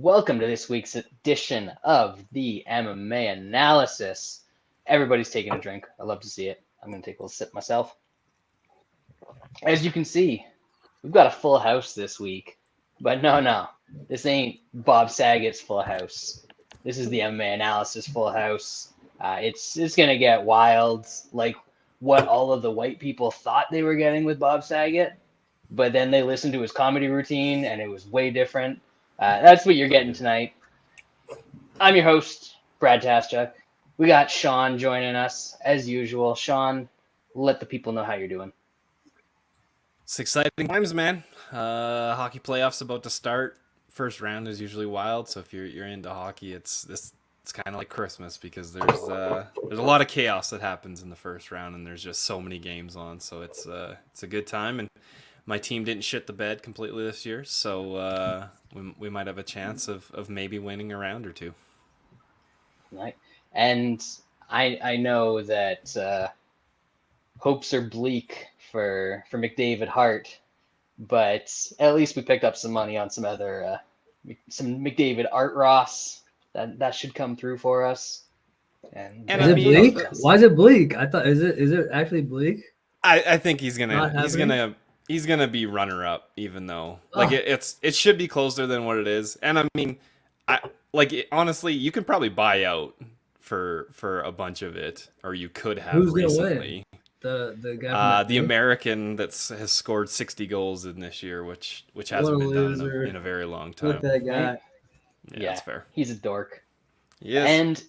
Welcome to this week's edition of the MMA Analysis. Everybody's taking a drink. I love to see it. I'm going to take a little sip myself. As you can see, we've got a full house this week. But no, this ain't Bob Saget's full house. This is the MMA Analysis full house. It's going to get wild, like what all of the white people thought they were getting with Bob Saget. But then they listened to his comedy routine, and it was way different. That's what you're getting tonight. I'm your host, Brad Taschuk. We got Shaun joining us, as usual. Shaun, let the people know how you're doing. It's exciting times, man. Hockey playoffs about to start. First round is usually wild, so if you're into hockey, it's kind of like Christmas because there's a lot of chaos that happens in the first round, and there's just so many games on. So it's a good time, and my team didn't shit the bed completely this year, so we might have a chance of maybe winning a round or two. Right, and I know that hopes are bleak for McDavid Hart, but at least we picked up some money on some other some McDavid Art Ross that should come through for us. And is it bleak? Why is it bleak? I thought is it actually bleak? I think he's gonna be runner up, even though it should be closer than what it is. And I mean, honestly, you can probably buy out for a bunch of it, or you could have. Who's recently. The guy the American that has scored 60 goals in this year, which hasn't been done in a very long time. Look that guy. Yeah, that's fair. He's a dork. Yes. And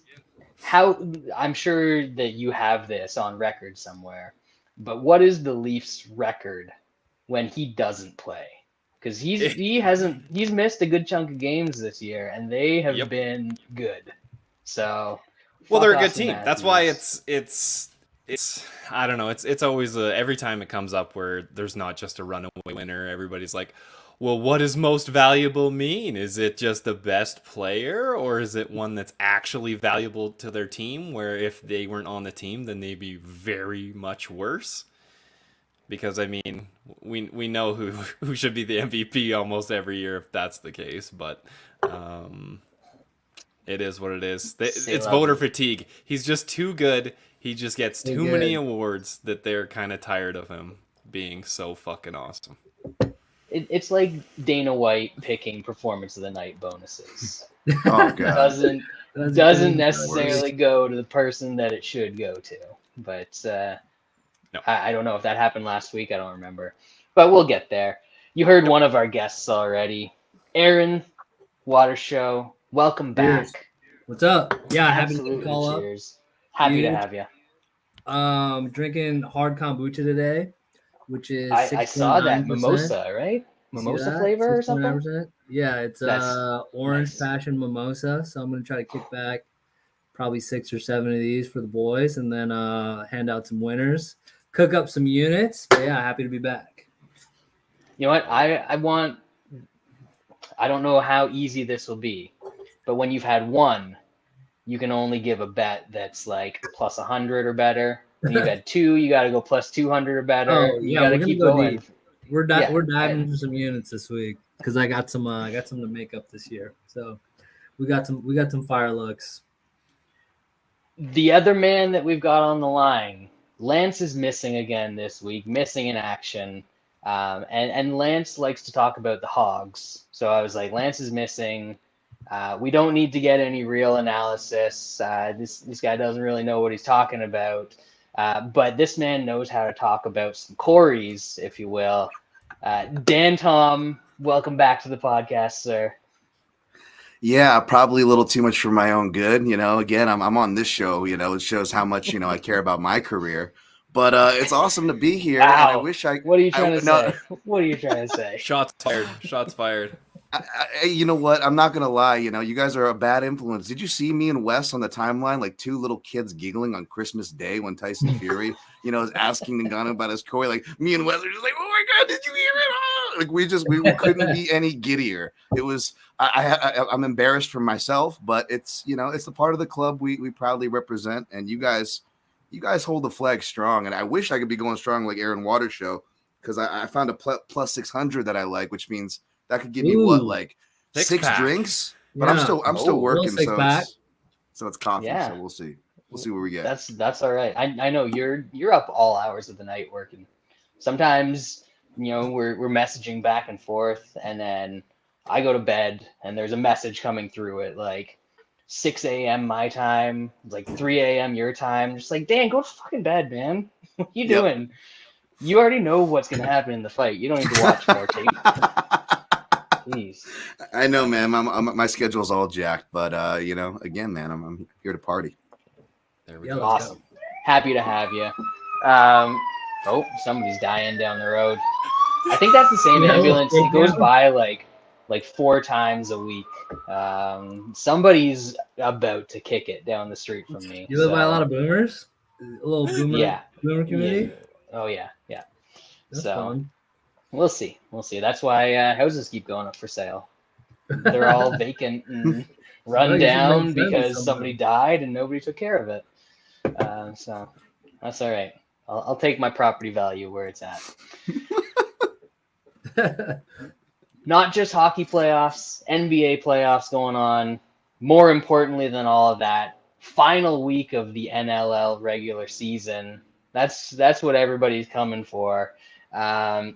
I'm sure that you have this on record somewhere, but what is the Leafs' record when he doesn't play? Because he's missed a good chunk of games this year, and they have been good. So they're a good team. That's why it's I don't know. It's always every time it comes up where there's not just a runaway winner. Everybody's like, well, what does most valuable mean? Is it just the best player, or is it one that's actually valuable to their team, where if they weren't on the team, then they'd be very much worse? Because, I mean, we know who should be the MVP almost every year if that's the case, but it is what it is. It's voter fatigue. He's just too good. He just gets too many awards that they're kind of tired of him being so fucking awesome. It's like Dana White picking Performance of the Night bonuses. Oh, God. Doesn't necessarily go to the person that it should go to. But no. I don't know if that happened last week. I don't remember. But we'll get there. You heard one of our guests already. Aaron, Watershow, welcome back. Cheers. What's up? Yeah, happy Absolutely, to call cheers. Happy to have you. Drinking hard kombucha today, which is I saw that mimosa, right? Mimosa flavor or something? Yeah, it's orange passion mimosa. So I'm gonna try to kick back probably 6 or 7 of these for the boys, and then hand out some winners, cook up some units. But yeah, happy to be back. You know what? I don't know how easy this will be, but when you've had one, you can only give a bet that's like plus 100 or better. When you've had two, you got to go plus 200 or better. Oh, you got to keep going. Deep. We're diving into some units this week because I got some to make up this year. So we got some fire looks. The other man that we've got on the line, Lance, is missing again this week, missing in action. And Lance likes to talk about the Hogs. So I was like, Lance is missing. We don't need to get any real analysis. This guy doesn't really know what he's talking about. But this man knows how to talk about some Corys, if you will. Dan Tom, welcome back to the podcast, sir. Yeah, probably a little too much for my own good. Again, I'm on this show. It shows how much, I care about my career. But it's awesome to be here. Wow. And I wish What are you trying to say? What are you trying to say? Shots fired. You know what? I'm not going to lie. You guys are a bad influence. Did you see me and Wes on the timeline, like two little kids giggling on Christmas Day when Tyson Fury, is asking the gun about his Corey? Like, me and Wes are just like, oh my God, did you hear it? Oh! Like, we couldn't be any giddier. It was, I'm embarrassed for myself, but it's, it's the part of the club we proudly represent. And you guys hold the flag strong. And I wish I could be going strong like Aaron Watershow, because I found a plus 600 that I like, which means that could give me what, like 6 drinks? But I'm still working, sick back. so it's coffee. Yeah. So we'll see. We'll see where we get. That's all right. I know you're up all hours of the night working. Sometimes, we're messaging back and forth, and then I go to bed and there's a message coming through at like 6 a.m. my time, like 3 a.m. your time. Just like, Dan, go to fucking bed, man. What you doing? You already know what's gonna happen in the fight. You don't need to watch more tape. Jeez. I know, man. My schedule's all jacked, but again, man, I'm here to party. There we Yeah, go. Awesome. Happy to have you. Somebody's dying down the road. I think that's the same ambulance. It goes by like 4 times a week. Somebody's about to kick it down the street from me. You live by a lot of boomers? A little boomer community? Yeah. Oh, yeah. That's So fun. we'll see. That's why houses keep going up for sale. They're all vacant and run down because somebody died and nobody took care of it. So that's all right. I'll take my property value where it's at. Not just hockey playoffs, NBA playoffs going on. More importantly than all of that, final week of the NLL regular season. That's what everybody's coming for. But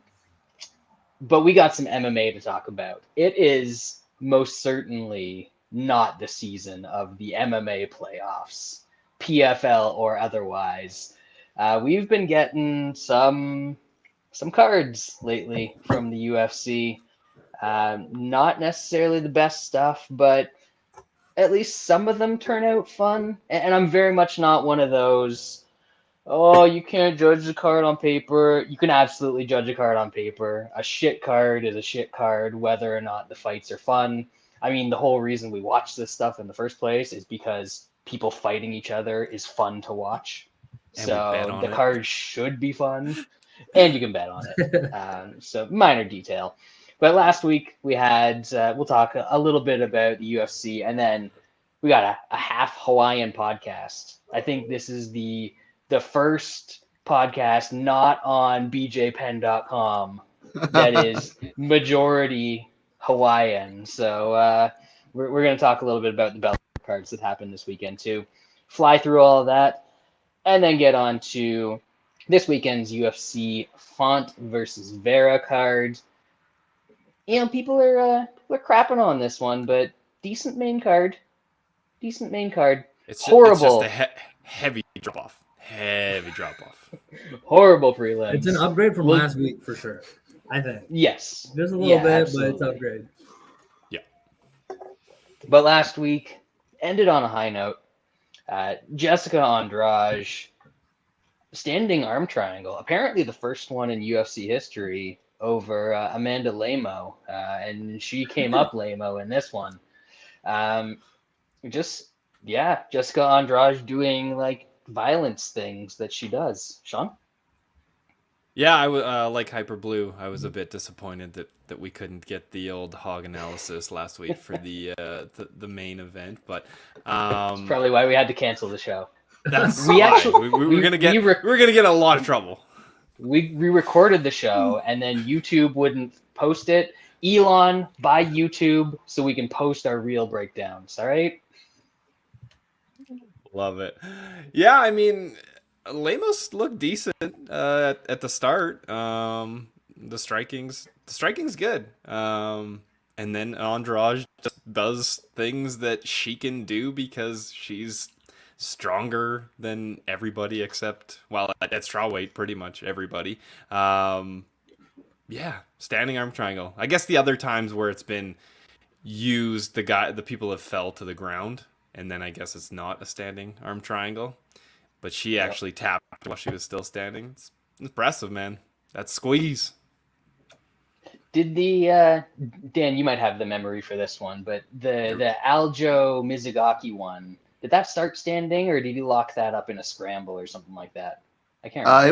we got some MMA to talk about. It is most certainly not the season of the MMA playoffs, PFL or otherwise. We've been getting some cards lately from the UFC. Not necessarily the best stuff, but at least some of them turn out fun. And I'm very much not one of those, you can't judge the card on paper. You can absolutely judge a card on paper. A shit card is a shit card, whether or not the fights are fun. I mean, the whole reason we watch this stuff in the first place is because people fighting each other is fun to watch. And so the card should be fun, and you can bet on it. So minor detail. But last week we had, we'll talk a little bit about the UFC, and then we got a half Hawaiian podcast. I think this is the first podcast not on bjpen.com that is majority Hawaiian. So we're going to talk a little bit about the Bellator cards that happened this weekend too. Fly through all of that, and then get on to this weekend's UFC Font versus Vera card. People are crapping on this one, but decent main card. It's horrible. It's just a heavy drop off. Horrible prelims. It's an upgrade from last week for sure, I think. Yes. There's a little bit, absolutely. but it's upgrade. Yeah. But last week ended on a high note. Jessica Andrade, standing arm triangle. Apparently the first one in UFC history over Amanda Lemos, and she came up Lemos in this one. Jessica Andrade doing like violence things that she does. Shaun? Yeah, I like Hyper Blue. I was a bit disappointed that we couldn't get the old hog analysis last week for the main event, but That's probably why we had to cancel the show. That's we were gonna get a lot of trouble. We recorded the show and then YouTube wouldn't post it. Elon, buy YouTube so we can post our real breakdowns. All right. Love it. Yeah, I mean, Lemos looked decent at the start. The striking's good. And then Andrade just does things that she can do because she's stronger than everybody except, well, at strawweight, pretty much everybody. Standing arm triangle. I guess the other times where it's been used, the people have fell to the ground, and then I guess it's not a standing arm triangle. But she actually tapped while she was still standing. It's impressive, man. That squeeze. Did the Dan, you might have the memory for this one, but the Aljo Mizugaki one, did that start standing, or did he lock that up in a scramble or something like that? I can't remember.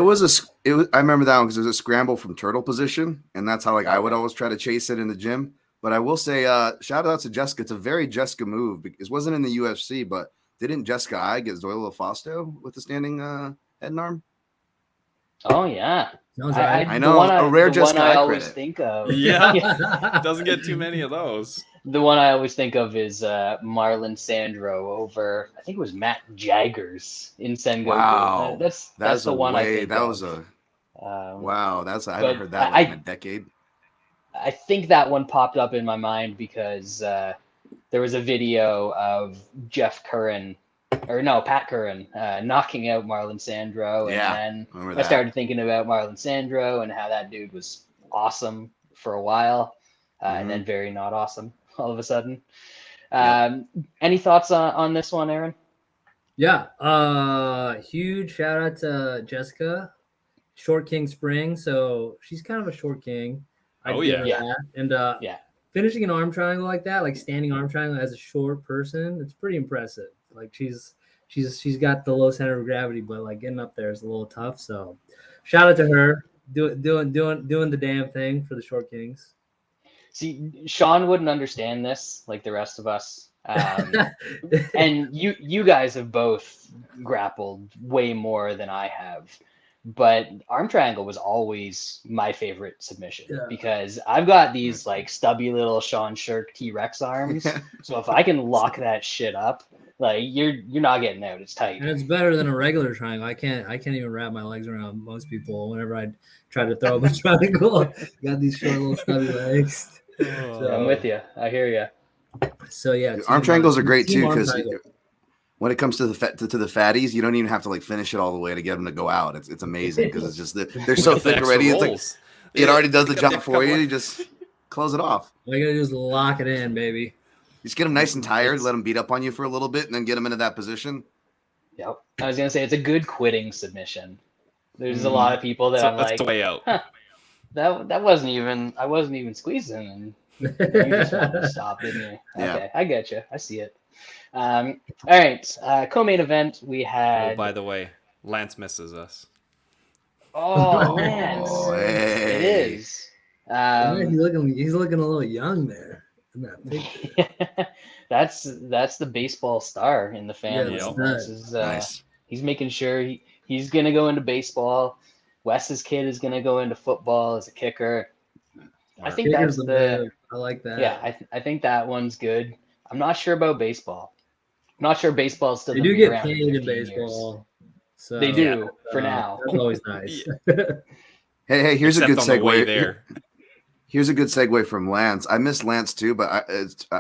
I remember that one because it was a scramble from turtle position, and that's how I would always try to chase it in the gym. But I will say, shout out to Jessica. It's a very Jessica move. It wasn't in the UFC, but didn't Jessica I get Zoila Fausto with the standing head and arm? Oh yeah, Right. I know a rare Jessica one I I always credit. think of. Yeah, doesn't get too many of those. The one I always think of is Marlon Sandro over, I think it was Matt Jaggers in Sengoku. Wow. That's the one I think that of. was a Um, wow. I haven't but heard that like in a decade. I think that one popped up in my mind because there was a video of Pat Curran knocking out Marlon Sandro, and then I started thinking about Marlon Sandro and how that dude was awesome for a while, and then very not awesome all of a sudden. Any thoughts on this one, Aaron? Yeah, huge shout out to Jessica, Short King Spring. So she's kind of a short king. And finishing an arm triangle like that, like standing arm triangle as a short person, it's pretty impressive. Like she's got the low center of gravity, but like getting up there is a little tough. So shout out to her, doing the damn thing for the Short Kings. See, Shaun wouldn't understand this like the rest of us. And you guys have both grappled way more than I have. But arm triangle was always my favorite submission because I've got these like stubby little Shaun Shirk T-Rex arms. So if I can lock that shit up, like you're not getting out. It's tight. And it's better than a regular triangle. I can't even wrap my legs around most people whenever I try to throw up a triangle. Got these short little stubby legs. So, I'm with you. I hear you. So yeah, arm triangles are great too because when it comes to the fatties, you don't even have to like finish it all the way to get them to go out. It's amazing because it's just they're so thick already. It's like it already does the job for you. You just close it off. All you gotta do is lock it in, baby. Just get them nice and tired, let them beat up on you for a little bit, and then get them into that position. Yep. I was gonna say it's a good quitting submission. There's a lot of people that I'm like, the way out. Huh, that wasn't even. I wasn't even squeezing, and you just wanted to stop, didn't you? Okay, I get you. I see it. All right, co-main event we had. Oh, by the way, Lance misses us. Oh, Lance! Hey. It is. He's looking a little young there. In that picture. That's the baseball star in the family. Nice. He's making sure he's gonna go into baseball. Wes's kid is gonna go into football as a kicker. I think that's I like that. Yeah, I think that one's good. I'm not sure about baseball. I'm not sure baseball's still. They do get paid in baseball. So they do for now. That's always nice. Hey, here's a good segue there. Here's a good segue from Lance. I miss Lance too, but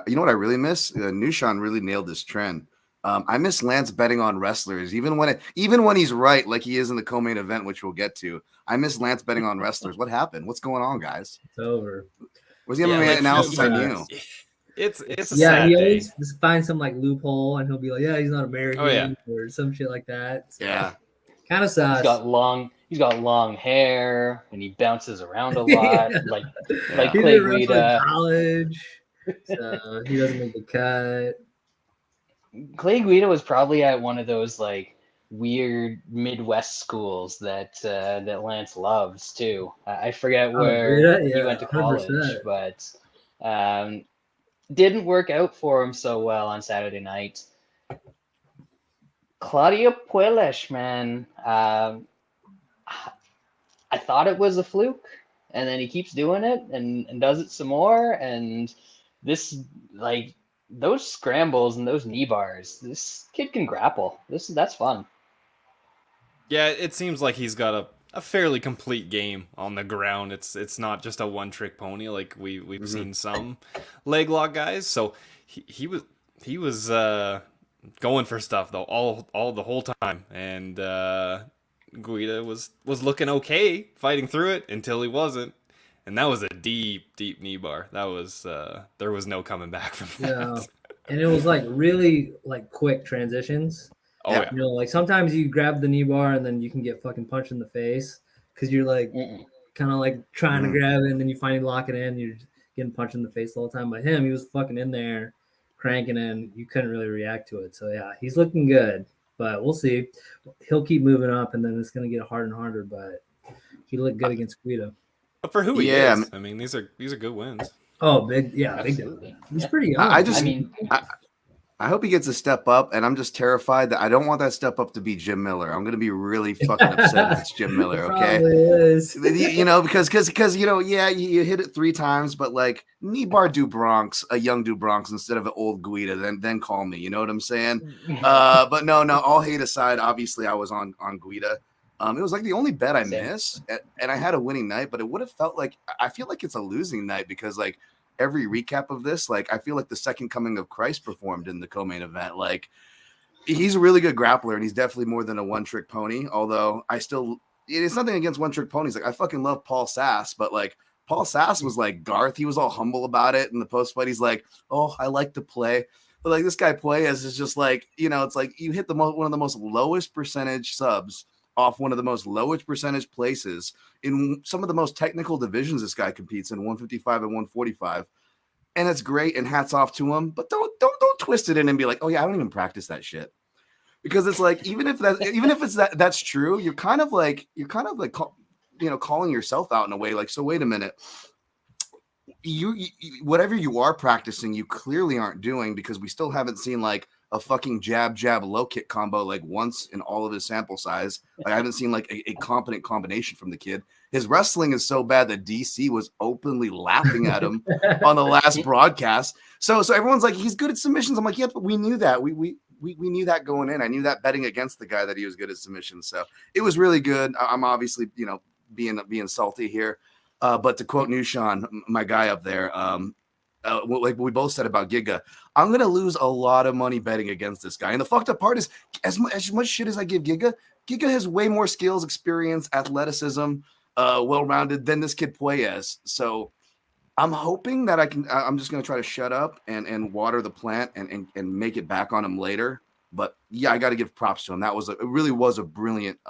you know what I really miss? Nushan really nailed this trend. I miss Lance betting on wrestlers, even when he's right, like he is in the co-main event, which we'll get to. I miss Lance betting on wrestlers. What happened? What's going on, guys? It's over. Was the MMA analysis I knew? It's a sad he day. always just finds some like loophole, and he'll be like, "Yeah, he's not American," or some shit like that. So, kind of sus. He's got long hair, and he bounces around a lot, like he Clay didn't wrestle in Guida. college, so he doesn't make the cut. Clay Guida was probably at one of those like weird Midwest schools that Lance loves too. I forget where he went to college, 100%. But didn't work out for him so well on Saturday night. Claudio Puelles, man. I thought it was a fluke, and then he keeps doing it and does it some more. And this, like, those scrambles and those knee bars, this kid can grapple. That's fun. Yeah, it seems like he's got a fairly complete game on the ground. It's not just a one-trick pony like we've seen some leg lock guys. So he was going for stuff though all the whole time, and Guida was looking okay fighting through it until he wasn't, and that was a deep knee bar. That was there was no coming back from that. Yeah, and it was like really like quick transitions. Oh yeah. You know, like sometimes you grab the knee bar and then you can get fucking punched in the face because you're like kind of like trying to grab it, and then you finally lock it in. You're just getting punched in the face the whole time. But he was fucking in there cranking, and you couldn't really react to it. So yeah, he's looking good, but we'll see. He'll keep moving up, and then it's gonna get harder and harder. But he looked good against Guida. But for who he is, I mean, these are good wins. Oh, big, yeah, big. He's pretty young. I hope he gets a step up, and I'm just terrified that I don't want that step up to be Jim Miller. I'm gonna be really fucking upset if it's Jim Miller. Okay, Probably is. because you hit it 3 times, but like knee bar Do Bronx, a young Do Bronx instead of an old Guida, then call me. You know what I'm saying? But no. All hate aside, obviously I was on Guida. It was like the only bet I missed, and I had a winning night, but it would have felt like I feel like it's a losing night because like. Every recap of this, like I feel like the second coming of Christ performed in the co-main event. Like he's a really good grappler, and he's definitely more than a one-trick pony. Although it's nothing against one-trick ponies. Like I fucking love Paul Sass, but like Paul Sass was like Garth. He was all humble about it. In the post-fight, he's like, "Oh, I like to play," but like this guy Puelles is just like, it's like you hit one of the most lowest percentage subs off one of the most lowest percentage places in some of the most technical divisions this guy competes in, 155 and 145. And it's great, and hats off to him. But don't twist it in and be like, oh yeah, I don't even practice that shit. Because it's like, even if that's true, you're kind of like calling yourself out in a way. Like, so wait a minute. You whatever you are practicing, you clearly aren't doing, because we still haven't seen like a fucking jab low kick combo like once in all of his sample size. Like I haven't seen like a competent combination from the kid. His wrestling is so bad that DC was openly laughing at him on the last broadcast. So everyone's like, he's good at submissions. I'm like, yeah, but we knew that. We knew that going in. I knew that betting against the guy that he was good at submissions. So it was really good. I'm obviously being salty here. But to quote Nushan, my guy up there, like we both said about Giga, I'm going to lose a lot of money betting against this guy. And the fucked up part is, as much shit as I give Giga has way more skills, experience, athleticism, well-rounded than this kid Puelles. So I'm hoping that I'm just going to try to shut up and water the plant and make it back on him later. But yeah, I got to give props to him. It really was a brilliant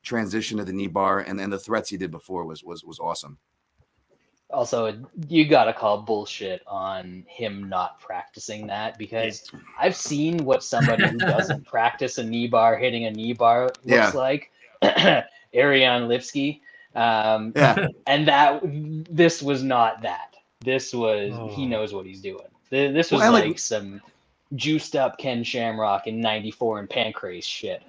transition to the knee bar, and then the threats he did before was awesome. Also, you gotta call bullshit on him not practicing that, because I've seen what somebody who doesn't practice a knee bar hitting a knee bar looks like. Ariane Lipsky, and this was not that. This was he knows what he's doing. This was like some juiced up Ken Shamrock in '94 and Pancrase shit.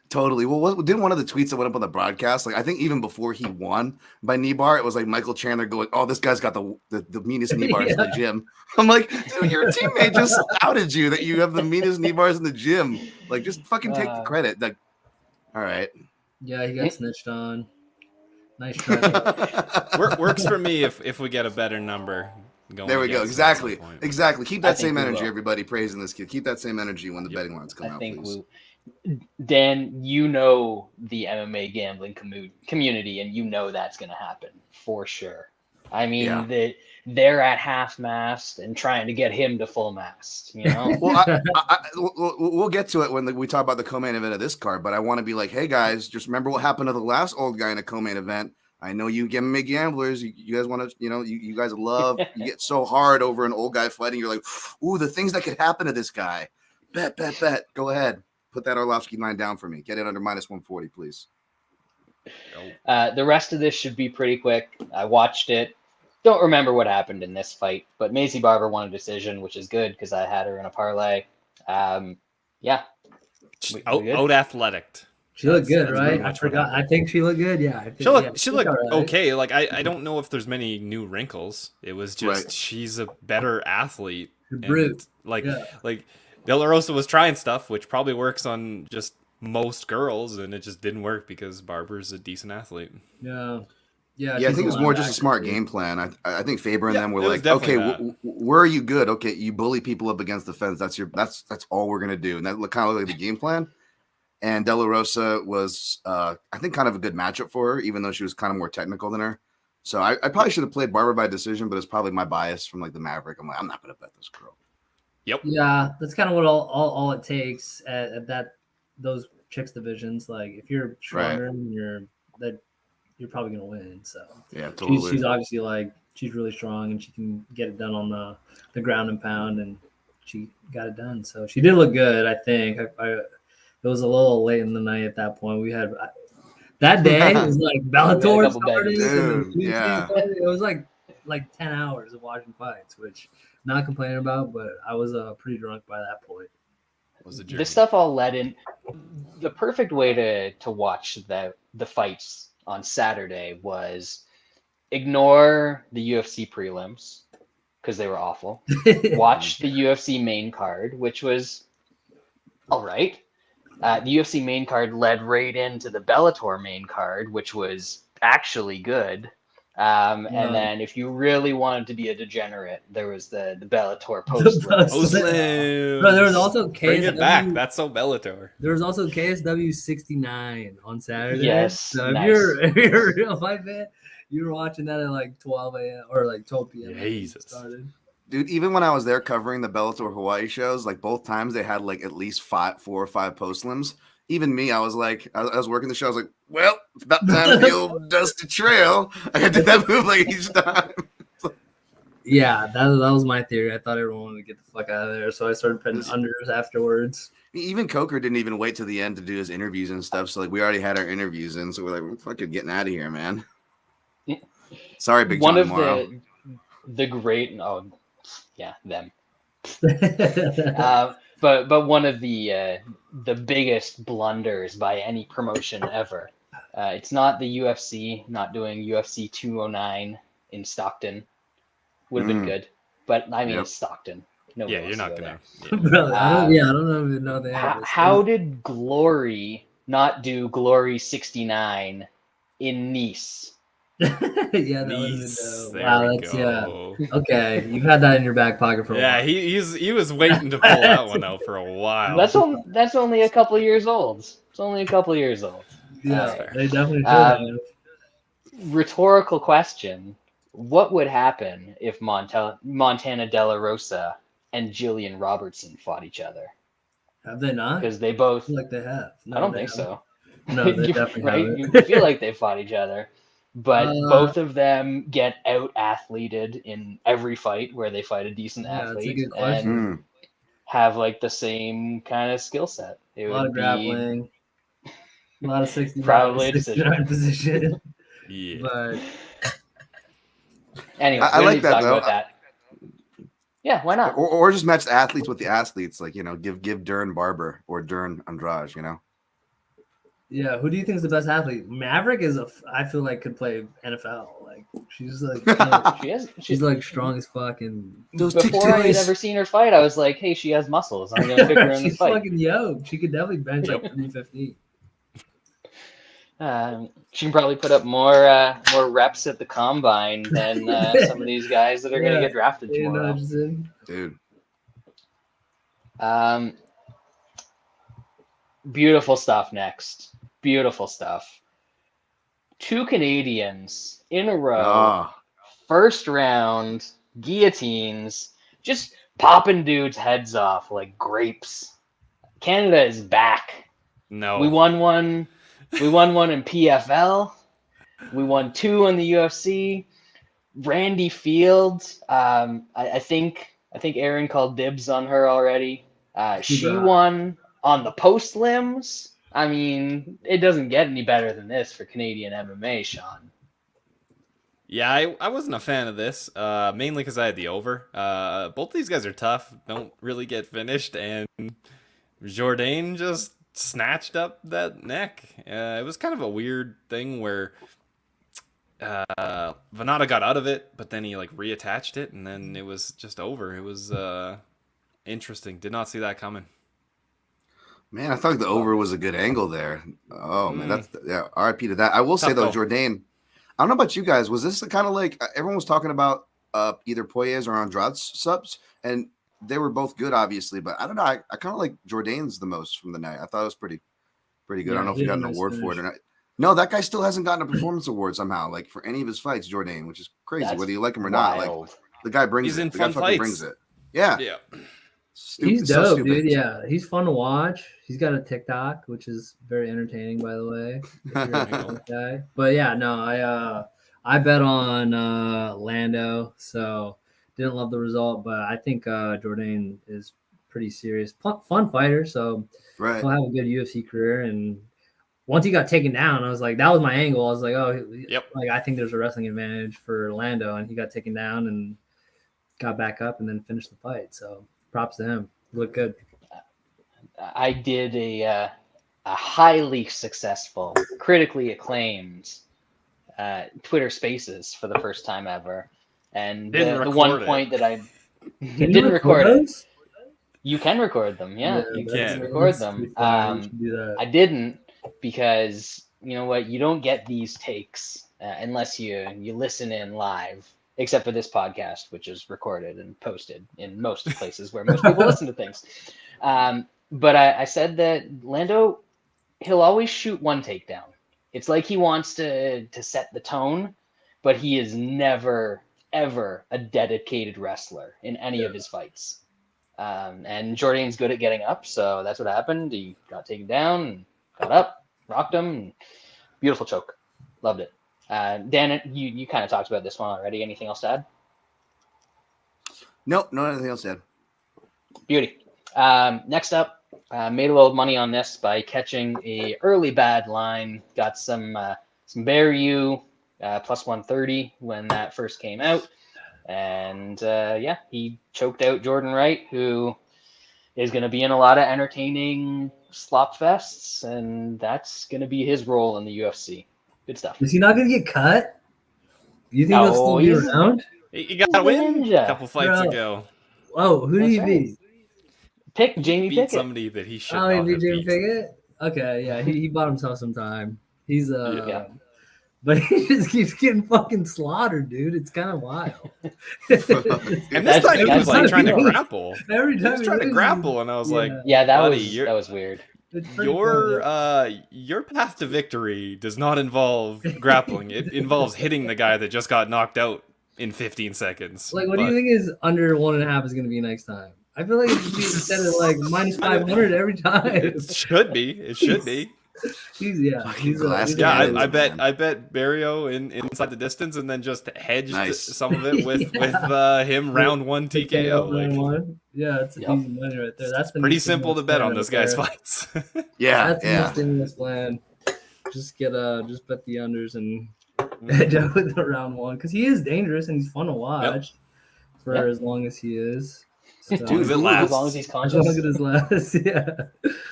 Totally. Well, didn't one of the tweets that went up on the broadcast, like I think even before he won by knee bar, it was like Michael Chandler going, "Oh, this guy's got the meanest knee bars in the gym." I'm like, dude, your teammate just outed you that you have the meanest knee bars in the gym. Like, just fucking take the credit. Like, all right. Yeah, he got snitched on. Nice try. Works for me if we get a better number. There we go. Exactly. Keep that same energy, everybody praising this kid. Keep that same energy when the betting lines come out, please. Dan, you know the MMA gambling community, and you know that's going to happen for sure. I mean, they're at half mast and trying to get him to full mast. You know. Well, we'll get to it when we talk about the co-main event of this card. But I want to be like, hey guys, just remember what happened to the last old guy in a co-main event. I know you MMA gamblers. You guys want to, you guys love. You get so hard over an old guy fighting. You're like, ooh, the things that could happen to this guy. Bet. Go ahead. Put that Arlovski line down for me. Get it under -140, please. The rest of this should be pretty quick. I watched it. Don't remember what happened in this fight, but Macy Barber won a decision, which is good because I had her in a parlay. Out athletic. She looked good, right? I forgot. I think she looked good. Yeah. She looked okay. Like I don't know if there's many new wrinkles. It was just she's a better athlete. Brute. Like De La Rosa was trying stuff, which probably works on just most girls, and it just didn't work because Barber's a decent athlete. Yeah. I think it was more just a smart game plan. I think Faber and them were like, okay, where are you good? Okay, you bully people up against the fence. That's all we're gonna do, and that looked kind of like the game plan. And De La Rosa was, I think, kind of a good matchup for her, even though she was kind of more technical than her. So I probably should have played Barber by decision, but it's probably my bias from like the Maverick. I'm like, I'm not gonna bet this girl. Yep. Yeah, that's kind of what all it takes at those chicks divisions. Like if you're stronger, you're probably gonna win. So yeah, totally. She's obviously she's really strong and she can get it done on the ground and pound, and she got it done. So she did look good. I think it was a little late in the night at that point. We had that day. It was like Bellator started. Dude, yeah. It was like 10 hours of watching fights, which not complaining about, but I was pretty drunk by that point. Was a journey. This stuff all led in. The perfect way to watch the fights on Saturday was ignore the UFC prelims because they were awful. Watch the UFC main card, which was all right. The UFC main card led right into the Bellator main card, which was actually good. And then if you really wanted to be a degenerate, there was the Bellator post. Bro, there was also KSW. Bring it back. That's so Bellator. There was also KSW 69 on Saturday. Yes. So nice. if you're a real fight fan, you were watching that at like 12 a.m. or like 12 p.m. Jesus. Started. Dude, even when I was there covering the Bellator Hawaii shows, like both times they had like at least 4 or 5 post-lims. Even me, I was like, I was working the show. I was like, well, it's about time for the old Dusty Trail. I did that move like each time. Yeah, that was my theory. I thought everyone wanted to get the fuck out of there, so I started putting unders afterwards. Even Coker didn't even wait till the end to do his interviews and stuff. So like we already had our interviews in, so we're like, we're fucking getting out of here, man. Sorry, Big John. One of tomorrow. the great them. But one of the biggest blunders by any promotion ever. It's not the UFC not doing UFC 209 in Stockton. Would have been good, but I mean it's Stockton. Nobody Yeah, you're not gonna. gonna. Bro, I don't even know they have this. How did Glory not do Glory 69 in Nice? Yeah, that Nice. would have been dope. Wow, that's okay. You've had that in your back pocket for a while. he was waiting to pull that one out for a while. That's only a couple of years old. It's only a couple of years old. Yeah, they definitely should have. Rhetorical question: what would happen if Montana De La Rosa and Jillian Robertson fought each other? Have they not? Because they both. I feel like they have. No, I don't they think haven't. so. No, they definitely right? haven't. You feel like they fought each other, but both of them get out-athleted in every fight where they fight a decent athlete that's a good question. and have like the same kind of skill set. It A lot would of be grappling, a lot of 69, probably a 69 position. Yeah. But anyway, I we don't like need to that, talk though. about that. Yeah, why not? Or just match the athletes with the athletes, like give Dern Barber or Dern Andrade, yeah, who do you think is the best athlete? Maverick I feel like could play NFL. Like she's like she's like strong as fuck. And before I had ever seen her fight, I was like, hey, she has muscles. I'm gonna pick her in she's this fight. fucking yoked. She could definitely bench like 315. She can probably put up more reps at the combine than some of these guys that are going to get drafted tomorrow. Dude. Beautiful stuff next. Beautiful stuff. 2 Canadians in a row. First round guillotines. Just popping dudes' heads off like grapes. Canada is back. No. We won one in PFL. We won 2 in the UFC. Randy Fields. I think Aaron called dibs on her already. She won on the post limbs. I mean, it doesn't get any better than this for Canadian MMA, Shaun. Yeah, I wasn't a fan of this, mainly because I had the over. Both these guys are tough, don't really get finished, and Jourdain just snatched up that neck. It was kind of a weird thing where Venata got out of it, but then he like reattached it, and then it was just over. It was interesting. Did not see that coming. Man, I thought the over was a good angle there. Oh man, RIP to that. I will say though, Jourdain, I don't know about you guys. Was this the kind of like everyone was talking about either Poirier's or Andrade's subs, and they were both good, obviously, but I don't know. I kind of like Jourdain's the most from the night. I thought it was pretty good. I don't know if he got an award for it or not. No, that guy still hasn't gotten a performance award somehow, like for any of his fights, Jourdain, which is crazy. That's whether you like him or not, like the guy brings He's it. in The guy fun fucking fights. brings it. Yeah. Yeah. Stupid, he's so dope, stupid. dude. Yeah, he's fun to watch. He's got a TikTok, which is very entertaining, by the way. If you're a TikTok guy. But yeah, no, I bet on Lando, so didn't love the result, but I think Jourdain is pretty serious, fun fighter, so Right. he'll have a good UFC career. And once he got taken down, I was like, that was my angle. I was like, oh, Yep. like I think there's a wrestling advantage for Lando, and he got taken down, and got back up and then finished the fight. So props to him. Looked good. I did a highly successful, critically acclaimed Twitter Spaces for the first time ever, and the one point that I didn't record it. You can record them, yeah. You can record them. I didn't because you know what? You don't get these takes unless you listen in live, except for this podcast, which is recorded and posted in most places where most people listen to things. But I said that Lando, he'll always shoot one takedown. It's like he wants to set the tone, but he is never, ever a dedicated wrestler in any of his fights. And Jourdain's good at getting up, so that's what happened. He got taken down, got up, rocked him. Beautiful choke. Loved it. Dan, you kind of talked about this one already. Anything else to add? Nope, not anything else to add. Beauty. Next up, made a little money on this by catching a early bad line. Got some Barryu plus 130 when that first came out. And he choked out Jordan Wright, who is going to be in a lot of entertaining slop fests, and that's going to be his role in the UFC. Good stuff. Is he not going to get cut? You think he'll still be around? He got a win a couple fights ago. Oh, who did he beat? Pick Jamie Pickett. Somebody that he should not have beat. Jamie beat. Pickett? Okay, yeah, he bought himself some time. He's But he just keeps getting fucking slaughtered, dude. It's kind of wild. And this time he was like trying to grapple. Every time he was trying to grapple, and I was like, that was weird. Your path to victory does not involve grappling. It involves hitting the guy that just got knocked out in 15 seconds. Like, what do you think is under 1.5 is going to be next time? I feel like it should be instead of like minus 500 every time. It should be. It should be. I bet Barrio inside the distance and then just hedged some of it with him round one TKO. Round one. Yeah, it's easy money right there. That's pretty simple to bet on this guy's fights. That's the stimulus plan. Just bet the unders and hedge out with the round one because he is dangerous and he's fun to watch for as long as he is. So, as long as he's conscious. Look at his last,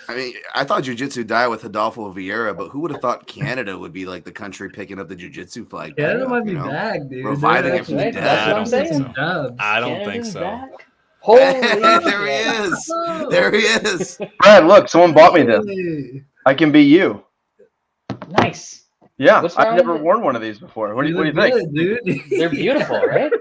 I mean, I thought jiu-jitsu died with Adolfo Vieira, but who would have thought Canada would be like the country picking up the jiu-jitsu flag? Canada might be back, dude. Reviving it from the dead. That's what I'm saying. I don't think so. Back. Holy there he is. There he is. Brad, look, someone bought me this. I can be you. Nice. Yeah, I've never worn one of these before. What do you think? Dude. They're beautiful, right?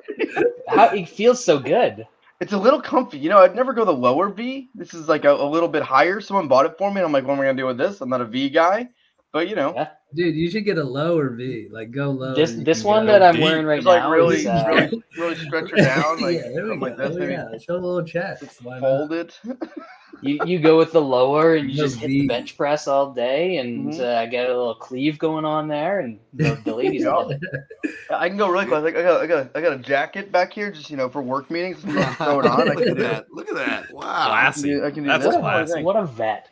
It feels so good. It's a little comfy. You know, I'd never go the lower V. This is like a little bit higher. Someone bought it for me, and I'm like, what am I going to do with this? I'm not a V guy. But, you know. Yeah. Dude, you should get a lower V. Like, go low. This one that I'm wearing right now like is... really stretch her down. Like, something like this. Maybe show a little chest. Fold it. You go with the lower and you just hit the bench press all day and get a little cleave going on there, and the ladies love it. I can go really close. Like, I got a jacket back here, just for work meetings. Throw it on. I can do that. Look at that! Wow, classy. I can do That's this. classy. What a vet!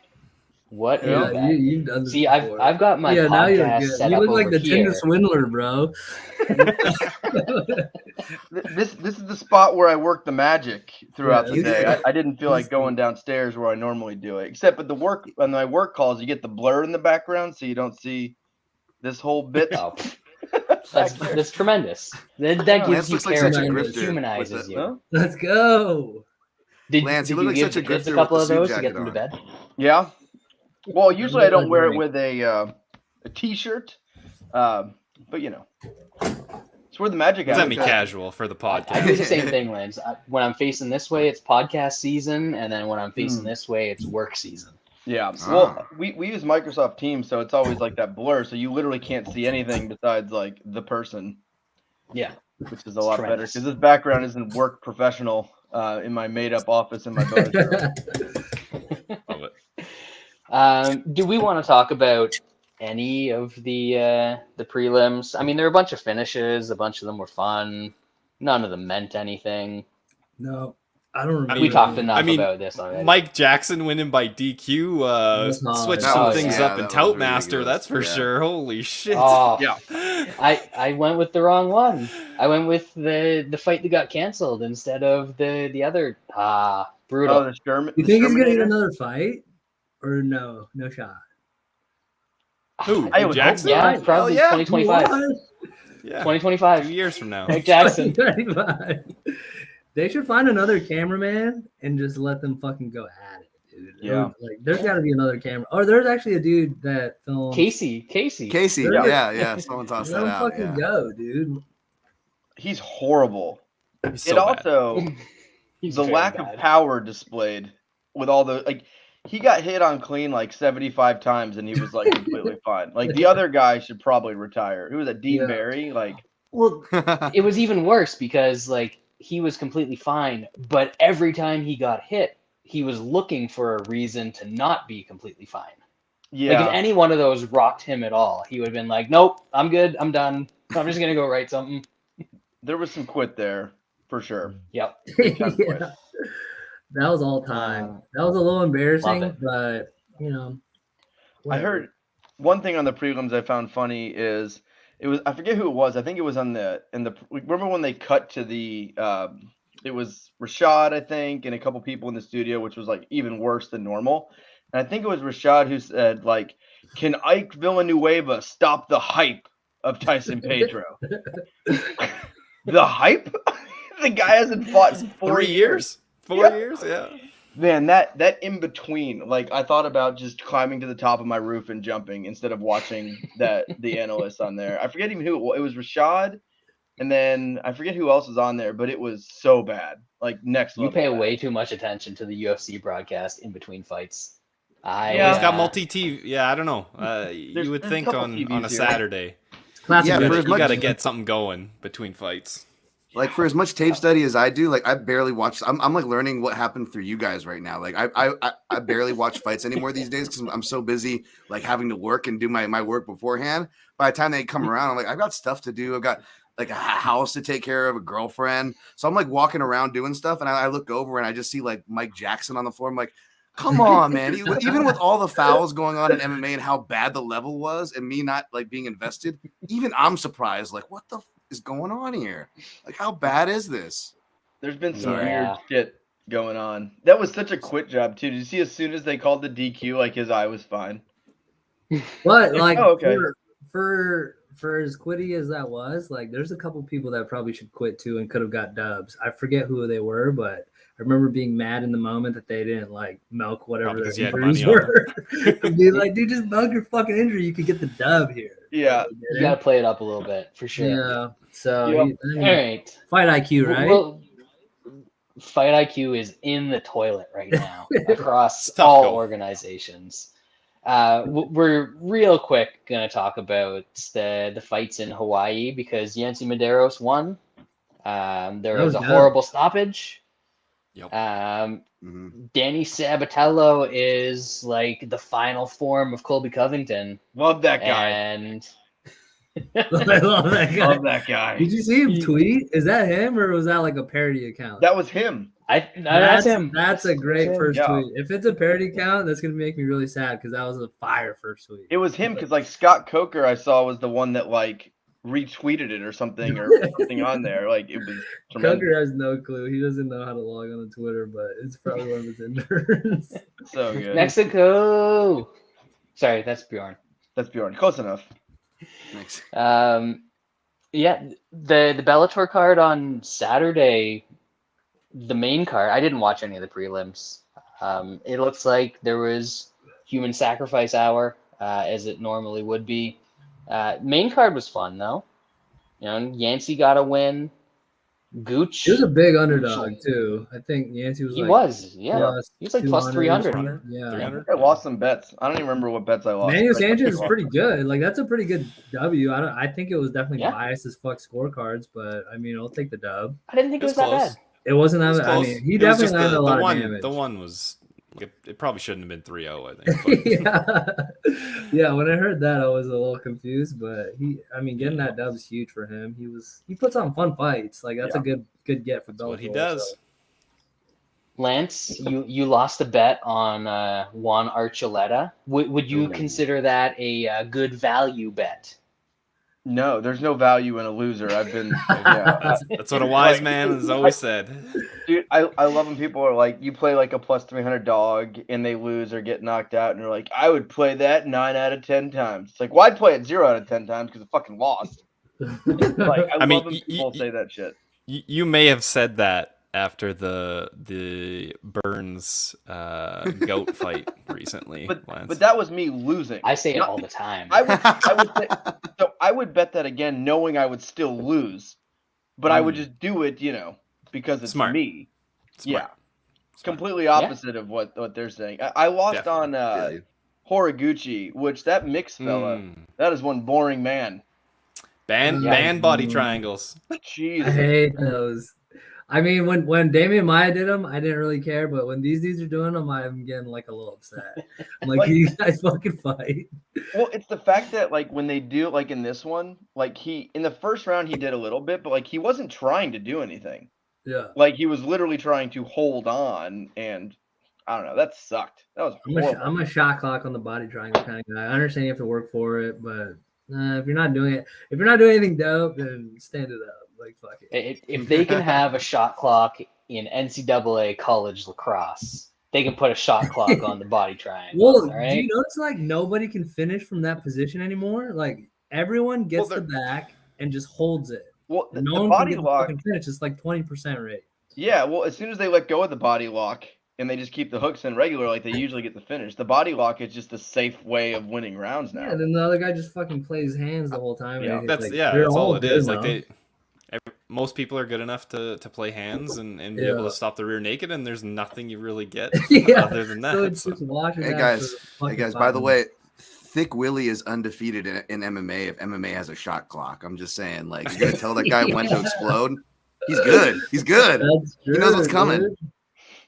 What? You've done this. See, before. I've got my now you're podcast good. set You up look like over the Tinder here. swindler, bro. This is the spot where I work the magic throughout the day. I didn't feel like going downstairs where I normally do it, except with on my work calls, you get the blur in the background, so you don't see this whole bit. Oh, that's tremendous. That gives you character. It humanizes you. Huh? Let's go. Lance, you look like such a grifter. A couple with of the those suit to get jacket them to on. bed. Yeah. Well, usually I don't wear it with a t-shirt, but it's where the magic happens. Semi-casual for the podcast. I do the same thing, Lance. When I'm facing this way, it's podcast season, and then when I'm facing this way, it's work season. Yeah. Well, we use Microsoft Teams, so it's always like that blur, so you literally can't see anything besides like the person. Yeah. Which is a lot better because this background isn't work professional in my made-up office in my boat. Love it. Do we want to talk about any of the prelims? I mean, there are a bunch of finishes. A bunch of them were fun. None of them meant anything. No. I don't remember. We talked enough about this already. Mike Jackson winning by DQ switched some things up in Tout Master, that's for sure. Holy shit. Oh, Yeah. I went with the wrong one. I went with the fight that got canceled instead of the other. Brutal. Oh, the Sherman. You think he's gonna get another fight, or no shot? Who? I would Jackson? Yeah, probably 2025. Yeah. 2025. 2 years from now. Mike Jackson. They should find another cameraman and just let them fucking go at it, dude. Yeah. Like, there's got to be another camera. Or there's actually a dude that filmed. Casey. Yeah. Someone tossed Let that him out. fucking go, dude. He's horrible. He's so bad. Also, He's the very lack bad. of power displayed with all the like. He got hit on clean like 75 times and he was like completely fine. Like the other guy should probably retire. Who was that? Dean Barry? Like, Well, it was even worse because like he was completely fine, but every time he got hit, he was looking for a reason to not be completely fine. yeah. Like if any one of those rocked him at all, he would have been like, "Nope, I'm good. I'm done. I'm just gonna go write something." There was some quit there for sure. Yep. Yeah. That was all time. That was a little embarrassing, but you know. I heard one thing on the prelims I found funny is it was I forget who it was. I think it was remember when they cut to the it was Rashad, I think, and a couple people in the studio, which was like even worse than normal. And I think it was Rashad who said, like, can Ike Villanueva stop the hype of Tyson Pedro? The hype? The guy hasn't fought in 4 years. 4 years, yeah. Man, that in between, like I thought about just climbing to the top of my roof and jumping instead of watching the analysts on there. I forget even who it was. Rashad, and then I forget who else was on there, but it was so bad, like next level. You pay bad. way too much attention to the UFC broadcast in between fights. He's got multi-TV. Yeah, I don't know. You would there's think a couple on TVs a here. Saturday, Classic. you got to get something going between fights. Like for as much tape study as I do, like I barely watch. I'm like learning what happened through you guys right now. Like I barely watch fights anymore these days because I'm so busy like having to work and do my work beforehand. By the time they come around, I'm like I've got stuff to do. I've got like a house to take care of, a girlfriend. So I'm like walking around doing stuff, and I look over and I just see like Mike Jackson on the floor. I'm like, come on, man! Even with all the fouls going on in MMA and how bad the level was, and me not like being invested, even I'm surprised. Like, what the is going on here? Like, how bad is this? There's been some Yeah. weird shit going on. That was such a quit job too. Did you see as soon as they called the DQ, like his eye was fine? But like Oh, okay. for as quitty as that was, like there's a couple people that probably should quit too and could have got dubs. I forget who they were, but I remember being mad in the moment that they didn't like milk whatever their because you had injuries money on were. Be like, dude, just milk your fucking injury. You could get the dub here. Yeah. You gotta play it up a little bit for sure. Yeah. So Yep. All right. fight IQ, right? Well, fight IQ is in the toilet right now across Tough all go. organizations. We're real quick gonna talk about the fights in Hawaii because Yancy Medeiros won. There That was was a good. horrible stoppage. Yep. Danny Sabatello is like the final form of Colby Covington, Love that guy. and I love that guy. Love that guy. Did you see him tweet? Is that him or was that like a parody account? That was him. that's him. That's a great That's him. first Yeah. tweet. If it's a parody account, that's gonna make me really sad because that was a fire first tweet. It was him because like Scott Coker I saw was the one that like retweeted it or something on there. Like it was tremendous. Coker has no clue. He doesn't know how to log on to Twitter, but it's probably one of his interns. So good. Mexico. Sorry, that's Bjorn. That's Bjorn. Close enough. Thanks. Yeah, the Bellator card on Saturday, the main card. I didn't watch any of the prelims. It looks like there was human sacrifice hour, as it normally would be. Main card was fun though. You know, Yancy got a win. Gooch. He was a big underdog too. I think Yancy was. He like was, yeah. plus He was like plus 300. 200. Yeah. 300. I lost some bets. I don't even remember what bets I lost. Manuel but I Sanchez is lost. pretty good. Like that's a pretty good W. I think it was definitely Yeah. biased as fuck scorecards, but I mean I'll take the dub. I didn't think it was that close. bad. It wasn't that. It was I close. mean, he It was definitely just landed a lot one, of damage. The one was. It probably shouldn't have been 3-0, I think. But yeah. When I heard that, I was a little confused, but getting that dub is huge for him. He puts on fun fights. Like that's a good get for Bellator. what he does. So. Lance, you lost a bet on Juan Archuleta. Would you consider that a good value bet? No, there's no value in a loser. I've been That's what a wise man has always said. Dude, I love when people are like, you play like a plus 300 dog and they lose or get knocked out, and you're like, I would play that 9 out of 10 times. It's like, why play it 0 out of 10 times because it fucking lost? Like, I love when people say that shit. You may have said that after the Burns goat fight recently, but that was me losing. I say it all the time. I would bet that again, knowing I would still lose, but I would just do it, because it's Smart. me. Smart. Yeah, completely opposite of what they're saying. I lost on Horiguchi, which that mixed fella, that is one boring man. Ban body triangles. Jesus. I hate those. I mean, when Damian Maia did them, I didn't really care, but when these dudes are doing them, I'm getting like a little upset. I'm like, you guys fucking fight. Well, it's the fact that like when they do like in this one, like in the first round he did a little bit, but like he wasn't trying to do anything. Yeah. Like he was literally trying to hold on, and I don't know, that sucked. That was horrible. I'm a shot clock on the body triangle kind of guy. I understand you have to work for it, but if you're not doing anything dope, then stand it up. Like, fuck it. If they can have a shot clock in NCAA college lacrosse, they can put a shot clock on the body triangle. Well, all right? do you notice like nobody can finish from that position anymore? Like everyone gets the back and just holds it. Well, no the one body can get lock the fucking finish. It's like 20% rate. Yeah, well, as soon as they let go of the body lock and they just keep the hooks in regular, like they usually get the finish. The body lock is just a safe way of winning rounds now. Yeah, then the other guy just fucking plays hands the whole time. Yeah, and that's like, that's all it is. now. Like most people are good enough to play hands and be able to stop the rear naked, and there's nothing you really get other than that. So it's just watching Hey guys, by the way, Thick Willie is undefeated in MMA if MMA has a shot clock. I'm just saying, like, you're gonna tell that guy when to explode. He's good. He's good. That's true, he knows what's coming. Dude.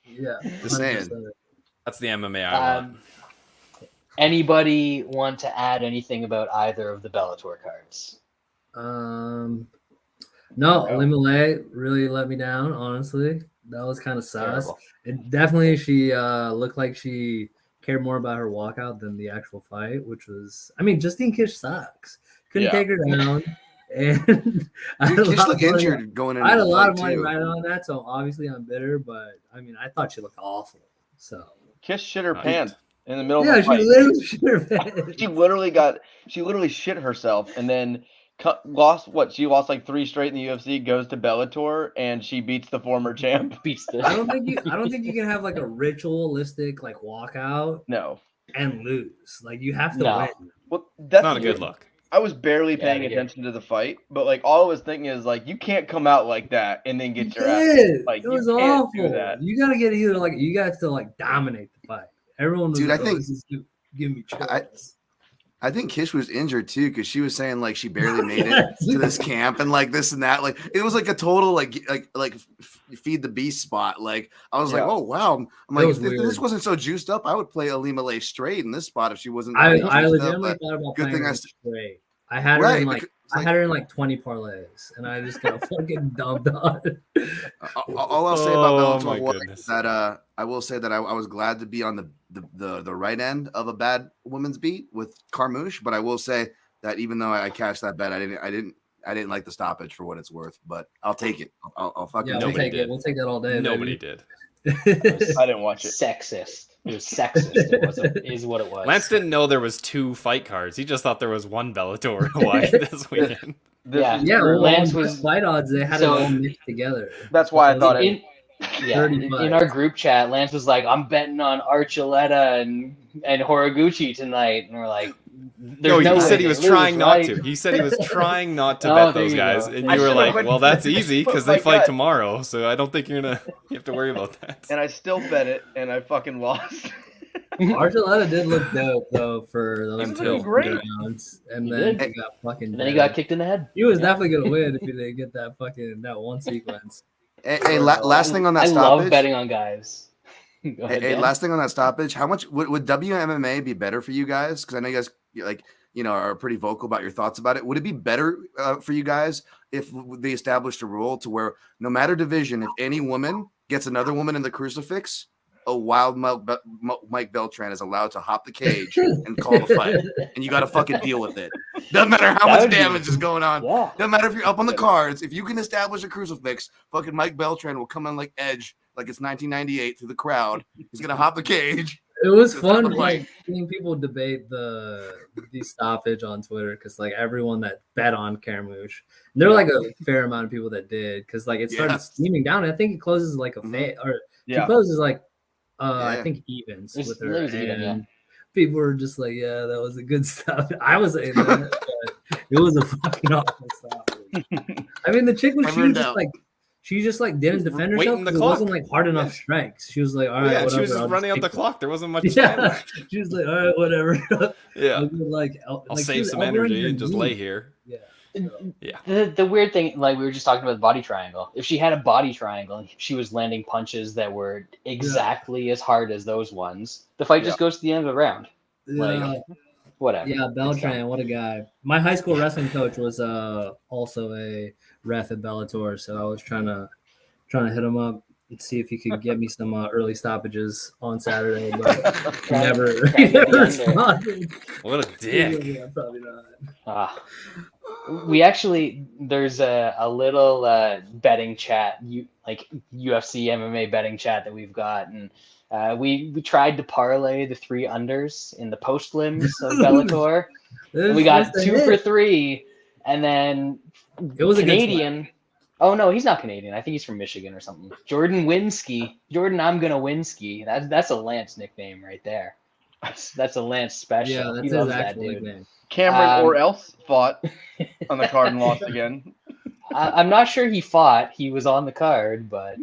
Yeah, just saying. That's the MMA I want. Anybody want to add anything about either of the Bellator cards? No, Limele really let me down, honestly. That was kind of sus. It definitely, she looked like she cared more about her walkout than the actual fight, which was, I mean, Justine Kish sucks. Couldn't take her down. And Dude, Kish looked injured going into I had a the lot fight of money too. right on that, so obviously I'm bitter, but I mean, I thought she looked awful. So Kish shit her pants in the middle of yeah, the she fight. literally shit her pants. She literally shit herself and then lost like 3 straight in the UFC, goes to Bellator, and she beats the former champ. I don't think you can have like a ritualistic like walkout and lose. Like you have to win. Well, that's not a good look. I was barely paying attention to the fight, but like all I was thinking is like you can't come out like that and then get your ass. Like it was you can't awful. do that. You gotta get either like you guys to like dominate the fight. Everyone was Dude, like, I think this is give me chills. I think Kish was injured too because she was saying like she barely made it to this camp and like this and that. Like it was like a total like feed the beast spot. Like I was like, oh wow. I'm like, if this wasn't so juiced up, I would play Alimale straight in this spot if she wasn't. I legitimately thought about good playing thing straight. I had her in like I had her in like 20 parlays, and I just got fucking dumped on. All I'll say about Bellator Hawaii is that I will say that I was glad to be on the right end of a bad women's beat with Carmouche, but I will say that even though I cashed that bet, I didn't like the stoppage for what it's worth, but I'll take it. I'll fucking take it. We'll take that all day. Nobody did. I didn't watch it. Sexist. It was sexist. Is what it was. Lance didn't know there was 2 fight cards. He just thought there was one Bellator Hawaii this weekend. Well, Lance was fight odds. They had it all mixed together. That's why I thought in our group chat, Lance was like, "I'm betting on Archuleta and Horiguchi tonight," and we're like, he said he was trying not to. He said he was trying not to bet those guys, and you were like, "Well, that's easy because they fight tomorrow, so I don't think you have to worry about that." And I still bet it, and I fucking lost. Archuleta did look dope though for those rounds, and then he got fucking. And then he got kicked in the head. He was definitely gonna win if he didn't get that one sequence. Hey, last thing on that stoppage. I love betting on guys. Hey, last thing on that stoppage. How much would WMMA be better for you guys? Because I know you guys are pretty vocal about your thoughts about it. Would it be better for you guys if they established a rule to where no matter division, if any woman gets another woman in the crucifix, a wild Mike Beltran is allowed to hop the cage and call the fight, and you got to fucking deal with it. Doesn't matter how much damage is going on. Yeah. Doesn't matter if you're up on the cards. If you can establish a crucifix, fucking Mike Beltran will come in like Edge, like it's 1998 through the crowd. He's gonna hop the cage. It was fun, like seeing people debate the stoppage on Twitter, because like everyone that bet on Caramouche, there were like a fair amount of people that did, because like it started steaming down. I think it closes like a he closes like I think evens with her. And people were just like, yeah, that was a good stop. I was saying that, but it was a fucking awful stop. I mean, the chick was she just didn't defend herself. It wasn't like hard enough strikes. She was like, all right, whatever. She was just running out the clock. There wasn't much time left. She was like, all right, whatever. Yeah. I'll save some energy and just lay here. Yeah. Yeah. The weird thing, like we were just talking about the body triangle. If she had a body triangle and she was landing punches that were exactly as hard as those ones, the fight just goes to the end of the round. Like, whatever. Yeah, Beltran, what a guy. My high school wrestling coach was also a ref at Bellator, so I was trying to hit him up and see if he could get me some early stoppages on Saturday, but he never responded. What a dick. Yeah, probably not. We actually, there's a little betting chat, like UFC MMA betting chat that we've got, and we tried to parlay the 3 unders in the post limbs of Bellator. We got 2 for 3, and then it was Canadian. Oh no, he's not Canadian. I think he's from Michigan or something. Jordan Winsky. Jordan, I'm gonna Winsky. That's a Lance nickname right there. That's a Lance special. Yeah, that's he his loves actual that dude. nickname. Cameron or else fought on the card and lost again. I'm not sure he fought. He was on the card, but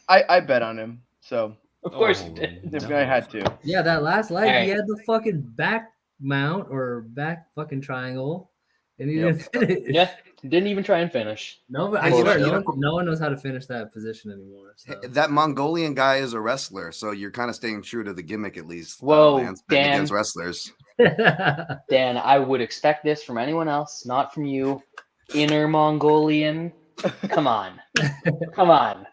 I bet on him. So of course you did. If I had to. Yeah, that last leg, All right. he had the fucking back mount or back fucking triangle, and he didn't finish. Yeah, didn't even try and finish. No, but I swear, no one knows how to finish that position anymore. So. That Mongolian guy is a wrestler, so you're kind of staying true to the gimmick at least. Whoa, Dan. Against wrestlers. Dan, I would expect this from anyone else, not from you. Inner Mongolian. Come on. Come on.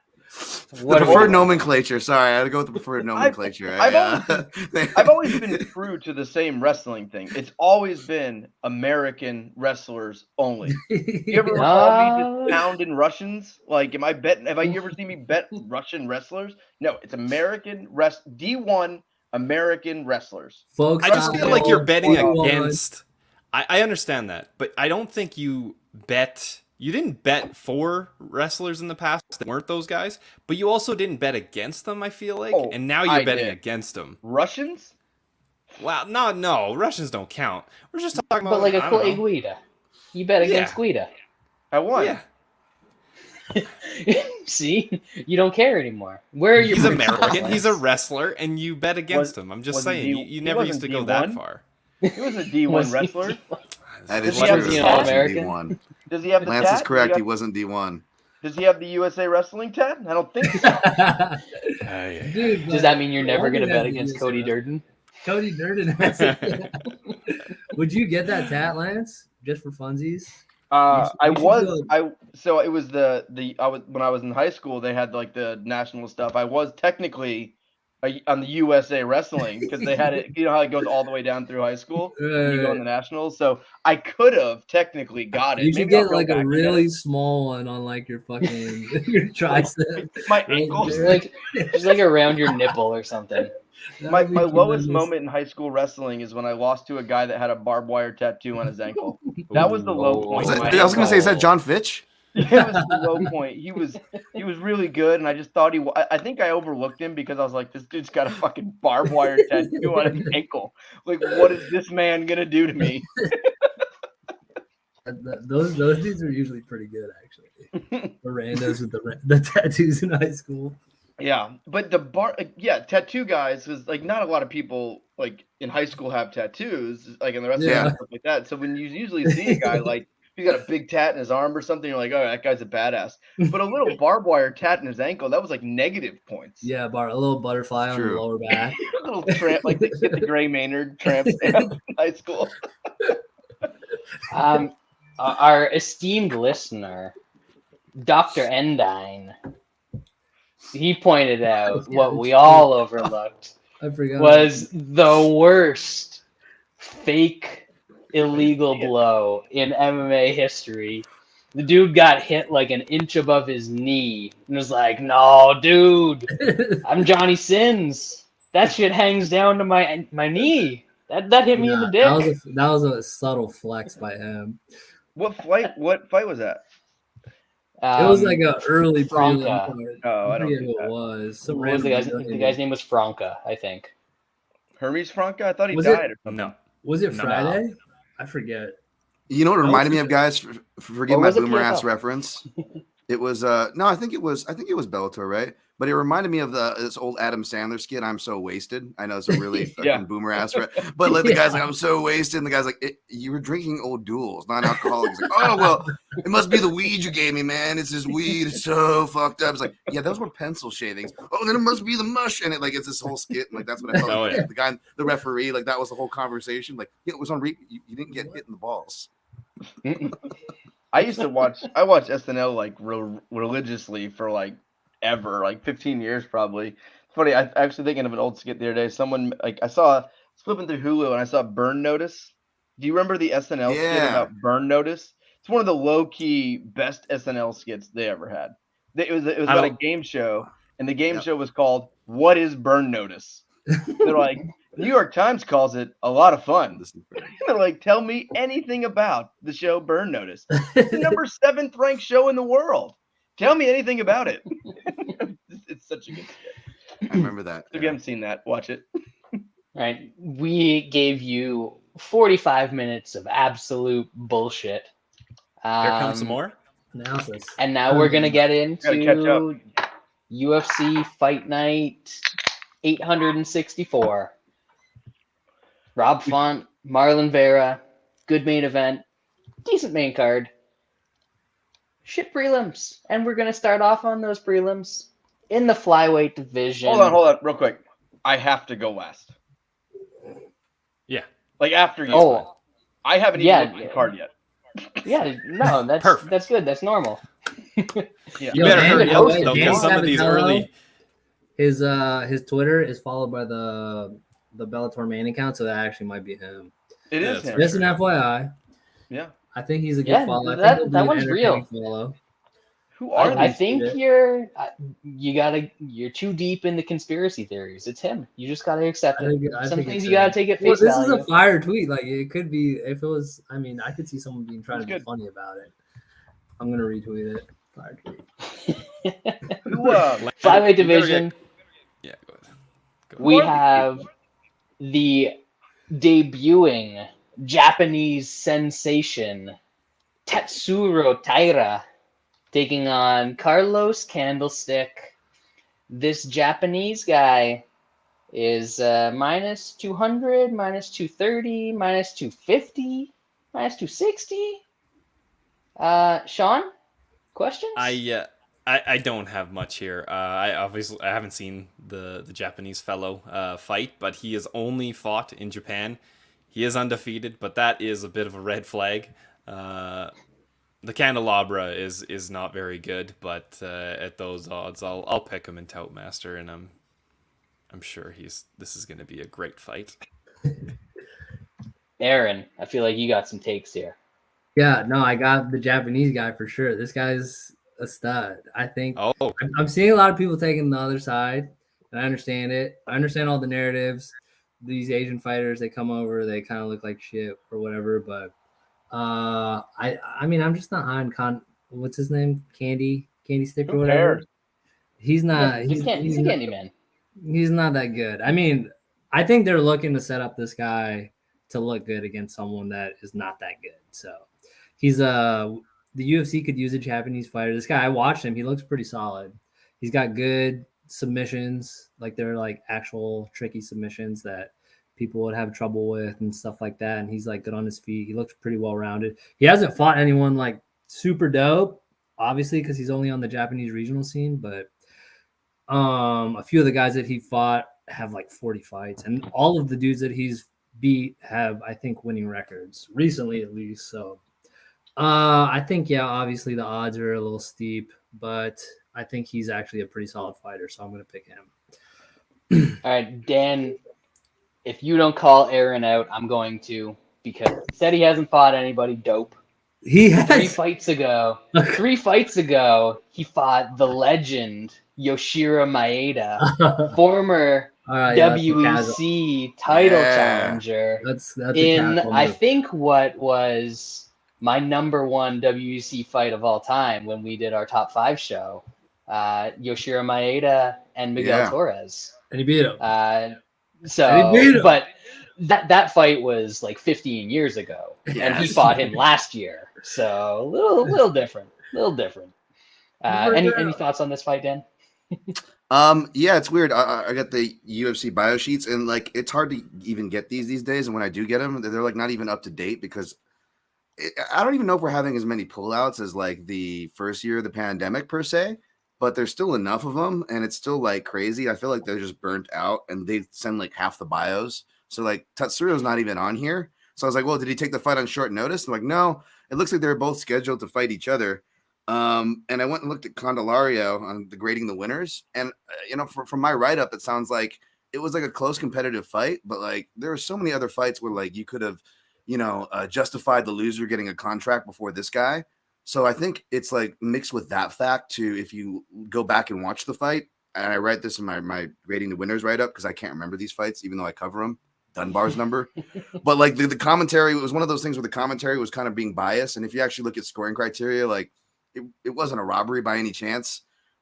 What the preferred nomenclature. Sorry, I had to go with the preferred nomenclature. I've always been true to the same wrestling thing. It's always been American wrestlers only. You ever recall me just pounding Russians? Like, have you ever seen me bet Russian wrestlers? No, it's American D1 American wrestlers. Folks, I just feel like you're betting against. I understand that, but I don't think you bet. You didn't bet for wrestlers in the past that weren't those guys, but you also didn't bet against them, I feel like. And now you're betting against them. Russians? Wow, no, Russians don't count. We're just talking about. But like a Guida. You bet against Guida. I won. Yeah. See? You don't care anymore. Where are you? He's American. He's a wrestler, and you bet against him. I'm just saying. You never used to go that far. He was a D1 wrestler. That is true. He American. D1. Does he have the Lance tat? is correct. He wasn't D1. Does he have the USA wrestling tat? I don't think so. Dude, does that mean you're never going to bet against Cody Durden? Cody Durden has it. Would you get that tat, Lance, just for funsies? It was when I was in high school, they had like the national stuff. I was technically on the USA Wrestling because they had it. You know how it goes all the way down through high school. And you go on the nationals, so I could have technically got it. You should get like a really small one on like your fucking your tricep. My ankle, just like around your nipple or something. My lowest moment in high school wrestling is when I lost to a guy that had a barbed wire tattoo on his ankle. That was the low point. I was going to say, is that John Fitch? Yeah, it was the low point. He was really good, and I just thought I think I overlooked him because I was like, this dude's got a fucking barbed wire tattoo on his ankle. Like, what is this man gonna do to me? Those dudes are usually pretty good, actually. The randos with the tattoos in high school. Yeah, but tattoo guys is like not a lot of people like in high school have tattoos, like in the rest of stuff like that. So when you usually see a guy like he's got a big tat in his arm or something, you're like, oh, that guy's a badass. But a little barbed wire tat in his ankle, that was like negative points. Yeah, a little butterfly on the lower back. A little tramp, like they get the Gray Maynard tramp stamp in high school. Our esteemed listener, Dr. Endine, he pointed out Yeah, what it's we true. all overlooked I forgot. was the worst fake illegal blow in MMA history. The dude got hit like an inch above his knee and was like, "No, dude, I'm Johnny Sins. That shit hangs down to my knee. That hit me in the dick." That was a subtle flex by him. What fight was that? It was like an early prelim Franca. card. Oh, I I don't forget do who it that. was. Some What was random the guy's name was Franca, I think. Hermes Franca? I thought he Was it- died or something. No. Was it No. Friday? I forget. You know what it No, reminded me it's- of, guys? Forgive Or my was it boomer ass PFL? reference. It was no, I think it was Bellator, right? But it reminded me of this old Adam Sandler skit, "I'm so wasted." I know it's a really fucking Yeah. boomer ass, but like the guy's like, "I'm so wasted," and the guy's like, "You were drinking old duels, non-alcoholic." He's like, "Oh well, it must be the weed you gave me, man. It's this weed. It's so fucked up." It's like, "Yeah, those were pencil shavings." "Oh, then it must be the mush," and it's this whole skit, and like that's what I felt. Oh, Like, yeah. the guy, the referee, like that was the whole conversation. Like, yeah, it was on. You didn't get hit in the balls. I used to watch SNL like religiously for like ever, like 15 years probably. It's funny, I actually thinking of an old skit the other day. Someone I was flipping through Hulu and I saw Burn Notice. Do you remember the SNL skit Yeah. about Burn Notice? It's one of the low key best SNL skits they ever had. It was about a game show, and the game show was called "What is Burn Notice?" They're like, New York Times calls it a lot of fun. They're like, tell me anything about the show Burn Notice. It's the number 7th ranked show in the world. Tell me anything about it. It's such a good skit. I remember that. If you haven't seen that, watch it. Right. We gave you 45 minutes of absolute bullshit. Here comes some more. Analysis. And now we're going to get Gotta catch into UFC Fight Night 864. Rob Font, Marlon Vera, good main event, decent main card, shit prelims. And we're going to start off on those prelims in the flyweight division. Hold on, real quick. I have to go last. Yeah. Like after you. Oh, I haven't even looked at the card yet. yeah, no, that's Perfect. That's good. That's normal. Yeah. You better Dan, hurry up, Dan though, because some of these Candelario, early. his Twitter is followed by the Bellator main account, so that actually might be him. It Yeah, is him. for Just sure. an FYI. Yeah. I think he's a good Yeah, follow. I that- think he'll be that an one's real. entertaining follow. Who are I these? think shit. you're too deep in the conspiracy theories. It's him. You just gotta accept I it. think Some it's things you him. gotta take at Well, face this value. is a fire tweet. Like it could be if it was. I mean, I could see someone being trying It's to be good. funny about it. I'm gonna retweet it. Fire tweet. Who, Flyweight You better division. Yeah, go ahead. We What? have the debuting Japanese sensation Tetsuro Taira taking on Carlos Candlestick. This Japanese guy is minus 200, minus 230, minus 250, minus 260. Shaun, questions? I don't have much here. I haven't seen the Japanese fellow fight, but he has only fought in Japan. He is undefeated, but that is a bit of a red flag. The candelabra is not very good, but at those odds, I'll pick him in Toutmaster, and I'm sure this is going to be a great fight. Aaron, I feel like you got some takes here. Yeah, no, I got the Japanese guy for sure. This guy's a stud. I think Oh, I'm seeing a lot of people taking the other side, and I understand it. I understand all the narratives. These Asian fighters, they come over, they kind of look like shit or whatever. But I mean, I'm just not high on what's his name, Candy Stick or Who whatever. cares? He's not. He's a candy man. He's not that good. I mean, I think they're looking to set up this guy to look good against someone that is not that good. So he's the UFC could use a Japanese fighter. This guy, I watched him. He looks pretty solid. He's got good submissions, like they're like actual tricky submissions that people would have trouble with and stuff like that. And he's like good on his feet. He looks pretty well rounded. He hasn't fought anyone like super dope, obviously, because he's only on the Japanese regional scene, but a few of the guys that he fought have like 40 fights, and all of the dudes that he's beat have, I think, winning records recently, at least. So I think, yeah, obviously the odds are a little steep, but I think he's actually a pretty solid fighter, so I'm going to pick him. All right, Dan, if you don't call Aaron out, I'm going to, because he said he hasn't fought anybody dope. He has 3 fights ago, he fought the legend Yoshiro Maeda, former WEC title challenger. That's in, I think, what was my number 1 WEC fight of all time when we did our top 5 show. Yoshiro Maeda and Miguel Torres. And he beat him. But that fight was like 15 years ago, and he fought him last year. So a little different. Any thoughts on this fight, Dan? Yeah, it's weird. I got the UFC bio sheets, and like it's hard to even get these days. And when I do get them, they're like not even up to date because I don't even know if we're having as many pullouts as like the first year of the pandemic per se. But there's still enough of them, and it's still like crazy. I feel like they're just burnt out, and they send like half the bios. So like Tatsuro's not even on here. So I was like, well, did he take the fight on short notice? I'm like, no. It looks like they're both scheduled to fight each other. And I went and looked at Candelario on the grading the winners, and from my write up, it sounds like it was like a close competitive fight. But like there were so many other fights where like you could have, justified the loser getting a contract before this guy. So I think it's like mixed with that fact too. If you go back and watch the fight, and I write this in my grading the winners write up because I can't remember these fights, even though I cover them, Dunbar's number. But like the commentary, it was one of those things where the commentary was kind of being biased. And if you actually look at scoring criteria, like it wasn't a robbery by any chance.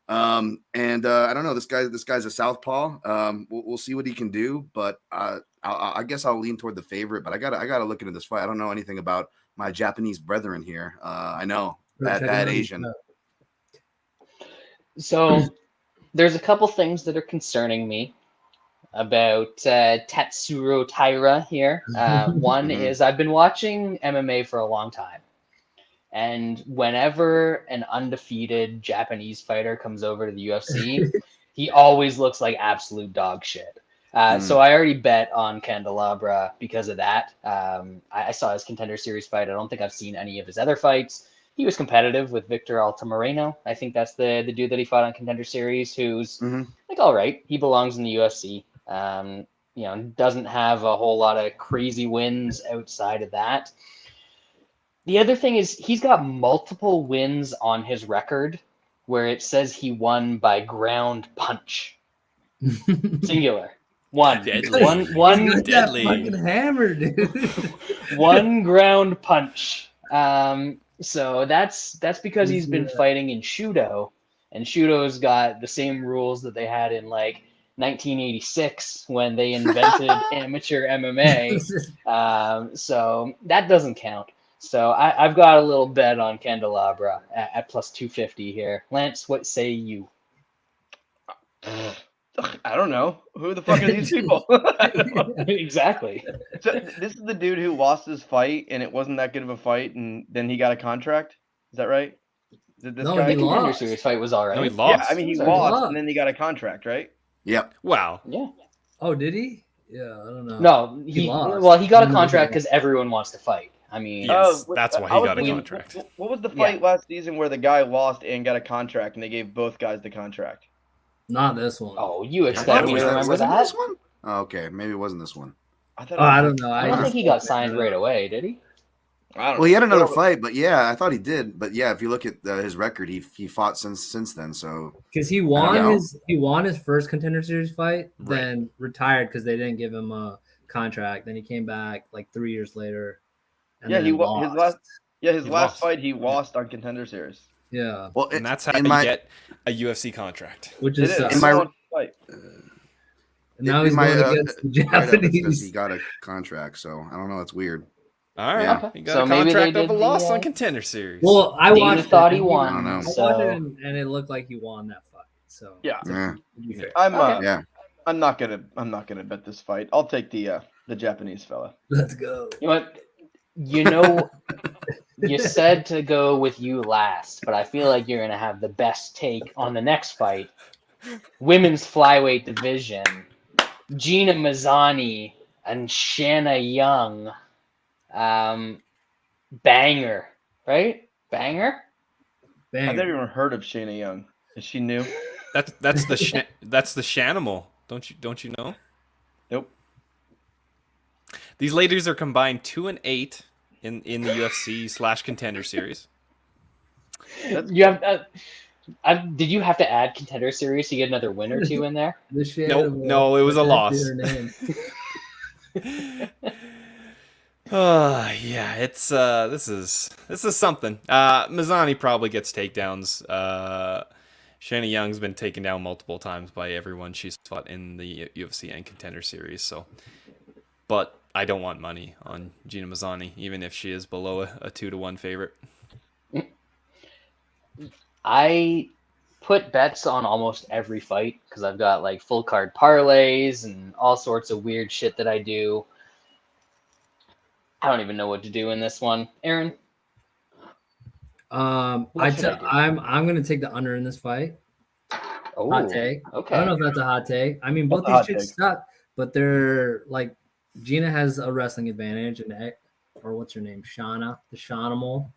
I don't know. This guy's a southpaw. We'll see what he can do, but I guess I'll lean toward the favorite. But I gotta look into this fight. I don't know anything about my Japanese brethren here. I know bad Asian. So there's a couple things that are concerning me about Tatsuro Taira here. One is I've been watching MMA for a long time. And whenever an undefeated Japanese fighter comes over to the UFC, he always looks like absolute dog shit. So I already bet on Candelabra because of that. I saw his Contender Series fight. I don't think I've seen any of his other fights. He was competitive with Victor Altamirano. I think that's the dude that he fought on Contender Series, who's like all right. He belongs in the UFC. Doesn't have a whole lot of crazy wins outside of that. The other thing is he's got multiple wins on his record where it says he won by ground punch. Singular. One. Deadly. One deadly. Fucking hammer, dude. One ground punch. So that's because he's been fighting in Shudo, and Shudo's got the same rules that they had in like 1986 when they invented amateur MMA. So that doesn't count. So I've got a little bet on Candelabra at plus 250 here. Lance, what say you? I don't know. Who the fuck are these people? Exactly. So this is the dude who lost his fight, and it wasn't that good of a fight, and then he got a contract? Is that right? The Contender Series fight was all right. No, he lost. Yeah, I mean, he lost, and then he got a contract, right? Yep. Wow. Yeah. Oh, did he? Yeah, I don't know. No, he lost. Well, he got a contract because everyone wants to fight. I mean, yes, that's why he got a contract. What was the fight last season where the guy lost and got a contract, and they gave both guys the contract? Not this one. Oh, you expect me to remember that? This one? Oh, okay, maybe it wasn't this one. I don't know. I don't think he got signed right away, did he? Well, he had another fight, but yeah, I thought he did. But yeah, if you look at his record, he fought since then. So because he won his first Contender Series fight, then retired because they didn't give him a contract. Then he came back like 3 years later. And his last fight he lost on Contender Series. Yeah. Well, and that's how you get a UFC contract. Which is in my fight. Now he's going against the Japanese. He got a contract, so I don't know. It's weird. All right, yeah. He got a contract of a loss on Contender Series. Well, I watched. Thought he won. I don't know. So. And it looked like he won that fight. So yeah. I'm not gonna bet this fight. I'll take the Japanese fella. Let's go. You know what? You said to go with you last, but I feel like you're gonna have the best take on the next fight. Women's flyweight division. Gina Mazany and Shanna Young. Banger, right? Banger? I've never even heard of Shayna Young. Is she new? That's the Shanimal. Don't you know? Nope. These ladies are combined 2-8 in the UFC / Contender Series. You have. Did you have to add Contender Series to get another win or two in there? No, it was a loss. Yeah, it's this is something. Mazany probably gets takedowns. Shani Young's been taken down multiple times by everyone she's fought in the UFC and Contender Series. So, but I don't want money on Gina Mazany, even if she is below a 2-1 favorite. I put bets on almost every fight because I've got like full card parlays and all sorts of weird shit that I do. I don't even know what to do in this one. Aaron? I'm gonna take the under in this fight. Oh, hot take. Okay. I don't know if that's a hot take. I mean, both these chicks suck, but they're like Gina has a wrestling advantage, and or what's her name, Shauna, the Shanimal,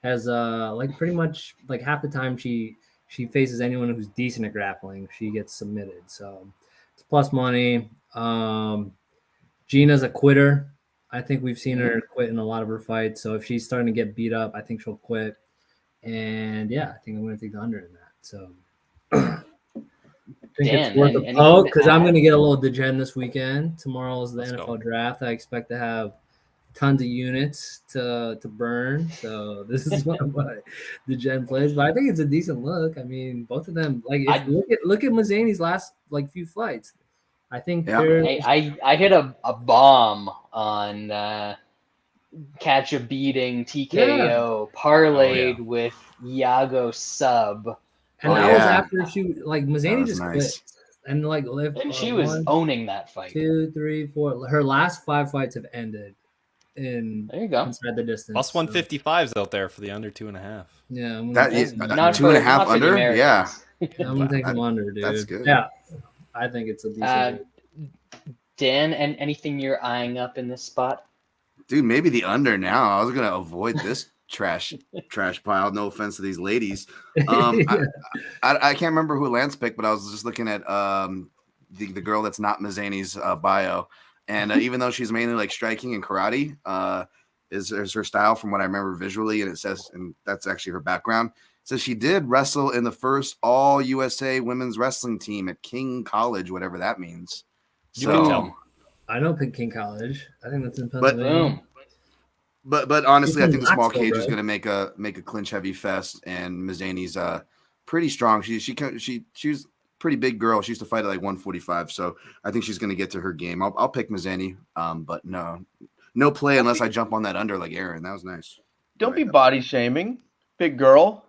has like pretty much like half the time she faces anyone who's decent at grappling, she gets submitted. So it's plus money. Gina's a quitter. I think we've seen her quit in a lot of her fights. So if she's starting to get beat up, I think she'll quit. And yeah, I think I'm going to take the under in that. So I think it's worth a poke because I'm going to get a little degen this weekend. Tomorrow is the NFL draft. I expect to have tons of units to burn. So this is one of my degen plays. But I think it's a decent look. I mean, both of them. Like, look at Mazany's last like few fights. I think I hit a bomb on catch a beating TKO parlayed with Iago sub. And that was after she like Mazany just quit. And like and she was owning that fight. 2, 3, 4. Her last 5 fights have ended in there you go inside the distance. Plus 155s out there for the under 2.5. Yeah, that is 2.5 under. Yeah, I'm gonna take them under, dude. That's good. Yeah, I think it's a decent. Dan, and anything you're eyeing up in this spot? Dude, maybe the under now. I was gonna avoid this trash pile. No offense to these ladies. I can't remember who Lance picked, but I was just looking at the girl that's not Mazany's bio, and even though she's mainly like striking and karate, is her style from what I remember visually, and it says, and that's actually her background. It says she did wrestle in the first All USA Women's Wrestling team at King College, whatever that means. So I don't pick King College. I think that's in Pennsylvania. But honestly, I think the small cage is going to make a clinch heavy fest, and Mazany's pretty strong. She's pretty big girl. She used to fight at like 145, so I think she's going to get to her game. I'll pick Mazany, but no play unless I jump on that under like Aaron. That was nice. Don't be body shaming, big girl.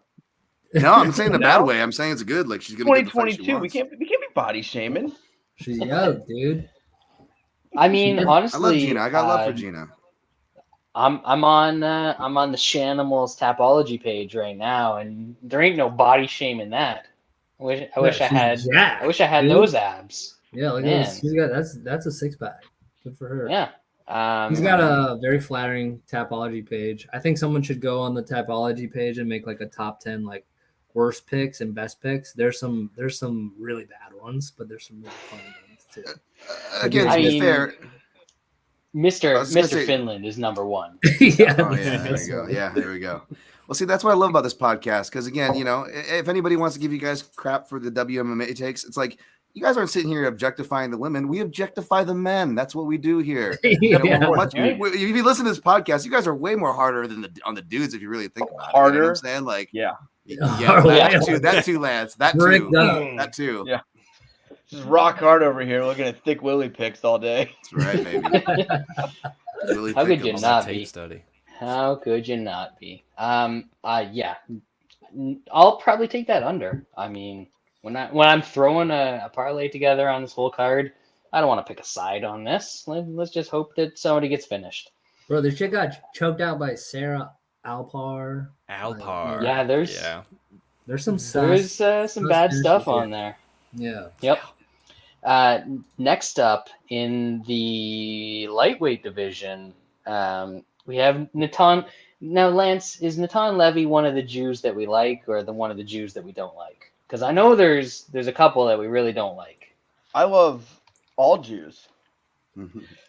No, I'm saying the bad way. I'm saying it's good. Like she's going to 2022. We can't be body shaming. She's young, dude. I mean, honestly, I love Gina. I got love for Gina. I'm on the Shanimals Tapology page right now, and there ain't no body shame in that. I wish I had those abs. Yeah, look at she's got that's a 6-pack. Good for her. Yeah. He's got a very flattering Tapology page. I think someone should go on the Tapology page and make like a top 10 like worst picks and best picks. There's some really bad ones, but there's some really fun ones too. Again, to be fair, Mr. Finland is number 1. Yeah. Oh, yeah, there we go. Yeah, there we go. Well, see, that's what I love about this podcast, because again, if anybody wants to give you guys crap for the WMMA takes, it's like you guys aren't sitting here objectifying the women. We objectify the men. That's what we do here. If you listen to this podcast, you guys are way more harder than on the dudes if you really think about it. Harder? You know what I'm saying? Like, yeah, that too, Lance. That too. Yeah. Just rock hard over here looking at thick Willie picks all day. That's right, baby. How could you not be? Study. How could you not be? Yeah. I'll probably take that under. I mean, when I'm throwing a parlay together on this whole card, I don't want to pick a side on this. Let's just hope that somebody gets finished. Bro, this chick got choked out by Sarah Alpar. Yeah, there's some bad stuff on there. Yeah. Yep. Next up in the lightweight division, we have Natan. Now, Lance, is Natan Levy one of the Jews that we like, or one of the Jews that we don't like? Because I know there's a couple that we really don't like. I love all Jews.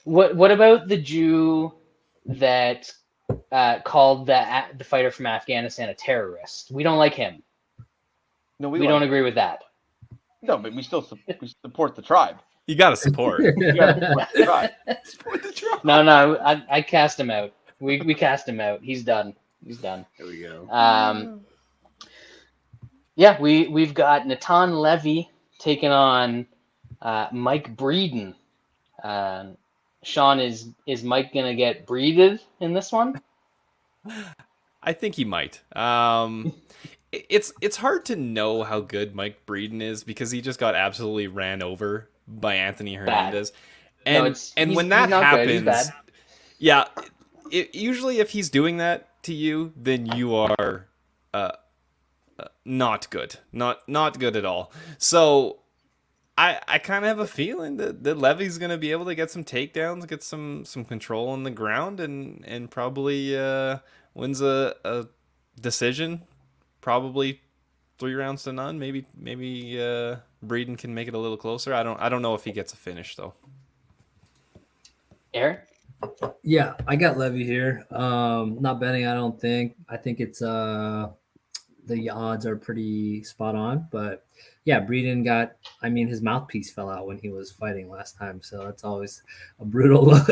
What about the Jew that called the fighter from Afghanistan a terrorist? We don't like him. No, we don't agree with that. No, but we support the tribe. You got to support. You gotta support the tribe. Support the tribe. No, I cast him out. We cast him out. He's done. There we go. Yeah, we've got Natan Levy taking on Mike Breeden. Shaun, is Mike gonna get breeded in this one? I think he might. It's hard to know how good Mike Breeden is because he just got absolutely ran over by Anthony Hernandez. Bad. And when that happens, yeah, usually if he's doing that to you, then you are not good, not good at all. So I kind of have a feeling that Levy's going to be able to get some takedowns, get some control on the ground, and probably wins a decision. Probably 3-0. Maybe Breeden can make it a little closer. I don't know if he gets a finish though. Aaron? Yeah, I got Levy here. Not betting, I don't think. I think it's the odds are pretty spot on, but yeah, Breeden his mouthpiece fell out when he was fighting last time, so that's always a brutal look.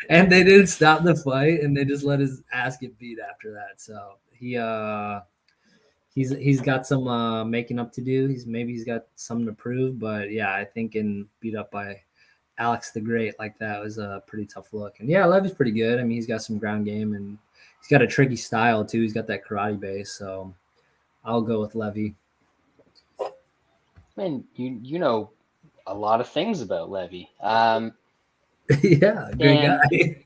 and they didn't stop the fight, and they just let his ass get beat after that. So he's got some making up to do. He's got something to prove, but yeah, I think getting beat up by Alex the Great like that was a pretty tough look. And yeah, Levy's pretty good. I mean, he's got some ground game, and he's got a tricky style too. He's got that karate base, so I'll go with Levy. Man, you know a lot of things about Levy. Yeah, great guy.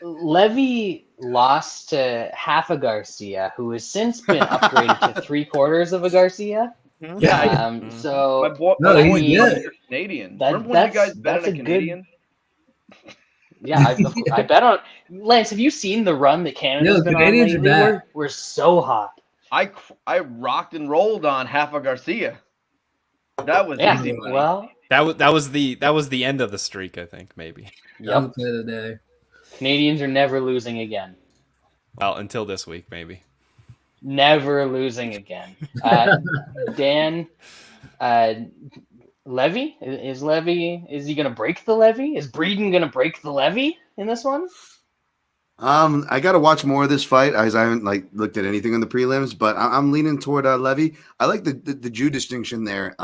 Levy lost to half a Garcia, who has since been upgraded to 3/4 of a Garcia. Yeah. So my boy, he's good. Canadian. Remember when you guys bet on a Canadian? Yeah, I bet on Lance. Have you seen the run that Canada's been Canadians on lately? We're so hot. I rocked and rolled on half a Garcia. That was easy money. Well, that was the end of the streak, I think, maybe. Yep. The day. Canadians are never losing again. Well, until this week, maybe. Never losing again. Dan, Levy? Is he going to break the Levy? Is Breeden going to break the Levy in this one? I got to watch more of this fight as I haven't looked at anything on the prelims, but I'm leaning toward Levy. I like the Jew distinction there.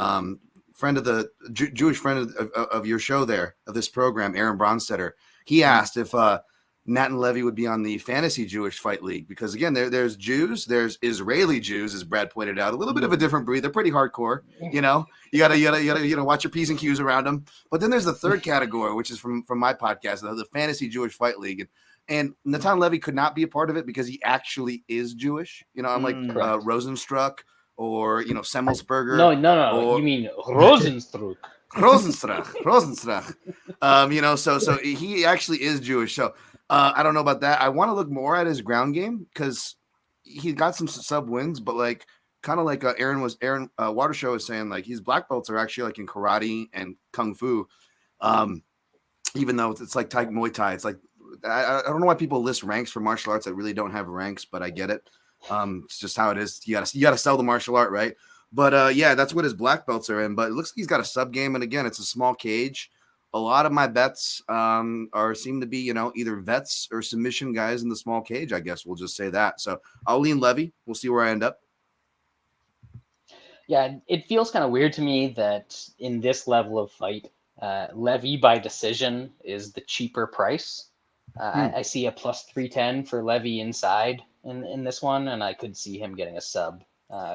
Friend of the Jewish friend of your show there, of this program, Aaron Bronstetter. He asked if Nat and Levy would be on the fantasy Jewish fight league, because again, there's Jews, there's Israeli Jews, as Brad pointed out, a little bit of a different breed. They're pretty hardcore, you gotta watch your P's and Q's around them. But then there's the third category, which is from my podcast, the fantasy Jewish fight league. And Natan Levy could not be a part of it because he actually is Jewish. Unlike Rosenstruck or Semmelsberger. No. You mean Rosenstruck. Rosenstruck. So he actually is Jewish. So I don't know about that. I want to look more at his ground game because he got some sub wins, but kind of like Aaron Watershow was saying, his black belts are actually in karate and kung fu. Even though it's like Muay Thai, it's I don't know why people list ranks for martial arts that really don't have ranks, but I get it. It's just how it is. You gotta sell the martial art, right? But yeah, that's what his black belts are in. But it looks like he's got a sub game, and again, it's a small cage. A lot of my bets seem to be either vets or submission guys in the small cage. I guess we'll just say that. So I'll lean Levy. We'll see where I end up. Yeah, it feels kind of weird to me that in this level of fight, Levy by decision is the cheaper price. I see a plus 310 for Levy inside in this one, and I could see him getting a sub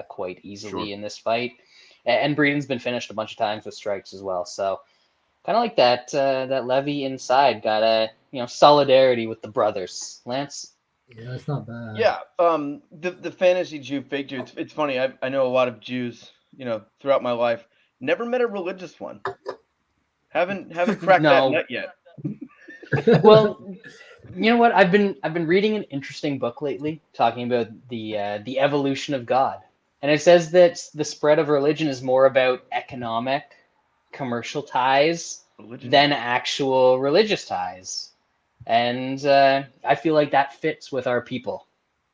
quite easily in this fight. And Breeden's been finished a bunch of times with strikes as well, so kind of like that Levy inside got a solidarity with the brothers. Lance? Yeah, that's not bad. Yeah, the fantasy Jew fake Jew. It's funny. I know a lot of Jews, throughout my life. Never met a religious one. Haven't cracked that nut yet. Well, you know what? I've been reading an interesting book lately talking about the evolution of God. And it says that the spread of religion is more about economic, commercial ties than actual religious ties. And I feel like that fits with our people.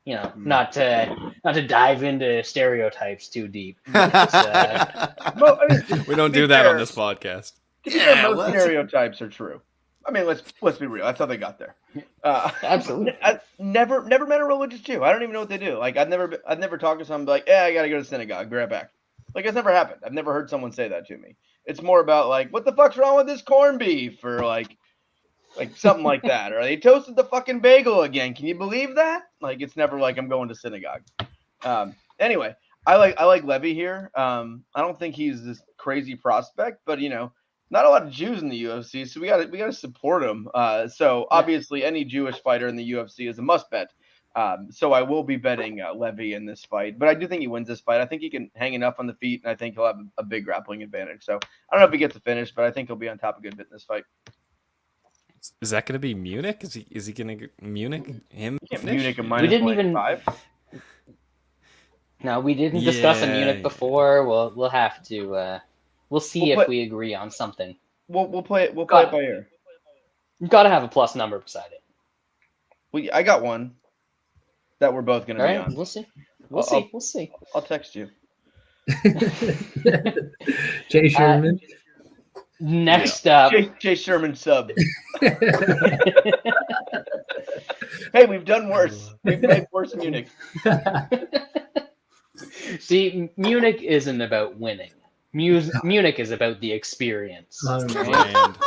You know, not to dive into stereotypes too deep. Well, I mean, We don't do that on this podcast. To be fair, most stereotypes are true. I mean, let's be real. That's how they got there. Absolutely. I never met a religious Jew. I don't even know what they do. Like I've never talked to someone like, yeah, I gotta go to synagogue. Be right back. Like it's never happened. I've never heard someone say that to me. It's more about like, what the fuck's wrong with this corned beef, or like something like that, or they toasted the fucking bagel again. Can you believe that? Like it's never like I'm going to synagogue. Anyway, I like Levy here. I don't think he's this crazy prospect, but you know, not a lot of Jews in the UFC, so we gotta support him. So obviously, any Jewish fighter in the UFC is a must bet. So I will be betting Levy in this fight, but I do think he wins this fight. I think he can hang enough on the feet, and I think he'll have a big grappling advantage. So I don't know if he gets a finish, but I think he'll be on top of good bit in this fight. Is that going to be Munich? Is he going to get Munich him? Munich a we minus didn't 5. No, we didn't discuss a Munich before. We'll have to. We'll see if we agree on something. We'll play it. We'll play it by ear. You've got to have a plus number beside it. Well, I got one that we're both going to be on. We'll see. We'll see. I'll text you. Jay Sherman. Next up, Jay Sherman sub. Hey, we've done worse. We've made worse Munich. See, Munich isn't about winning. Munich is about the experience. Brand.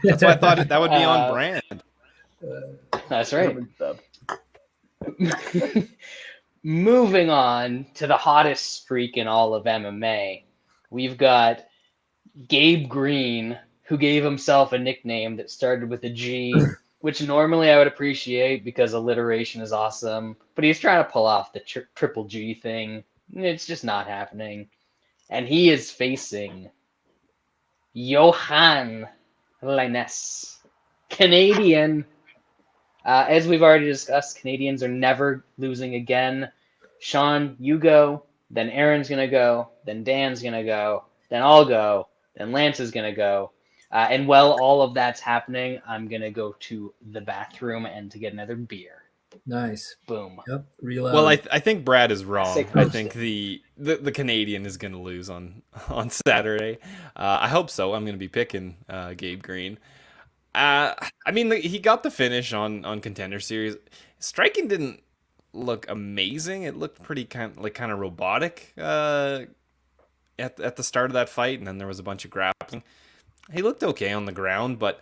That's why I thought that would be on brand. That's right. Moving on to the hottest streak in all of MMA, we've got Gabe Green, who gave himself a nickname that started with a G, which normally I would appreciate because alliteration is awesome, but he's trying to pull off the triple G thing. It's just not happening. And he is facing Johan Lainesse, Canadian. As we've already discussed, Canadians are never losing again. Shaun, you go, then Aaron's going to go, then Dan's going to go, then I'll go, then Lance is going to go. And while all of that's happening, I'm going to go to the bathroom and to get another beer. Nice. Boom. Yep. Reload. Well, I think Brad is wrong. I think the Canadian is going to lose on Saturday. I hope so. I'm going to be picking Gabe Green. I mean, he got the finish on Contender Series. Striking didn't look amazing. It looked pretty kind of robotic at the start of that fight, and then there was a bunch of grappling. He looked okay on the ground, but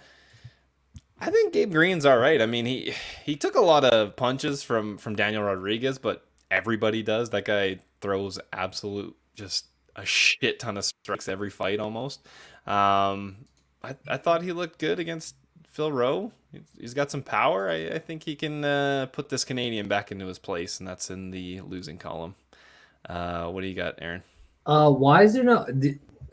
I think Gabe Green's all right. I mean, he took a lot of punches from Daniel Rodriguez, but everybody does. That guy throws absolute just a shit ton of strikes every fight almost. I thought he looked good against Phil Rowe. He's got some power. I think he can put this Canadian back into his place, and that's in the losing column. What do you got, Aaron? Why is there no?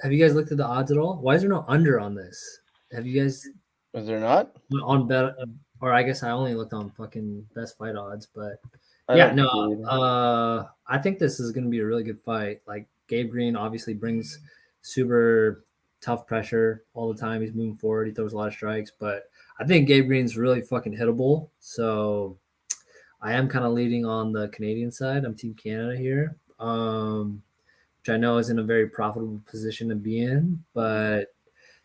Have you guys looked at the odds at all? Why is there no under on this? Have you guys? Is there not on bet? Or I guess I only looked on fucking best fight odds, but yeah, no. I think this is going to be a really good fight. Like Gabe Green obviously brings super tough pressure all the time. He's moving forward. He throws a lot of strikes, but I think Gabe Green's really fucking hittable. So I am kind of leading on the Canadian side. I'm Team Canada here, which I know is in a very profitable position to be in, but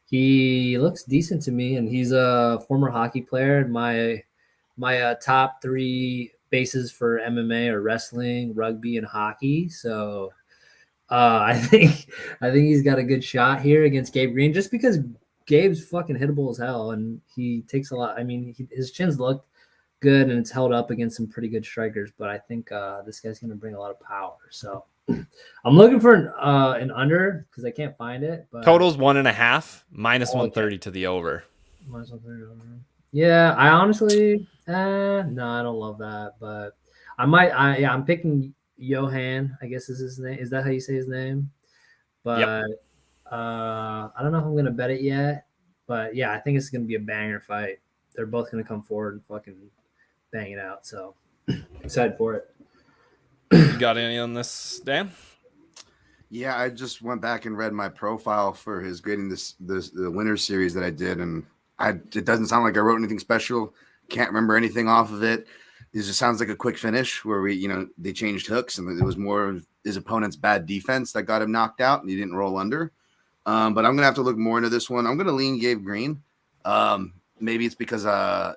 he looks decent to me, and he's a former hockey player. My top 3 bases for MMA are wrestling, rugby, and hockey. So I think he's got a good shot here against Gabe Green, just because Gabe's fucking hittable as hell, and he takes a lot. I mean, his chins look good, and it's held up against some pretty good strikers. But I think this guy's going to bring a lot of power. So I'm looking for an under because I can't find it. But total's 1.5 minus 130 to the over. Minus 130 over. Yeah, I honestly, no, I don't love that, but I might. I'm picking Johan, I guess is his name. Is that how you say his name? But yep. I don't know if I'm gonna bet it yet. But yeah, I think it's gonna be a banger fight. They're both gonna come forward and fucking bang it out. So excited for it. You got any on this, Dan? Yeah, I just went back and read my profile for his grading the winner series that I did, and it doesn't sound like I wrote anything special. Can't remember anything off of it. It just sounds like a quick finish where they changed hooks, and it was more of his opponent's bad defense that got him knocked out, and he didn't roll under. But I'm gonna have to look more into this one. I'm gonna lean Gabe Green. Maybe it's because I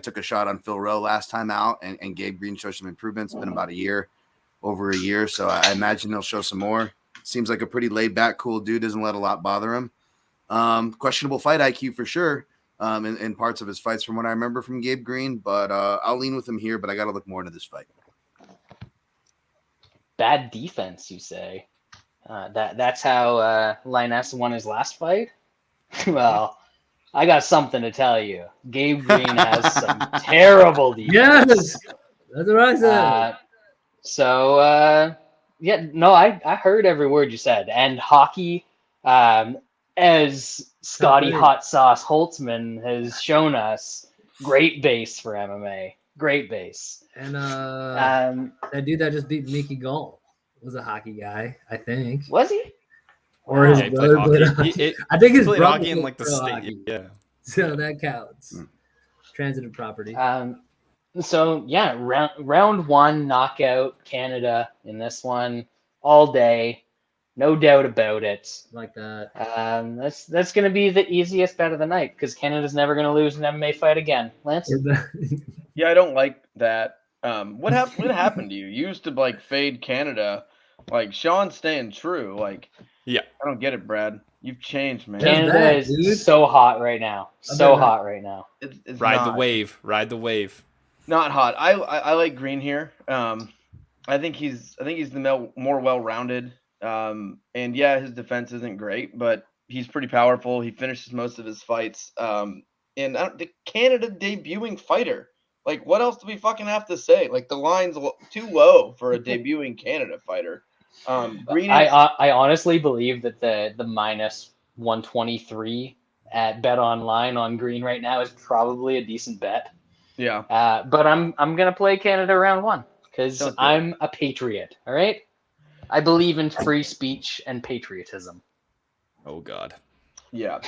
took a shot on Phil Rowe last time out, and Gabe Green showed some improvements. It's been about over a year, so I imagine he'll show some more. Seems like a pretty laid back, cool dude. Doesn't let a lot bother him. Questionable fight IQ for sure. In parts of his fights from what I remember from Gabe Green, but I'll lean with him here, but I got to look more into this fight. Bad defense, you say? That's how Lainesse won his last fight? Well, I got something to tell you. Gabe Green has some terrible defense. Yes, that's what I said. I heard every word you said. And hockey, as Scotty Hot Sauce Holtzman has shown us, great base for MMA. Great base. And that dude that just beat Mickey Gall was a hockey guy, I think. Was he? Or his brother played hockey. I think his played brother hockey in like the state. Hockey. Yeah. So that counts. Transitive property. Round one knockout Canada in this one all day. No doubt about it. Like that. That's going to be the easiest bet of the night because Canada's never going to lose an MMA fight again. Lance? Yeah, I don't like that. What happened to you? You used to fade Canada. Shaun staying true. Yeah. I don't get it, Brad. You've changed, man. Canada is so hot right now. Hot right now. It's Ride the wave. Ride the wave. Not hot. I like Green here. I think he's the more well-rounded. And yeah, his defense isn't great, but he's pretty powerful. He finishes most of his fights. And the Canada debuting fighter. What else do we fucking have to say? The line's too low for a debuting Canada fighter. Green. I honestly believe that the minus 123 at Bet Online on Green right now is probably a decent bet. Yeah. But I'm gonna play Canada round one because I'm a patriot. All right. I believe in free speech and patriotism. Oh God. Yeah.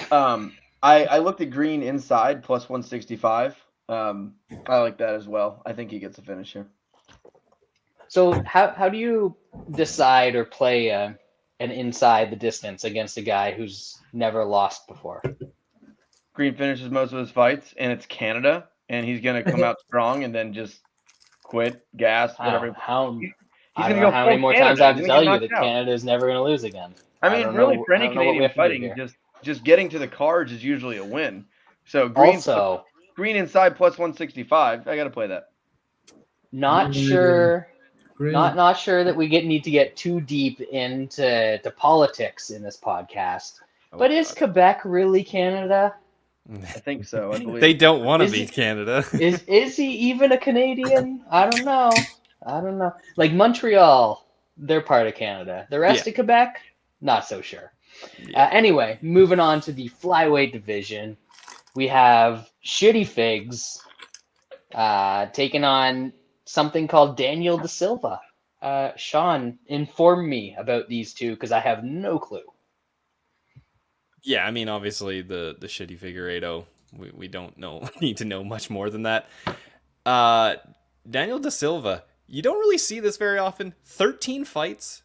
I looked at Green inside plus 165. I like that as well. I think he gets a finish here. So how do you decide or play an inside the distance against a guy who's never lost before? Green finishes most of his fights, and it's Canada, and he's gonna come out strong and then just quit, gas, whatever. I don't know how many more times I have to tell you that Canada is never going to lose again. I mean, really, for any Canadian fighting, just getting to the cards is usually a win. So Green inside plus 165. I got to play that. Not sure that we need to get too deep into politics in this podcast. But is Quebec really Canada? I think so. I believe they don't want to beat Canada. Is he even a Canadian? I don't know. Montreal, they're part of Canada. The rest of Quebec, not so sure. Yeah. Anyway, moving on to the flyweight division, we have Shitty Figs taking on something called Daniel Da Silva. Shaun, inform me about these two because I have no clue. Yeah, I mean, obviously the Shitty Figueiredo, we don't need to know much more than that. Daniel Da Silva, you don't really see this very often. 13 fights,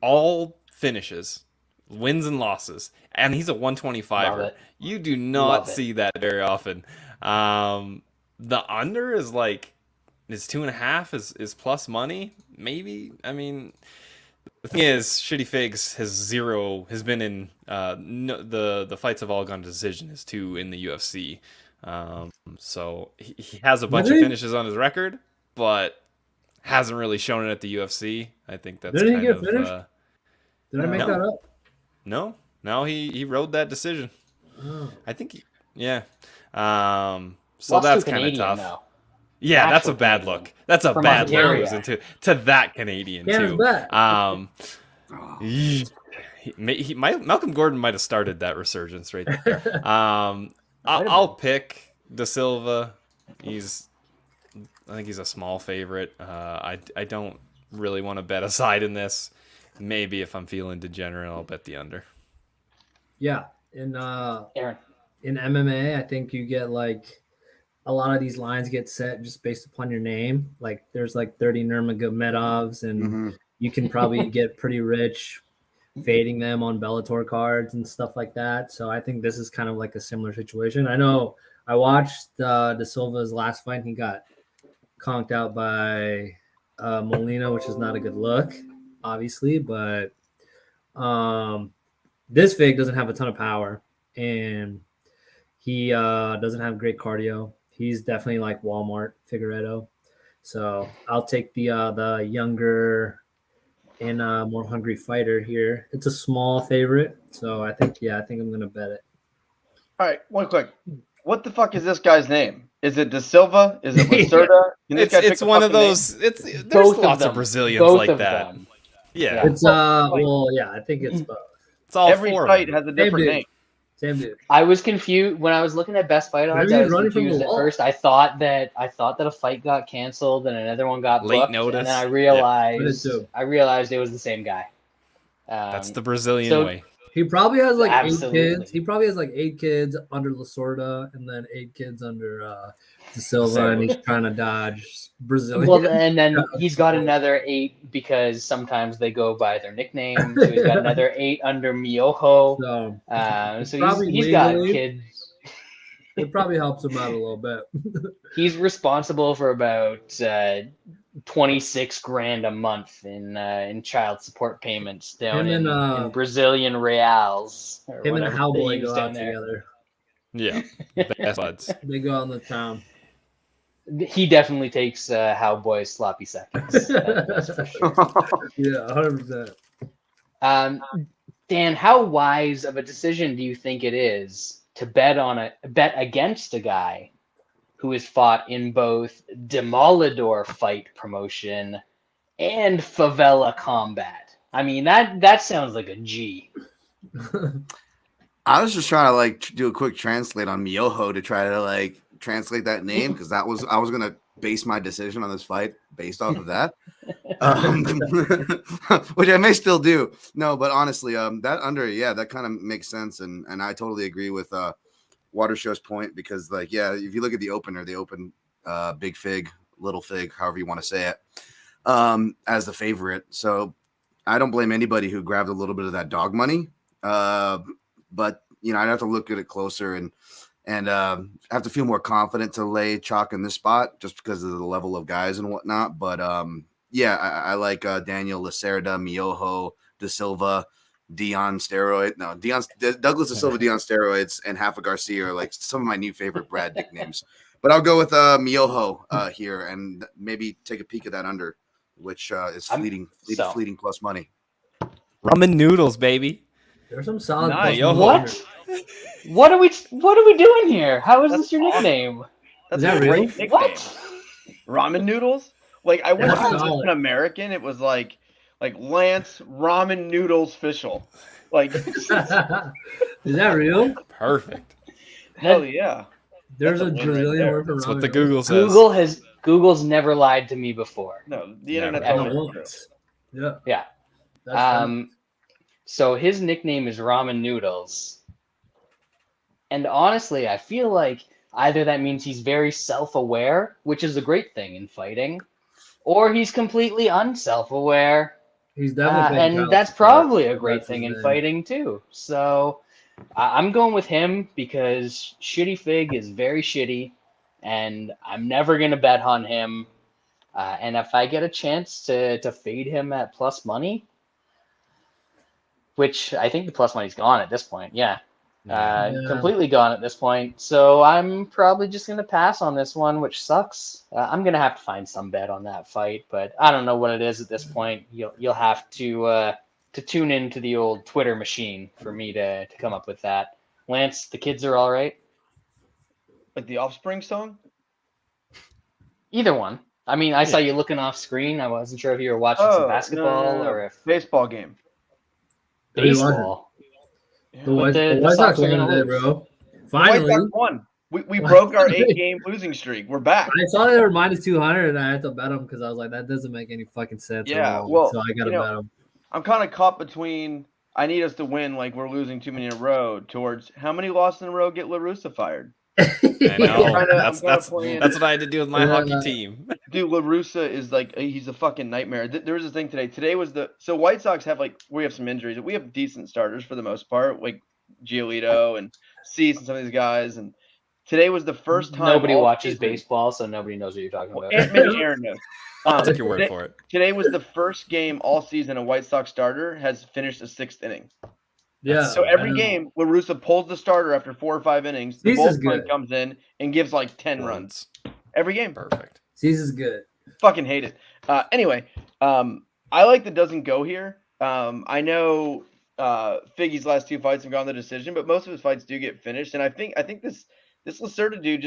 all finishes, wins and losses, and he's a 125er. You do not see that very often. The under is 2.5 is plus money, maybe. I mean, the thing is, Shitty Figs has been in the fights have all gone to decision. His 2 in the UFC. So he has a bunch of finishes on his record, but hasn't really shown it at the UFC. I think that's Did he get finished? Did I make that up? No, he rode that decision. Oh. I think, so that's kind of tough. Now. Yeah, Actual that's a bad Canadian. look. That's a bad Ontario. look to that Canadian too. Malcolm Gordon might have started that resurgence right there. I'll pick Da Silva. I think he's a small favorite. I don't really want to bet a side in this. Maybe if I'm feeling degenerate, I'll bet the under. Yeah, Aaron. In MMA, I think you get like a lot of these lines get set just based upon your name. Like there's like 30 Nurmagomedovs, and you can probably get pretty rich fading them on Bellator cards and stuff like that. So I think this is kind of like a similar situation. I know I watched De Silva's last fight. He got conked out by Molina, which is not a good look, obviously. But this Fig doesn't have a ton of power, and he doesn't have great cardio. He's definitely like Walmart Figueiredo. So I'll take the younger and more hungry fighter here. It's a small favorite, so I think I'm gonna bet it. All right, one quick. What the fuck is this guy's name? Is it De Silva? Is it Lacerda? It's one of those. Name? There's lots of Brazilians both like of that. them. Yeah, It's I think it's both. it's all Every four. site has a different name. Same dude. I was confused when I was looking at best fight odds. Maybe I he's was running from confused the at wall. first. I thought that a fight got canceled and another one got Late booked, notice. and then I But realized it's I realized it was the same guy. That's the Brazilian so- way. He probably has like Absolutely. 8 kids. He probably has like 8 kids under Lacerda and then 8 kids under De Silva, and he's trying to dodge Brazilian. Well, and then he's got another 8 because sometimes they go by their nickname. So he's got another 8 under Miojo. So Probably he's got legally. kids. It probably helps him out a little bit. He's responsible for about 26 grand a month in child support payments down Him in and, Brazilian reals. Or Him and whatever they Cowboy use go down out there. together. Yeah, best buds. They go out in the town. He definitely takes Cowboy's sloppy seconds. That's for sure. Yeah, 100%. Dan, how wise of a decision do you think it is to bet against a guy who has fought in both Demolador fight promotion and favela combat? I mean, that sounds like a G. I was just trying to like do a quick translate on Miojo to try to like translate that name because I was gonna base my decision on this fight based off of that, which I may still do. No, but honestly, that under, that kind of makes sense, and I totally agree with Watershow's point because like if you look at the opener, they open Big Fig, Little Fig, however you want to say it, as the favorite. So I don't blame anybody who grabbed a little bit of that dog money. But I'd have to look at it closer and have to feel more confident to lay chalk in this spot just because of the level of guys and whatnot. But I like Daniel Lacerda, Miojo, De Silva, Douglas De Silva, Dion steroids, and Rafa Garcia are like some of my new favorite Brad nicknames. But I'll go with Miojo here and maybe take a peek at that under, which is fleeting plus money. Ramen noodles, baby. There's some solid. Nice. What? What are we doing here? How is this your nickname? Is that real? Nickname. What? Ramen noodles? Like I went That's to solid. an American. It was like Lance Ramen Noodles Official. Like Is that real? Perfect. hell yeah. There's That's a a win right Brazilian there. word for That's ramen. what the Google says. Google's never lied to me before. No, the internet Never. told me Not it's true. once. Yeah. Yeah. That's fun. So his nickname is Ramen Noodles. And honestly, I feel like either that means he's very self-aware, which is a great thing in fighting, or he's completely unself-aware. He's definitely paying and child that's support. probably a great That's thing his in name. fighting too. So I'm going with him because Shitty Fig is very shitty, and I'm never going to bet on him. And if I get a chance to fade him at plus money, which I think the plus money's gone at this point, completely gone at this point. So I'm probably just going to pass on this one, which sucks. I'm going to have to find some bet on that fight, but I don't know what it is at this point. You'll have to tune into the old Twitter machine for me to come up with that. Lance, the kids are all right? Like the Offspring song? Either one. I mean, I saw you looking off screen. I wasn't sure if you were watching some basketball or if baseball game. baseball. The White the Sox Sox are won gonna today, lose. bro. The White Finally. Sox won. We broke our 8-game losing streak. We're back. I saw they were minus 200, and I had to bet them because I was like, that doesn't make any fucking sense at all. Well, so I got to bet them. I'm kind of caught between I need us to win, like we're losing too many in a row, towards how many losses in a row get LaRussa fired? I know. That's what I had to do with my hockey team. Dude, LaRussa is like, he's a fucking nightmare. There was a thing today. Today was so White Sox have we have some injuries. We have decent starters for the most part, like Giolito and Cease and some of these guys. And today was the first time. Nobody watches baseball, so nobody knows what you're talking about. Maybe Aaron knows. I'll take your word for it. Today was the first game all season a White Sox starter has finished a 6th inning. Yeah. So every game, LaRussa pulls the starter after 4 or 5 innings. The bullpen comes in and gives like 10 runs. Every game. Perfect. Cease is good. Fucking hate it. Anyway, I like the doesn't go here. I know Figgy's last 2 fights have gone the decision, but most of his fights do get finished. And I think this Lacerda dude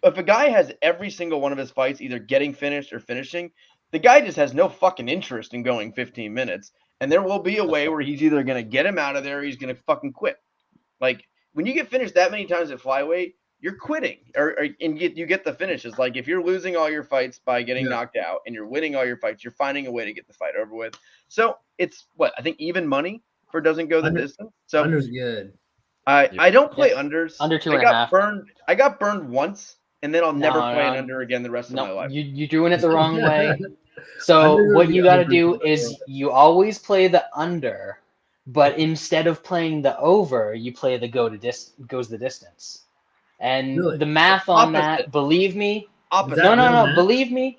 if a guy has every single one of his fights either getting finished or finishing, the guy just has no fucking interest in going 15 minutes. And there will be a way where he's either going to get him out of there or he's going to fucking quit. Like, when you get finished that many times at flyweight, you're quitting. And you get the finishes. Like, if you're losing all your fights by getting knocked out and you're winning all your fights, you're finding a way to get the fight over with. So, it's, I think even money for doesn't go the distance. So under's good. I don't play unders. Under 2.5. I got burned once, and then I'll never play an under again the rest of my life. You're doing it the wrong way. So what you got to do is you always play the under, but instead of playing the over, you play the goes the distance. And the math on that, believe me. Opposite. No. Believe me.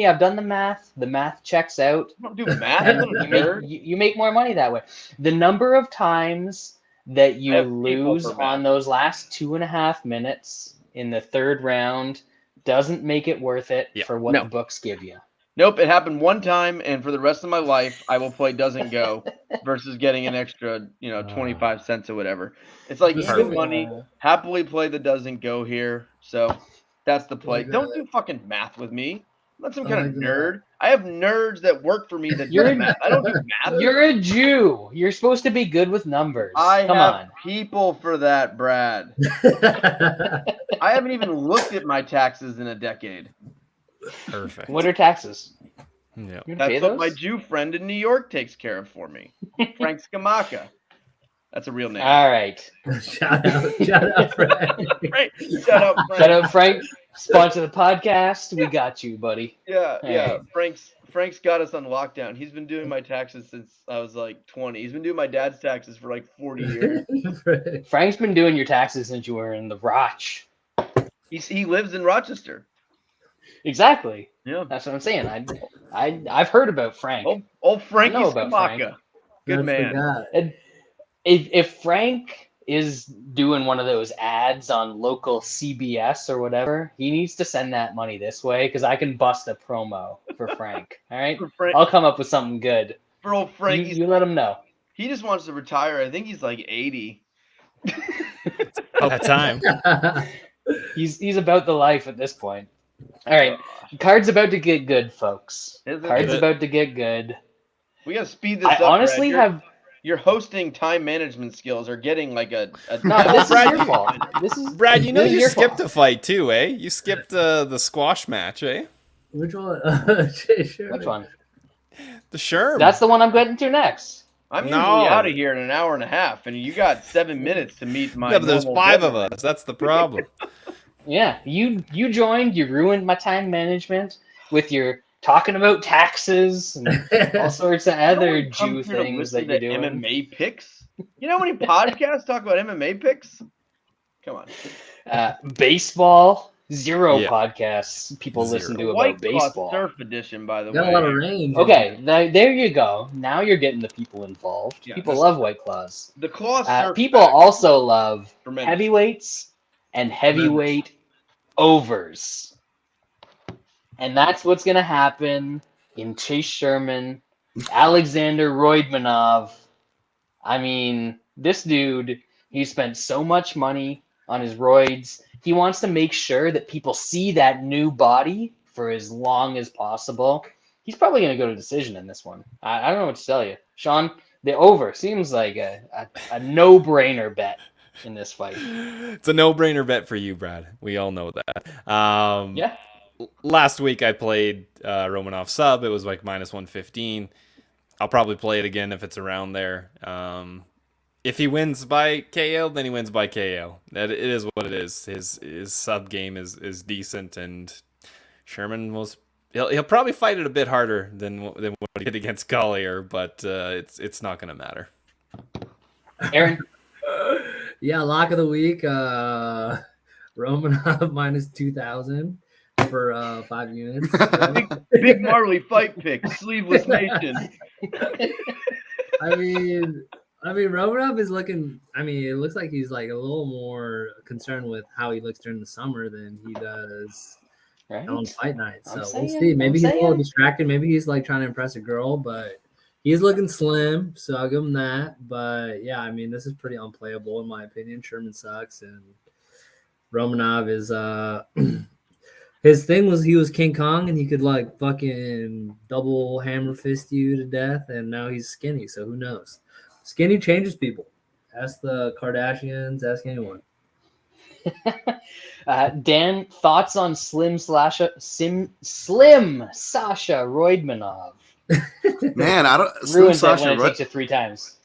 I've done the math. The math checks out. You don't do math. You make more money that way. The number of times that you lose on those last 2.5 minutes in the 3rd round doesn't make it worth it for what the books give you. Nope, it happened one time, and for the rest of my life, I will play doesn't go versus getting an extra, 25 cents or whatever. It's like even money, happily play the doesn't go here. So that's the play. Don't do fucking math with me. I'm not some kind of nerd. I have nerds that work for me that do math. I don't do math. You're a Jew. You're supposed to be good with numbers. Come on. People for that, Brad. I haven't even looked at my taxes in a decade. Perfect. What are taxes? Yeah. That's what my Jew friend in New York takes care of for me. Frank Skamaka. That's a real name. All right. Shout out, Frank. Shout out, Frank. Sponsor the podcast. We got you, buddy. Yeah. Frank's got us on lockdown. He's been doing my taxes since I was like 20. He's been doing my dad's taxes for like 40 years. Frank's been doing your taxes since you were in the Roch. He lives in Rochester. Exactly. Yeah, that's what I'm saying. I've heard about Frank. Old Frankie Skamaka. Good man. And if Frank is doing one of those ads on local CBS or whatever, he needs to send that money this way because I can bust a promo for Frank. All right, I'll come up with something good. For old Frank, you let him know. He just wants to retire. I think he's like 80. That time. He's about the life at this point. All right, card's about to get good, folks. Card's about to get good. We gotta speed this up. I honestly have. Your hosting time management skills are getting like a no, this is your fault. This is Brad. You know you skipped a fight too, eh? You skipped the squash match, eh? Which one? Which one? The Sherman. That's the one I'm getting to next. I'm usually out of here in an hour and a half, and you got 7 minutes to meet my. Yeah, but there's 5 of us. That's the problem. Yeah, you joined. You ruined my time management with your talking about taxes and all sorts of other Jew things that you're doing. MMA picks. You know how many podcasts talk about MMA picks? Come on. Baseball. Zero podcasts people listen to about baseball. Surf edition, by the way. Got a lot of range. Okay, there you go. Now you're getting the people involved. Yeah, people love White Claws. The claw people also love heavyweights and heavyweight overs. And that's what's going to happen in Chase Sherman, Alexander Roydmanov. I mean, this dude, he spent so much money on his roids. He wants to make sure that people see that new body for as long as possible. He's probably going to go to decision in this one. I don't know what to tell you. Shaun, the over seems like a no-brainer bet. in this fight. It's a no-brainer bet for you, Brad. We all know that. Yeah. Last week I played Romanov sub. It was like -115. I'll probably play it again if it's around there. If he wins by KO, then he wins by KO. That it is what it is. His sub game is decent, and Sherman he'll probably fight it a bit harder than what he did against Collier, but it's not going to matter. Aaron? Yeah, lock of the week. Romanov -2,000 for 5 units. Big Marley fight pick, sleeveless nation. I mean, Romanov is looking. I mean, it looks like he's like a little more concerned with how he looks during the summer than he does on fight night. So we'll see. Maybe he's a little distracted. Maybe he's like trying to impress a girl, but he's looking slim. So I'll give him that. But yeah, I mean, this is pretty unplayable in my opinion. Sherman sucks, and Romanov is his thing was he was King Kong and he could like fucking double hammer fist you to death, and now he's skinny. So who knows? Skinny changes people. Ask the Kardashians. Ask anyone. Dan, thoughts on Slim Sasha Roidmanov? Man, I don't. Slim Ruins it Sasha, when it takes you 3 times.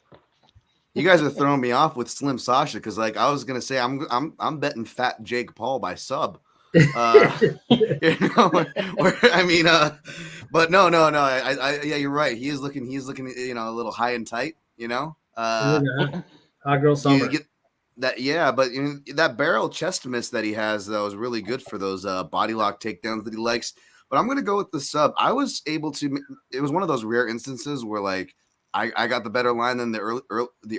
You guys are throwing me off with Slim Sasha because, like, I was gonna say I'm betting Fat Jake Paul by sub. You know, but no. Yeah, you're right. He's looking, you know, a little high and tight. You know, Hot girl summer. You get that, yeah, but you know, that barrel chest miss that he has though is really good for those body lock takedowns that he likes. But I'm gonna go with the sub. I was able to. It was one of those rare instances where like I got the better line than the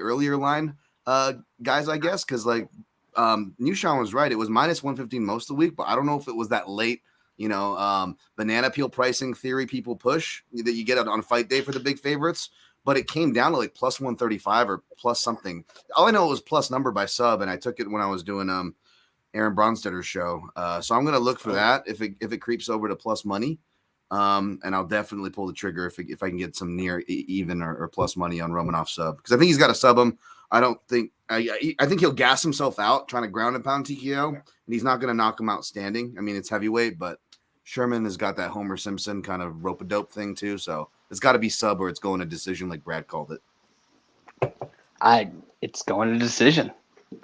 earlier line guys, I guess, because like Shaun was right. It was -115 most of the week, but I don't know if it was that late. You know, banana peel pricing theory people push that you get on fight day for the big favorites. But it came down to like +135 or plus something. All I know it was plus number by sub, and I took it when I was doing Aaron Bronstetter's show. So I'm gonna look for that if it creeps over to plus money, and I'll definitely pull the trigger if I can get some near even or plus money on Romanov sub, because I think he's got to sub him. I think he'll gas himself out trying to ground and pound TKO, and he's not gonna knock him out standing. I mean, it's heavyweight, but Sherman has got that Homer Simpson kind of rope-a-dope thing too, so it's got to be sub or it's going to decision like Brad called it. It's going to decision.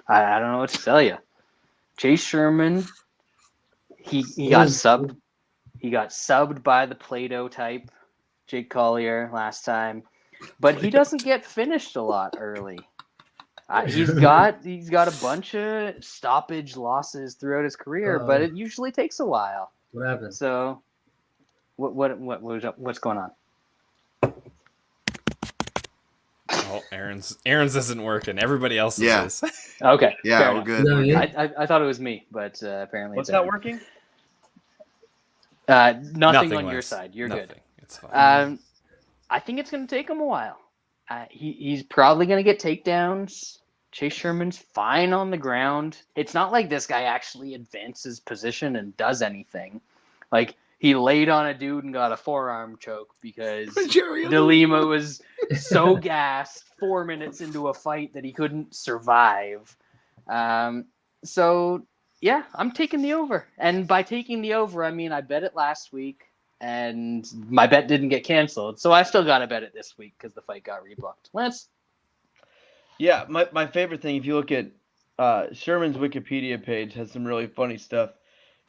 I don't know what to tell you. Chase Sherman, he got subbed. He got subbed by the Play-Doh type, Jake Collier last time, but he doesn't get finished a lot early. He's got a bunch of stoppage losses throughout his career, but it usually takes a while. What happened? So, what's going on? Oh, Aaron's isn't working. Everybody else's is. Okay. Yeah, we're good. No, yeah. I thought it was me, but apparently What's it's not working? Nothing on your Wes. side. You're Nothing. good. It's fine. I think it's going to take him a while. He's probably going to get takedowns. Chase Sherman's fine on the ground. It's not like this guy actually advances position and does anything. Like, he laid on a dude and got a forearm choke because DeLima was so gassed 4 minutes into a fight that he couldn't survive. So, yeah, I'm taking the over. And by taking the over, I mean I bet it last week, and my bet didn't get canceled. So I still got to bet it this week because the fight got rebooked. Lance? Yeah, my favorite thing, if you look at Sherman's Wikipedia page, has some really funny stuff.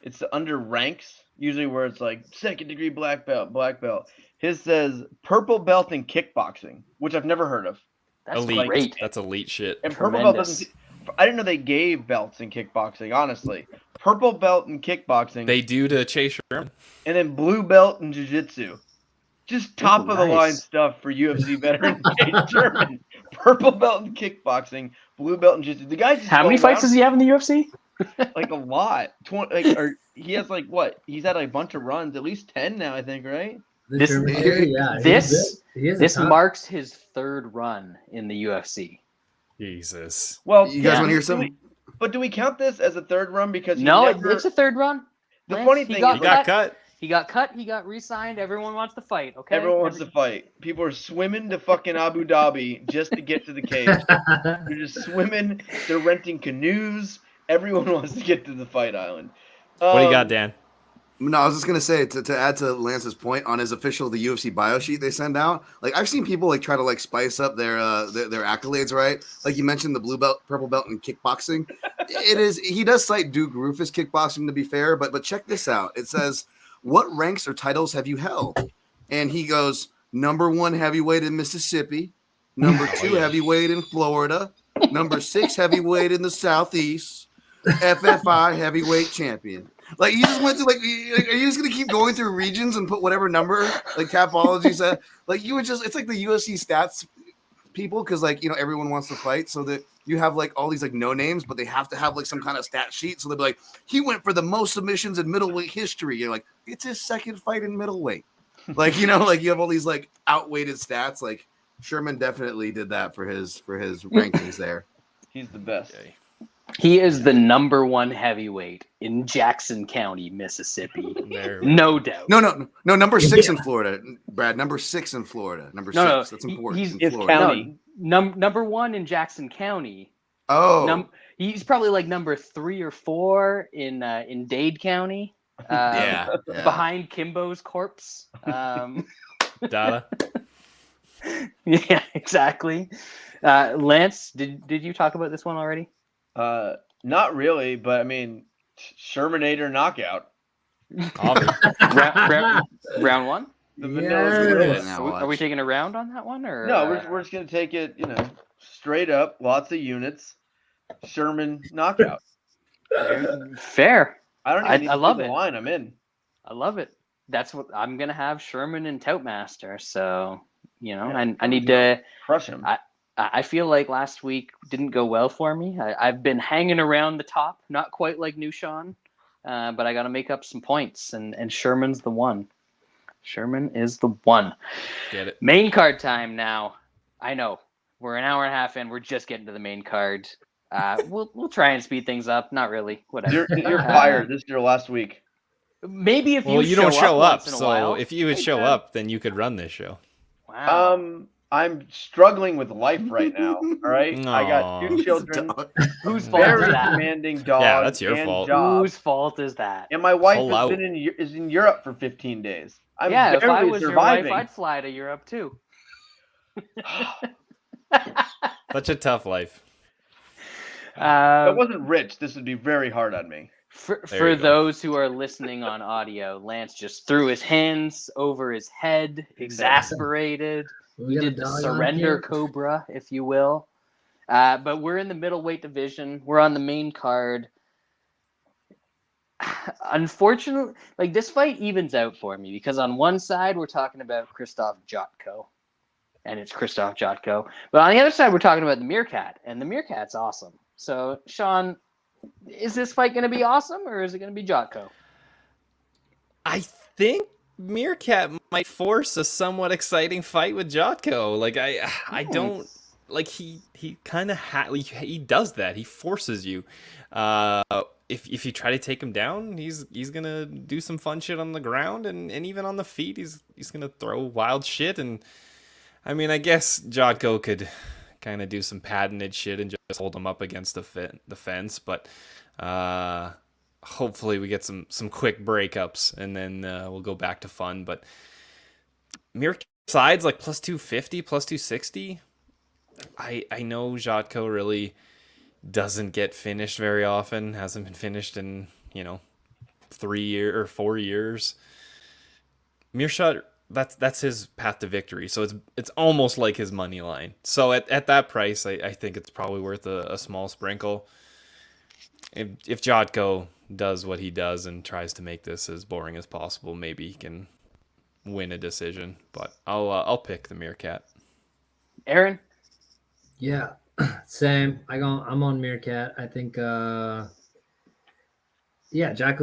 It's under ranks, usually where it's like 2nd degree black belt. His says purple belt in kickboxing, which I've never heard of. That's elite. great. That's elite shit. And purple belt doesn't. I didn't know they gave belts in kickboxing, honestly. Purple belt in kickboxing. They do to Chase Sherman. And then blue belt in jiu-jitsu. Just top of the line stuff for UFC veteran Chase Sherman. Purple belt in kickboxing, blue belt in jiu-jitsu. The guy's just how many fights does he have in the UFC? Like a lot. 20, or he has like what? He's had a bunch of runs, at least 10 now, I think, right? This marks his 3rd run in the UFC. Jesus. Well, you guys want to hear something? But do we count this as a 3rd run because it's a 3rd run. The funny thing he got cut. He got cut. He got re-signed. Everyone wants to fight. Okay. Everyone wants to fight. People are swimming to fucking Abu Dhabi just to get to the cage. They're just swimming. They're renting canoes. Everyone wants to get to the fight island. What do you got, Dan? No, I was just gonna say to add to Lance's point on his official the UFC bio sheet they send out. Like I've seen people like try to like spice up their accolades, right? Like you mentioned the blue belt, purple belt in kickboxing. He does cite Duke Rufus kickboxing to be fair, but check this out. It says, "What ranks or titles have you held?" And he goes, "#1 heavyweight in Mississippi, #2 heavyweight in Florida, #6 heavyweight in the Southeast, FFI heavyweight champion." Like you just went to like, are you just gonna keep going through regions and put whatever number like Capology said? Like you would just, it's like the UFC stats people because like everyone wants to fight, so that you have like all these like no names, but they have to have like some kind of stat sheet. So they'll be like, he went for the most submissions in middleweight history. You're like, it's his second fight in middleweight. Like like you have all these like outweighted stats. Like Sherman definitely did that for his rankings there. He's the best. He is the #1 heavyweight in Jackson County, Mississippi. No doubt. No, #6 in Florida, Brad. #6 in Florida. #6. No, That's important. He's in county. No, #1 in Jackson County. Oh, he's probably like #3 or 4 in Dade County. Yeah. Behind Kimbo's corpse. Dada. Yeah, exactly. Lance, did you talk about this one already? Not really, but I mean, Shermanator knockout. Round one. The vanilla Are we taking a round on that one, or no? We're just gonna take it, straight up. Lots of units. Sherman knockout. Fair. I don't even need I to love see it. the line. I'm in. I love it. That's what I'm gonna have, Sherman and Toutmaster. So I need to crush him. I feel like last week didn't go well for me. I've been hanging around the top, not quite like new Shaun, but I got to make up some points, and Sherman's the one. Sherman is the one. Get it. Main card time now. I know we're an hour and a half in. We're just getting to the main card. We'll try and speed things up. Not really. Whatever. You're fired. This is your last week. Maybe if you don't show up. once in a So while. if you would show up, then you could run this show. Wow. I'm struggling with life right now. All right, Aw. I got 2 children, Whose fault is very that? demanding dogs. Yeah, that's your and fault. Job. Whose fault is that? And my wife Pull has out. been is in Europe for 15 days. I'm Yeah, if I barely was surviving. your wife, I'd fly to Europe too. Such a tough life. If I wasn't rich, this would be very hard on me. For you go. those who are listening on audio, Lance just threw his hands over his head, exasperated. We He got a did the dog on surrender here? cobra, if you will. But we're in the middleweight division. We're on the main card. Unfortunately, like this fight evens out for me because on one side we're talking about Krzysztof Jotko, and it's Krzysztof Jotko. But on the other side we're talking about the Meerkat, and the Meerkat's awesome. So, Shaun, is this fight going to be awesome, or is it going to be Jotko? I think Meerkat might force a somewhat exciting fight with Jotko. Like I don't like he kind of he does that. He forces you. If you try to take him down, he's gonna do some fun shit on the ground and even on the feet. He's gonna throw wild shit. And I mean, I guess Jotko could kind of do some patented shit and just hold him up against the fence. But hopefully we get some quick breakups and then we'll go back to fun. But Meerkat sides like plus 250, plus 260. I know Jotko really doesn't get finished very often. Hasn't been finished in 3 years or 4 years. Meerschaert, that's his path to victory. So it's almost like his money line. So at that price, I think it's probably worth a small sprinkle. If Jotko does what he does and tries to make this as boring as possible, maybe he can win a decision. But I'll pick the Meerkat. Aaron? Yeah, same. I'm on Meerkat. I think Jotko's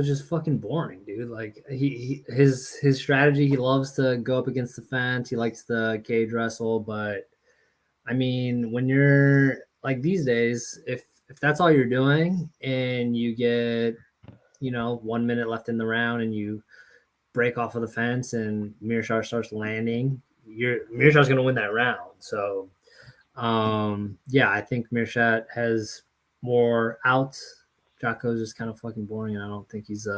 just fucking boring, dude. Like his strategy, he loves to go up against the fence. He likes the cage wrestle, but I mean, when you're like these days, if that's all you're doing and you get 1 minute left in the round and you break off of the fence and Meerschaert starts landing, Meerschaert's going to win that round. So, I think Meerschaert has more outs. Jotko's just kind of fucking boring, and I don't think he's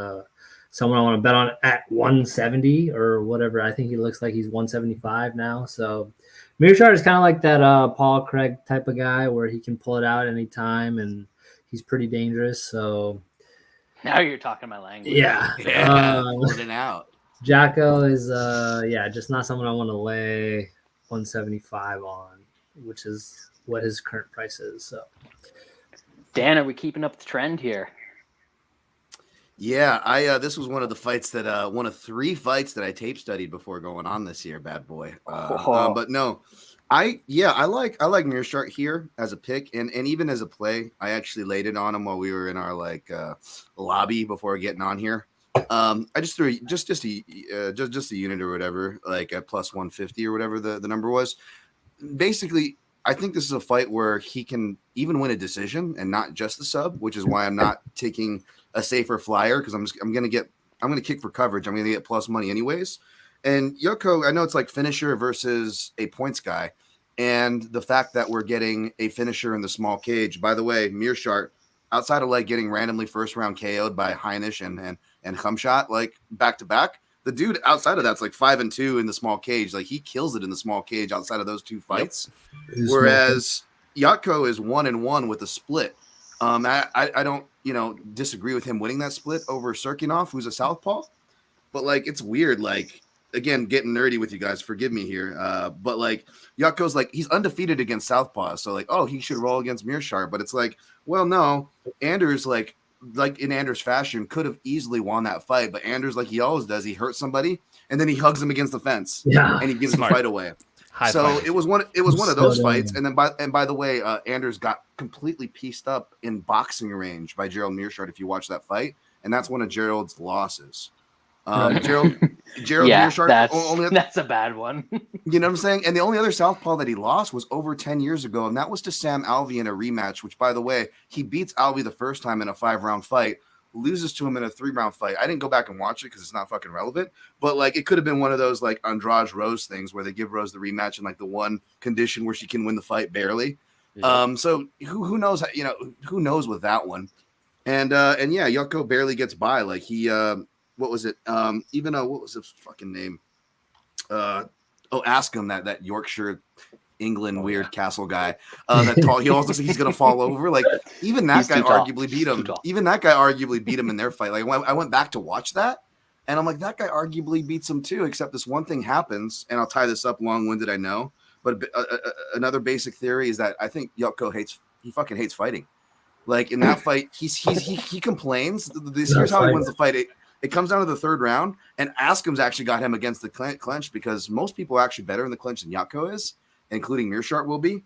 someone I want to bet on at 170 or whatever. I think he looks like he's 175 now. So Meerschaert is kind of like that Paul Craig type of guy where he can pull it out anytime, and he's pretty dangerous. So now you're talking my language. Yeah. Put it out. Jotko is just not someone I want to lay 175 on, which is what his current price is. So Dan, are we keeping up the trend here? Yeah, this was one of the fights that one of 3 fights that I tape studied before going on this year, bad boy. But no, I like Meerschaert here as a pick and even as a play. I actually laid it on him while we were in our lobby before getting on here. I just threw just a unit or whatever, like at plus 150 or whatever the number was. Basically, I think this is a fight where he can even win a decision and not just the sub, which is why I'm not taking a safer flyer because I'm gonna kick for coverage. I'm gonna get plus money anyways. And Jotko, I know it's like finisher versus a points guy, and the fact that we're getting a finisher in the small cage. By the way, Meerschaert, outside of like getting randomly first round KO'd by Heinisch and Khamzat like back to back, the dude outside of that's like 5-2 in the small cage. Like he kills it in the small cage outside of those 2 fights. Yep. Whereas Jotko is 1-1 with a split. I don't disagree with him winning that split over Serkinov, who's a southpaw. But like it's weird. Like again, getting nerdy with you guys. Forgive me here. But like Jotko's like he's undefeated against southpaws. So like he should roll against Meerschaert. But it's like no, Anders like in Anders' fashion, could have easily won that fight, but Anders, like he always does, he hurts somebody and then he hugs him against the fence, and he gives the fight away. It was one of those fights. And then by the way, Anders got completely pieced up in boxing range by Gerald Meerschaert. If you watch that fight, and that's one of Gerald's losses. Gerald Meerschaert, that's a bad one. You know what I'm saying? And the only other southpaw that he lost was over 10 years ago, and that was to Sam Alvey in a rematch, which, by the way, he beats Alvey the first time in a 5-round fight, loses to him in a 3-round fight. I didn't go back and watch it because it's not fucking relevant, but like it could have been one of those like Andrade Rose things where they give Rose the rematch in like the one condition where she can win the fight barely. Yeah. So who knows? Who knows with that one? And Jotko barely gets by. Like he. What was it? What was his fucking name? Ask him that Yorkshire, England, weird castle guy. That tall. He also said he's gonna fall over. Like even that guy arguably beat him. Even that guy arguably beat him in their fight. Like I went back to watch that, and I'm like, that guy arguably beats him too. Except this one thing happens, and I'll tie this up long-winded. I know, but another basic theory is that I think Jotko fucking hates fighting. Like in that fight, he complains. Here's how he wins the fight. It comes down to the 3rd round, and Askham's actually got him against the clinch because most people are actually better in the clinch than Jotko is, including Meerschaert will be.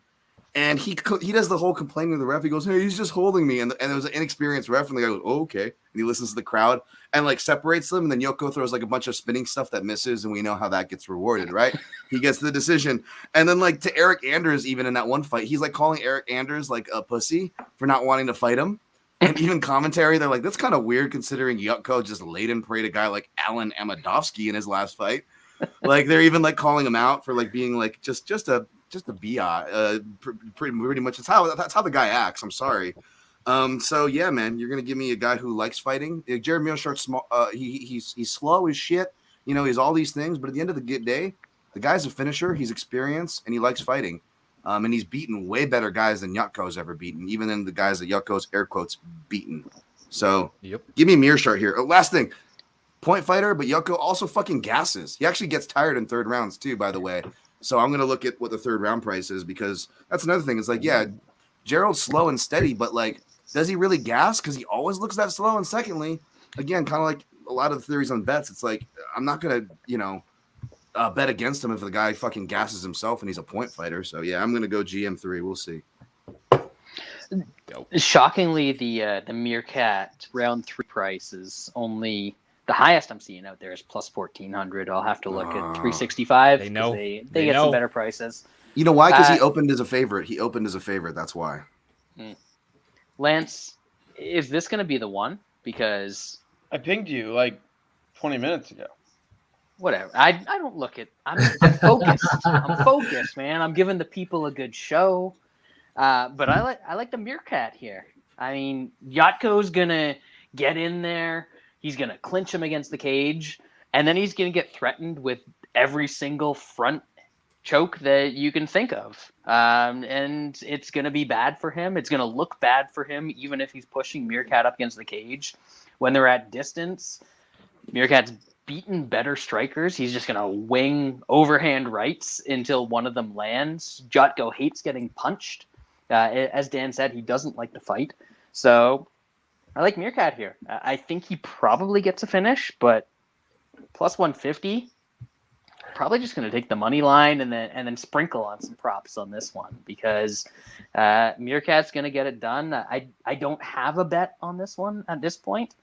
And he does the whole complaining to the ref. He goes, "Hey, he's just holding me." And there was an inexperienced ref, and the guy goes, "Oh, okay." And he listens to the crowd and like separates them. And then Jotko throws like a bunch of spinning stuff that misses, and we know how that gets rewarded, right? He gets the decision. And then like to Eric Anders, even in that one fight, he's like calling Eric Anders like a pussy for not wanting to fight him. And even commentary, they're like, that's kind of weird considering Jotko just laid and prayed a guy like Alan Amadovsky in his last fight. Like they're even like calling him out for like being like just a BI. Pretty much that's how the guy acts. I'm sorry. So yeah, man, you're gonna give me a guy who likes fighting. Gerald Meerschaert's small. He's slow as shit. He's all these things, but at the end of the day, the guy's a finisher. He's experienced and he likes fighting. And he's beaten way better guys than Jotko's ever beaten, even than the guys that Jotko's air quotes beaten. So Give me Meerschaert here. Last thing, point fighter, but Jotko also fucking gasses. He actually gets tired in 3rd rounds too, by the way. So I'm going to look at what the 3rd round price is because that's another thing. It's like, yeah, Gerald's slow and steady, but like, does he really gas? Because he always looks that slow. And secondly, again, kind of like a lot of the theories on bets, it's like, I'm not going to, bet against him if the guy fucking gasses himself and he's a point fighter. So yeah, I'm gonna go GM3. We'll see. Shockingly, the Meerkat round 3 price is only the highest I'm seeing out there is plus 1,400. I'll have to look at 365. They know they get some better prices. You know why? Because he opened as a favorite. That's why. Lance, is this gonna be the one? Because I pinged you like 20 minutes ago. whatever. I don't look at. I'm focused. I'm focused, man. I'm giving the people a good show. But I like the Meerkat here. I mean, Jotko's gonna get in there. He's gonna clinch him against the cage, and then he's gonna get threatened with every single front choke that you can think of. And it's gonna be bad for him. It's gonna look bad for him, even if he's pushing Meerkat up against the cage. When they're at distance, Meerkat's beaten better strikers. He's just gonna wing overhand rights until one of them lands. Jotko hates getting punched. As Dan said, he doesn't like to fight. So I like Meerkat here. I think he probably gets a finish, but plus 150, probably just going to take the money line and then sprinkle on some props on this one because Meerkat's going to get it done. I don't have a bet on this one at this point.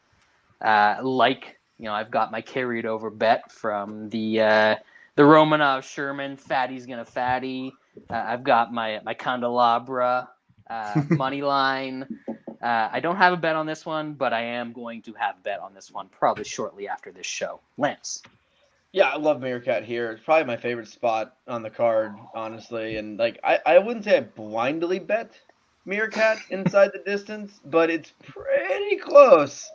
I've got my carried over bet from the Romanov Sherman fatty's going to fatty. I've got my Candelabra money line. I don't have a bet on this one, but I am going to have a bet on this one probably shortly after this show. Lance. Yeah, I love Meerkat here. It's probably my favorite spot on the card, honestly. And I wouldn't say I blindly bet Meerkat inside the distance, but it's pretty close.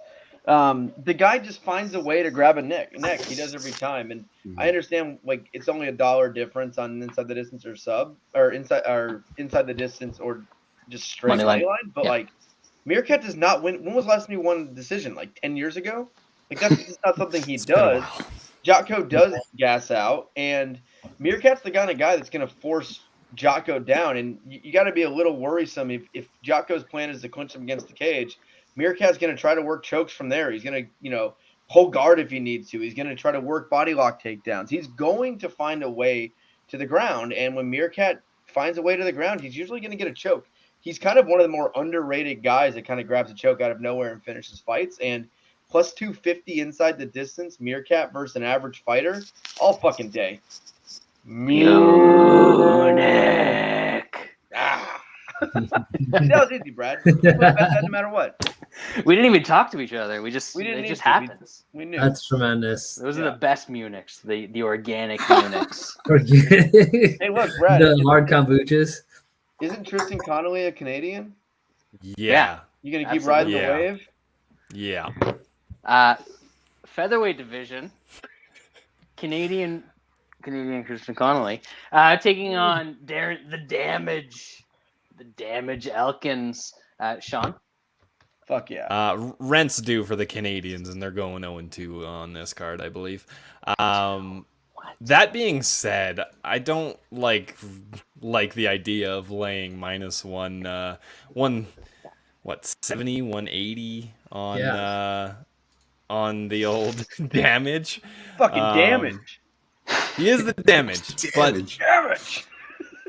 The guy just finds a way to grab a neck. He does every time, and I understand it's only $1 difference on inside the distance or sub or inside the distance or just straight money line. But Meerkat does not win. When was the last time he won a decision? 10 years ago. That's just not something he does. Jotko does gas out, and Meerkat's the kind of guy that's going to force Jotko down, and you got to be a little worrisome if Jotko's plan is to clinch him against the cage. Meerkat's going to try to work chokes from there. He's going to, hold guard if he needs to. He's going to try to work body lock takedowns. He's going to find a way to the ground. And when Meerkat finds a way to the ground, he's usually going to get a choke. He's kind of one of the more underrated guys that kind of grabs a choke out of nowhere and finishes fights. And plus 250 inside the distance, Meerkat versus an average fighter, all fucking day. Munich. That was easy, Brad. No matter what. We didn't even talk to each other. It just happens. We knew. That's tremendous. Those are the best Munichs, the organic Munichs. Hey, look, Brad. The hard kombuchas. Isn't Tristan Connelly a Canadian? Yeah. You gonna keep riding the wave? Yeah. Featherweight division. Canadian Tristan Connelly taking on the damage Elkins. Shaun. Fuck yeah. Rent's due for the Canadians, and they're going 0-2 on this card, I believe. That being said, I don't like the idea of laying minus 170, 180 on the old damage. Fucking damage. He is the damage. Damage.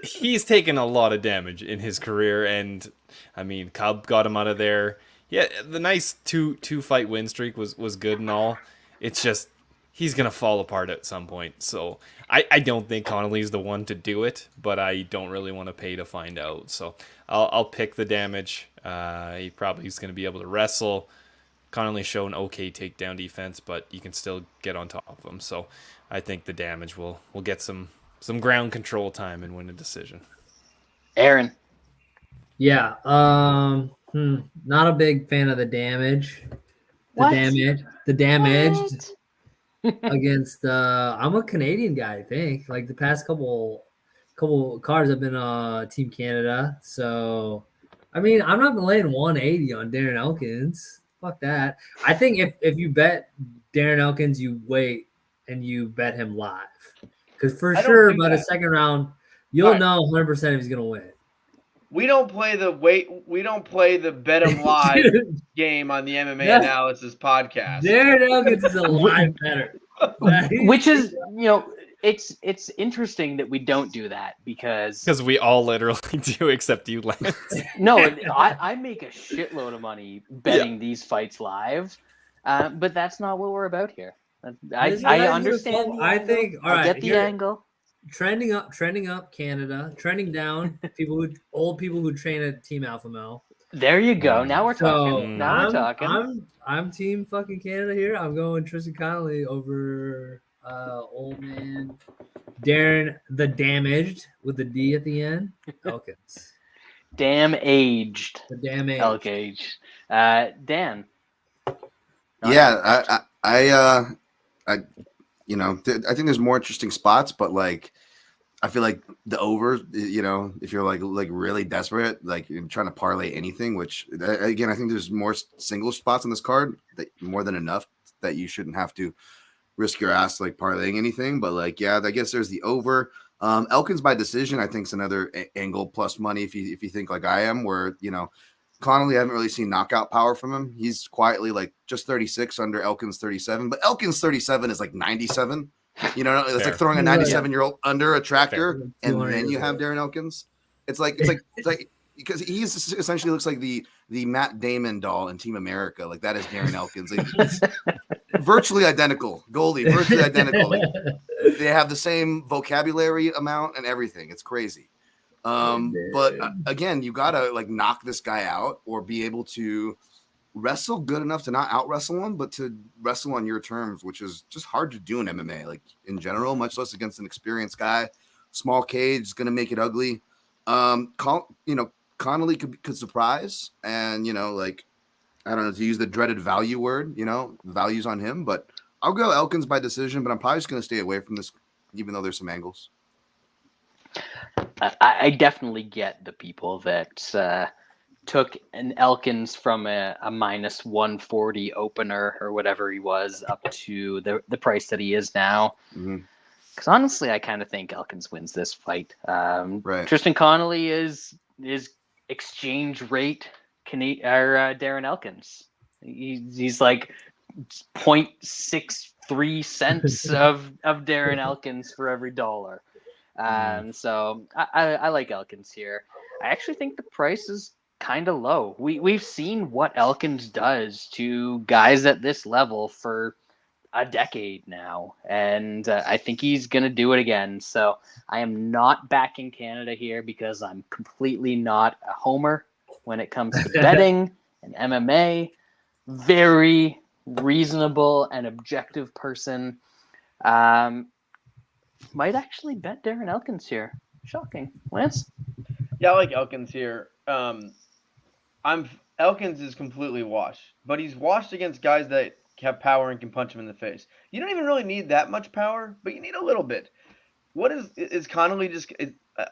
He's taken a lot of damage in his career, and I mean, Cub got him out of there. Yeah, the nice two fight win streak was good and all. It's just he's gonna fall apart at some point. So I don't think Connelly's the one to do it, but I don't really want to pay to find out. So I'll pick the damage. He probably is gonna be able to wrestle. Connelly showed an okay takedown defense, but you can still get on top of him. So I think the damage will get some ground control time and win a decision. Aaron. Yeah. Not a big fan of the damage. The damage against I'm a Canadian guy, I think. The past couple cards have been Team Canada. So I mean, I'm not laying 180 on Darren Elkins. Fuck that. I think if you bet Darren Elkins, you wait and you bet him live. Because for sure, by the second round, you'll know 100% if he's gonna win. We don't play the bet 'em live game on the MMA Analysis podcast. Darren Elkins is a live better. Which is, it's interesting that we don't do that because we all literally do except you, Lance. No, I make a shitload of money betting these fights live, but that's not what we're about here. I understand. I think. All right, I get the angle. Trending up Canada. Trending down old people who train at Team Alpha Male. There you go. Now we're talking. We're talking. I'm Team fucking Canada here. I'm going Tristan Connelly over old man Darren the Damaged with the D at the end. Elkins. Damn aged. The damn age. Elk age. Dan. Yeah, I you know, I think there's more interesting spots, but like, I feel like the over, you know, if you're like really desperate, like you're trying to parlay anything, which again, I think there's more single spots on this card that more than enough that you shouldn't have to risk your ass like parlaying anything. But like, yeah, I guess there's the over. Elkins by decision, I think, is another angle plus money if you think like I am, where you know, Connelly, I haven't really seen knockout power from him. He's quietly like just 36 under Elkins 37, but Elkins 37 is like 97. You know, it's like throwing a 97-year-old under a tractor, and then you have Darren Elkins. It's like because he's essentially looks like the Matt Damon doll in Team America. Like that is Darren Elkins. Like, it's virtually identical, Goldie, virtually identical. Like, they have the same vocabulary amount and everything. It's crazy. But again, you gotta like knock this guy out or be able to wrestle good enough to not out wrestle him, but to wrestle on your terms, which is just hard to do in MMA, like in general, much less against an experienced guy. Small cage is gonna make it ugly. Connelly could surprise, and you know, like I don't know, to use the dreaded value word, you know, values on him, but I'll go Elkins by decision, but I'm probably just gonna stay away from this, even though there's some angles. I definitely get the people that took an Elkins from a minus 140 opener or whatever he was up to the price that he is now. Because honestly, I kind of think Elkins wins this fight. Right. Tristan Connelly is exchange rate Darren Elkins. He's like 0.63 cents of Darren Elkins for every dollar. So I like Elkins here. I actually think the price is kind of low. We've seen what Elkins does to guys at this level for a decade now, and I think he's gonna do it again. So I am not backing Canada here because I'm completely not a homer when it comes to betting and MMA. Very reasonable and objective person. Might actually bet Darren Elkins here. Shocking. Lance? Yeah, I like Elkins here. Elkins is completely washed, but he's washed against guys that have power and can punch him in the face. You don't even really need that much power, but you need a little bit. What is Connelly just?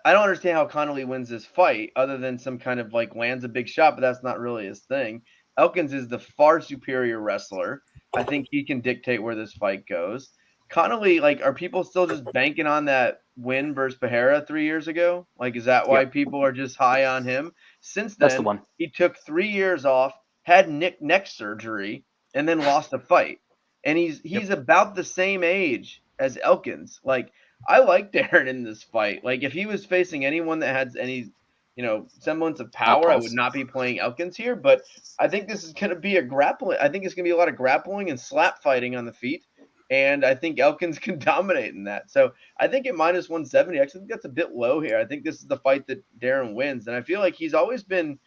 I don't understand how Connelly wins this fight, other than some kind of like lands a big shot, but that's not really his thing. Elkins is the far superior wrestler. I think he can dictate where this fight goes. Connelly, like, are people still just banking on that win versus Pereira 3 years ago? Like, is that why people are just high on him? Since then, That's the one. He took 3 years off, had neck surgery, and then lost a fight. And he's about the same age as Elkins. Like, I like Darren in this fight. Like, if he was facing anyone that had any, semblance of power, I would not be playing Elkins here. But I think this is going to be a grappling. I think it's going to be a lot of grappling and slap fighting on the feet. And I think Elkins can dominate in that. So I think at minus 170, I actually think that's a bit low here. I think this is the fight that Darren wins. And I feel like he's always been,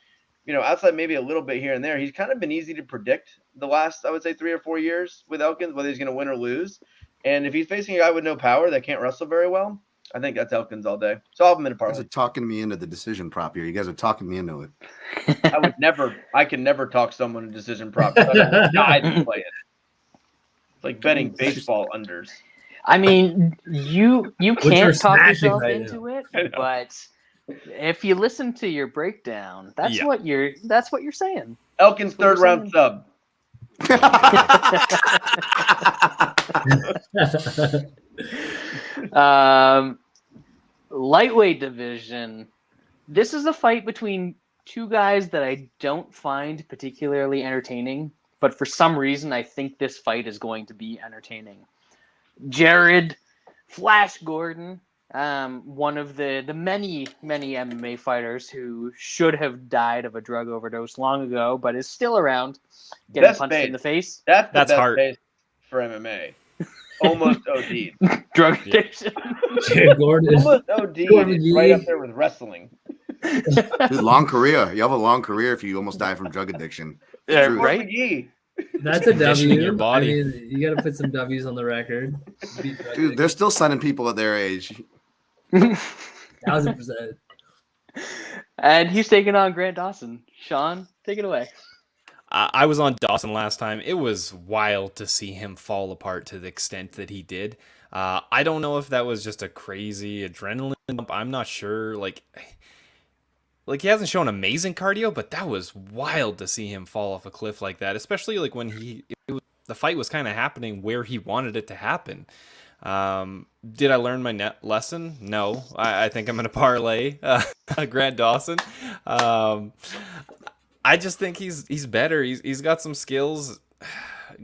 outside maybe a little bit here and there, he's kind of been easy to predict the last, I would say, 3 or 4 years with Elkins, whether he's going to win or lose. And if he's facing a guy with no power that can't wrestle very well, I think that's Elkins all day. So I'll have him in a parlay. You guys are talking me into the decision prop here. You guys are talking me into it. I can never talk someone into decision prop. I will die to play it. Like betting baseball unders. I mean, you can't talk yourself into it, but if you listen to your breakdown, that's what you're saying. Elkins third round sub. Lightweight division. This is a fight between two guys that I don't find particularly entertaining. But for some reason, I think this fight is going to be entertaining. Jared Flash Gordon, one of the many, many MMA fighters who should have died of a drug overdose long ago, but is still around, getting best punched base. In the face. That's best hard base for MMA. Almost OD'd. Drug addiction. Gordon. Almost OD'd is right up there with wrestling. Dude, long career. You have a long career if you almost die from drug addiction. Yeah, True. right? McGee. That's a conditioning W. your body. I mean, you got to put some W's on the record. Dude, they're still signing people at their age. 1,000%. And he's taking on Grant Dawson. Shaun, take it away. I was on Dawson last time. It was wild to see him fall apart to the extent that he did. I don't know if that was just a crazy adrenaline dump. I'm not sure. Like he hasn't shown amazing cardio, but that was wild to see him fall off a cliff like that. Especially like when the fight was kind of happening where he wanted it to happen. Did I learn my lesson? No. I think I'm going to parlay Grant Dawson. I just think he's better. He's got some skills.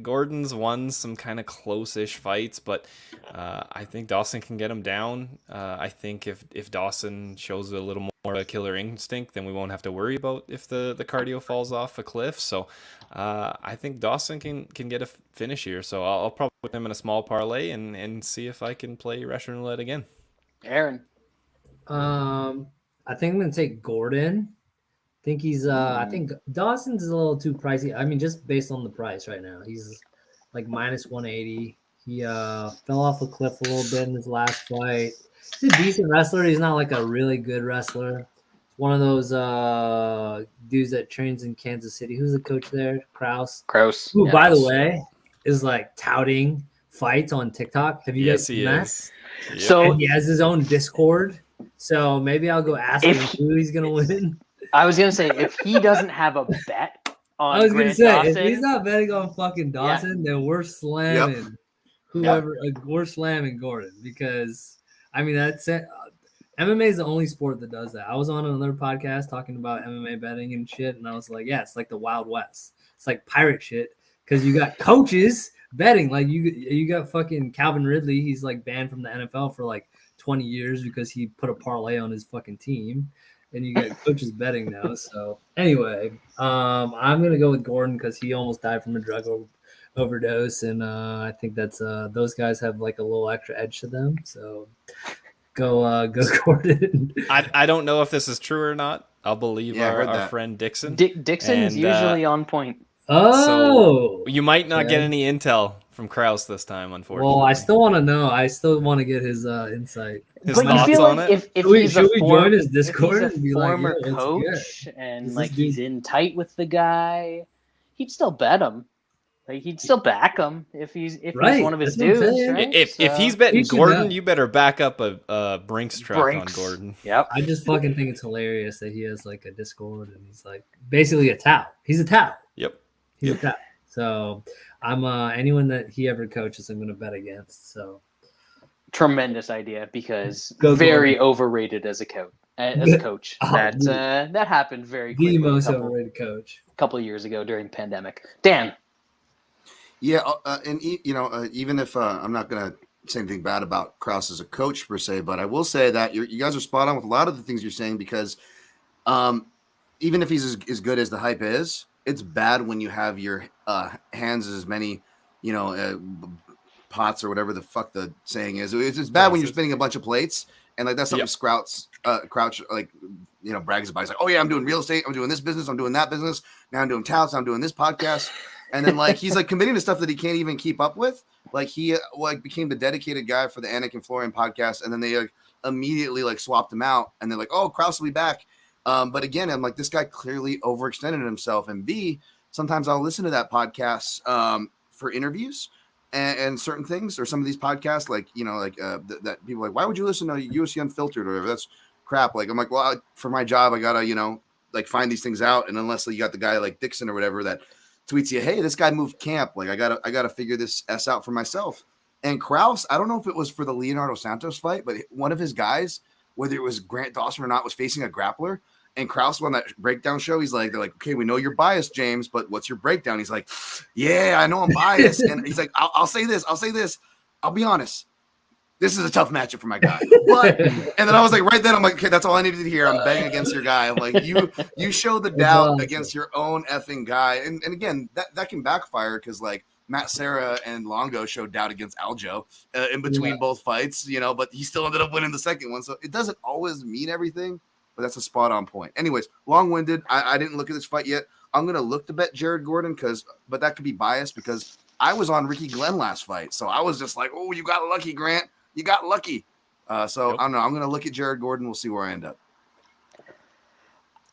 Gordon's won some kind of close-ish fights, but I think Dawson can get him down. I think if Dawson shows a little more of a killer instinct, then we won't have to worry about if the cardio falls off a cliff. So I think Dawson can get a finish here. So I'll probably put him in a small parlay and see if I can play Russian roulette again. Aaron. I think I'm going to take Gordon. I think Dawson's a little too pricey. I mean, just based on the price right now, he's like minus 180. He fell off a cliff a little bit in his last fight. He's a decent wrestler. He's not like a really good wrestler. One of those dudes that trains in Kansas City. Who's the coach there? Kraus. Who, yes. By the way, is like touting fights on TikTok. Have you guys seen that? Is. Yep. So he has his own Discord. So maybe I'll go ask him who he's gonna win. I was gonna say if he doesn't have a bet on I was Grant gonna say Dawson, if he's not betting on fucking Dawson, then we're slamming whoever. We're slamming Gordon because I mean that's it. MMA is the only sport that does that. I was on another podcast talking about MMA betting and shit, and I was like, yeah, it's like the Wild West. It's like pirate shit because you got coaches betting. Like you got fucking Calvin Ridley. He's like banned from the NFL for like 20 years because he put a parlay on his fucking team. And you got coaches betting now. So anyway, I'm gonna go with Gordon because he almost died from a drug overdose, and I think that's those guys have like a little extra edge to them. So go Gordon. I don't know if this is true or not. I'll believe our friend Dixon. Dixon's usually on point. Oh, so you might not get any intel from Kraus this time, unfortunately. Well, I still want to know. I still want to get his insight. His thoughts on it. If he's a join his Discord and be former coach and like he's in tight with the guy, he'd still bet him. Like he'd still back him if he's one of his dudes. Right? If he's betting Gordon, you better back up a Brinks truck on Gordon. Yep. I just fucking think it's hilarious that he has like a Discord and he's like basically a tout. He's a tout. Yep. He's a tout. So I'm anyone that he ever coaches, I'm going to bet against. So tremendous idea because very overrated as a coach. That happened very quickly. The most overrated coach. A couple of years ago during the pandemic. Dan. Yeah, and even if I'm not going to say anything bad about Kraus as a coach per se, but I will say that you guys are spot on with a lot of the things you're saying because even if he's as good as the hype is, it's bad when you have your hands as many, pots or whatever the fuck the saying is. It's bad when you're spinning a bunch of plates, and like that's something Crouch like brags about. He's like, oh yeah, I'm doing real estate, I'm doing this business, I'm doing that business. Now I'm doing touts, I'm doing this podcast, and then like he's like committing to stuff that he can't even keep up with. Like he became the dedicated guy for the Anik and Florian podcast, and then they immediately swapped him out, and they're like, oh, Kraus will be back. But again, I'm like, this guy clearly overextended himself. And B, sometimes I'll listen to that podcast for interviews and certain things, or some of these podcasts, that people are like, why would you listen to UFC Unfiltered or whatever? That's crap. Like, I'm like, well, for my job, I gotta, find these things out. And unless you got the guy like Dixon or whatever that tweets you, hey, this guy moved camp. Like, I gotta figure this S out for myself. And Kraus, I don't know if it was for the Leonardo Santos fight, but one of his guys, whether it was Grant Dawson or not, was facing a grappler. And Kraus on that breakdown show, they're like, okay, we know you're biased, James, but what's your breakdown? He's like, yeah, I know I'm biased. And he's like, I'll say this. I'll be honest. This is a tough matchup for my guy. But, and then I was like, right then, I'm like, okay, that's all I needed to hear. I'm betting against your guy. I'm like, you show the doubt against your own effing guy. And again, that can backfire because Matt Serra and Longo showed doubt against Aljo in between both fights, but he still ended up winning the second one. So it doesn't always mean everything. But that's a spot on point. Anyways, long-winded. I didn't look at this fight yet. I'm going to look to bet Jared Gordon but that could be biased because I was on Ricky Glenn last fight. So I was just like, oh, you got lucky, Grant. You got lucky. So I don't know. I'm going to look at Jared Gordon. We'll see where I end up.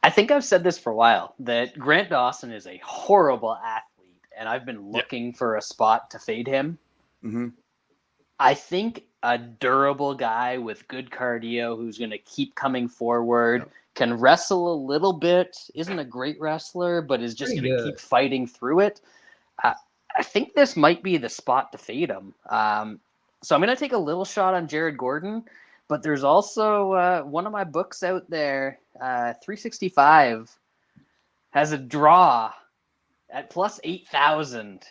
I think I've said this for a while, that Grant Dawson is a horrible athlete, and I've been looking for a spot to fade him. Mm-hmm. I think a durable guy with good cardio who's going to keep coming forward, can wrestle a little bit, isn't a great wrestler, but is just going to keep fighting through it. I think this might be the spot to fade him. So I'm going to take a little shot on Jared Gordon, but there's also one of my books out there, 365, has a draw at plus 8,000.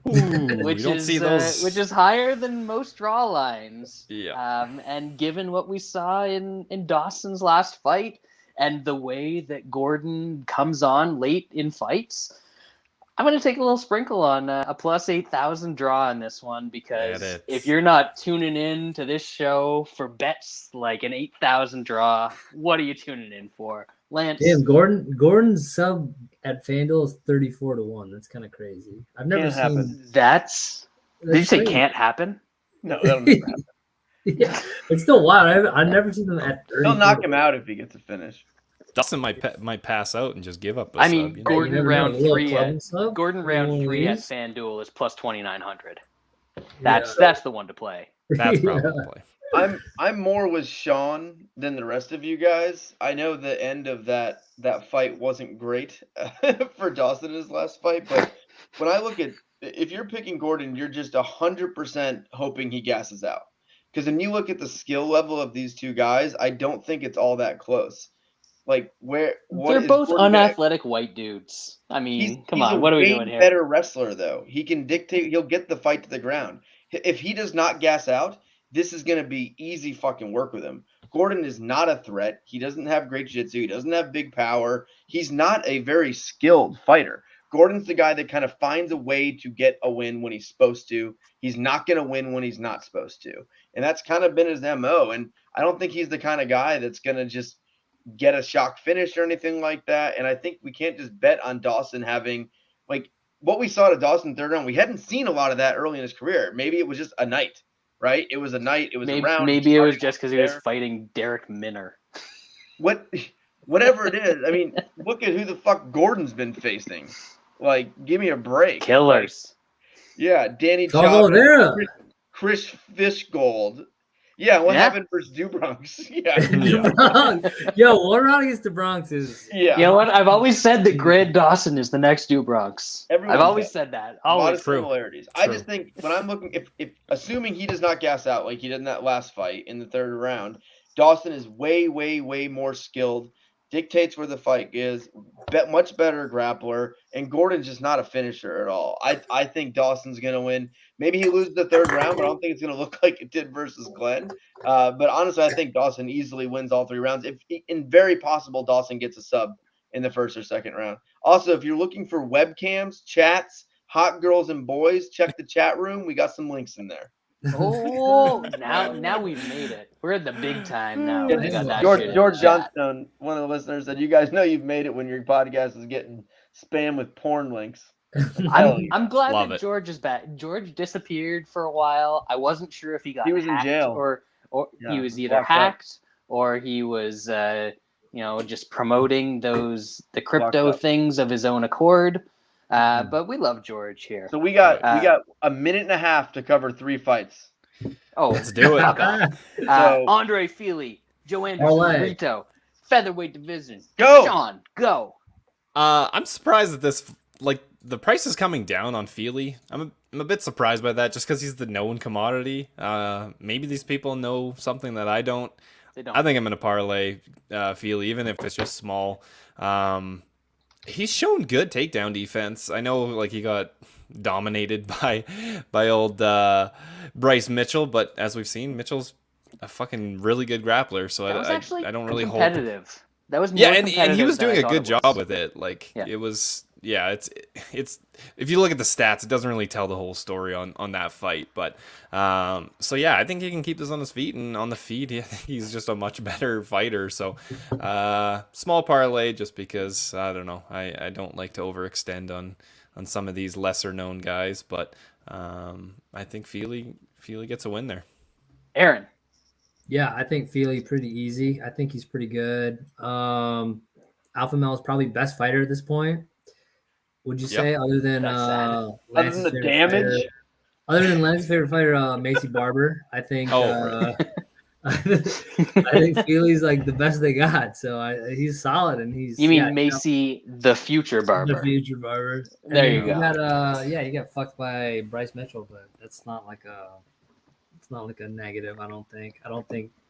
Which is higher than most draw lines. Yeah. And given what we saw in Dawson's last fight and the way that Gordon comes on late in fights, I'm going to take a little sprinkle on a plus 8,000 draw on this one, because if you're not tuning in to this show for bets like an 8,000 draw, what are you tuning in for? Lance? Damn, Gordon's sub at FanDuel is 34-1. That's kind of crazy. I've never seen that's did you say crazy. Can't happen? No, that'll never happen. Yeah, it's still wild. I've never seen them at 30. He'll knock him out if he gets a finish. Dawson might pass out and just give up. I mean, sub, Gordon round 3 at FanDuel is plus 2,900. That's the one to play. That's probably the play. I'm more with Shaun than the rest of you guys. I know the end of that fight wasn't great for Dawson in his last fight, but when I look at, if you're picking Gordon, you're just 100% hoping he gasses out. Because when you look at the skill level of these two guys, I don't think it's all that close. Like they're both unathletic white dudes. I mean, come on, what are we doing here? He's a better wrestler though. He can dictate. He'll get the fight to the ground. If he does not gas out, this is going to be easy fucking work with him. Gordon is not a threat. He doesn't have great jiu-jitsu. He doesn't have big power. He's not a very skilled fighter. Gordon's the guy that kind of finds a way to get a win when he's supposed to. He's not going to win when he's not supposed to. And that's kind of been his MO. And I don't think he's the kind of guy that's going to just get a shock finish or anything like that. And I think we can't just bet on Dawson having, like, what we saw to Dawson third round. We hadn't seen a lot of that early in his career. Maybe it was just a night. Right? It was a night. It was a round. Maybe it was just because he was fighting Derek Minner. Whatever it is. I mean, look at who the fuck Gordon's been facing. Like, give me a break. Killers. Yeah, Danny Vera. Chris Fishgold. Yeah, what happened versus Do Bronx? Yeah. Yo, one round against Do Bronx is. Yeah. You know what? I've always said that Grant Dawson is the next Do Bronx. I've always said that. A lot of similarities. True. I just think when I'm looking, if assuming he does not gas out like he did in that last fight in the third round, Dawson is way, way, way more skilled, dictates where the fight is, much better grappler, and Gordon's just not a finisher at all. I think Dawson's going to win. Maybe he loses the third round, but I don't think it's going to look like it did versus Glenn. But honestly, I think Dawson easily wins all 3 rounds. And very possible Dawson gets a sub in the first or second round. Also, if you're looking for webcams, chats, hot girls and boys, check the chat room. We got some links in there. Oh, now we've made it. We're at the big time now. George Johnstone, one of the listeners, said, "You guys know you've made it when your podcast is getting spam with porn links." I'm glad that George is back. George disappeared for a while. I wasn't sure if he was in jail or he was either hacked or he was just promoting the crypto things of his own accord. But we love George here. So we got a minute and a half to cover 3 fights. Oh, let's do it. Andre Fili, Joe Anderson, Brito, featherweight division. Go, Shaun, go. I'm surprised that this, like, the price is coming down on Fili. I'm a bit surprised by that, just because he's the known commodity. Maybe these people know something that I don't. They don't. I think I'm gonna parlay Fili, even if it's just small. He's shown good takedown defense. I know, like, he got dominated by old Bryce Mitchell, but as we've seen, Mitchell's a fucking really good grappler. So I don't really hold. Competitive. That was more and he was doing a good job with it. Like, it was yeah, it's if you look at the stats, it doesn't really tell the whole story on that fight. But so yeah, I think he can keep this on his feet, and on the feet, he's just a much better fighter. So small parlay, just because I don't know, I don't like to overextend on some of these lesser known guys, but I think Fili gets a win there. Aaron. Yeah, I think Fili pretty easy. I think he's pretty good. Alpha Male is probably best fighter at this point. Would you say, other than Lance's the damage? fighter, other than Lance's favorite fighter, Macy Barber? I think. I think Fili's like the best they got. So he's solid, and he's. You mean Macy, the future Barber? The future Barber. There you go. He got fucked by Bryce Mitchell, but that's not like a. It's not like a negative. I don't think.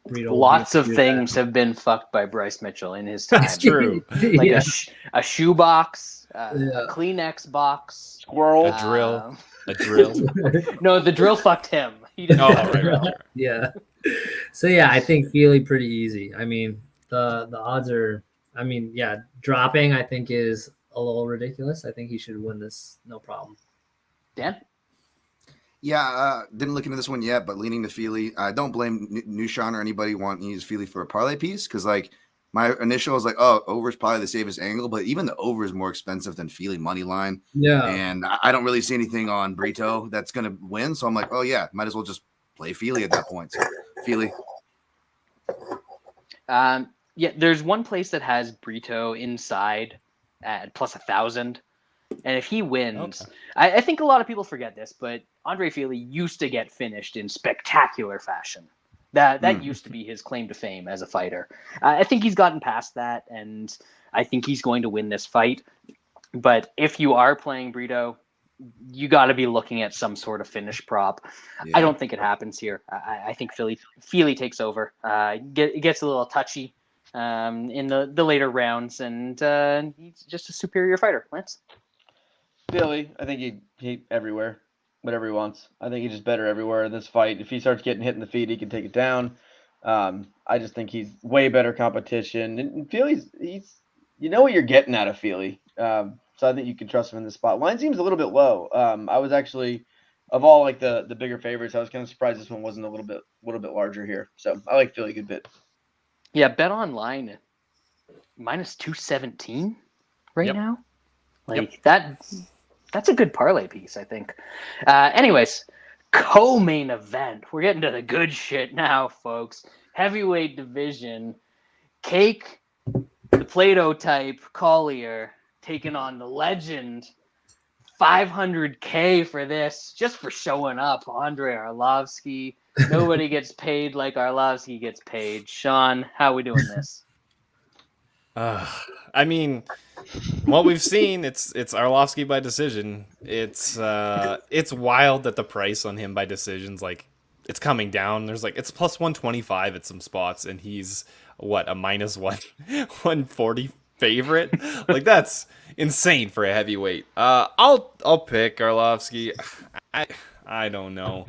Brito. Lots of things have been fucked by Bryce Mitchell in his time. That's true. Like a shoe box, a Kleenex box, squirrel, a drill. No, the drill fucked him. He didn't. Right. Yeah. So yeah, I think Fili pretty easy. I mean, the odds are. I mean, yeah, dropping I think is a little ridiculous. I think he should win this, no problem. Dan? Yeah, didn't look into this one yet, but leaning to Fili. I don't blame Nushan or anybody wanting to use Fili for a parlay piece, because like my initial was like, oh, over is probably the safest angle, but even the over is more expensive than Fili money line. Yeah, and I don't really see anything on Brito that's gonna win, so I'm like, oh yeah, might as well just play Fili at that point. So Fili. Yeah, there's one place that has Brito inside at plus 1,000. And if he wins, I think a lot of people forget this, but Andre Fili used to get finished in spectacular fashion. That used to be his claim to fame as a fighter. I think he's gotten past that, and I think he's going to win this fight. But if you are playing Brito, you got to be looking at some sort of finish prop. Yeah. I don't think it happens here. I think Fili takes over. It gets a little touchy in the later rounds, and he's just a superior fighter. Lance? Fili, I think he everywhere, whatever he wants. I think he's just better everywhere in this fight. If he starts getting hit in the feet, he can take it down. I just think he's way better competition. And Fili's you know what you're getting out of Fili. So I think you can trust him in this spot. Line seems a little bit low. I was actually, of all like the bigger favorites, I was kind of surprised this one wasn't a little bit larger here. So I like Fili a good bit. Yeah, bet online minus 217 right now. Like that's a good parlay piece, I think. Anyways, co-main event. We're getting to the good shit now, folks. Heavyweight division. Cake, the Plato type, Collier, taking on the legend. $500K for this, just for showing up. Andre Arlovski. Nobody gets paid like Arlovski gets paid. Shaun, how are we doing this? I mean, what we've seen, it's Arlovski by decision. It's wild that the price on him by decision's like it's coming down. There's like it's plus 125 at some spots, and he's a minus 140 favorite. Like that's insane for a heavyweight. I'll pick Arlovski. I don't know.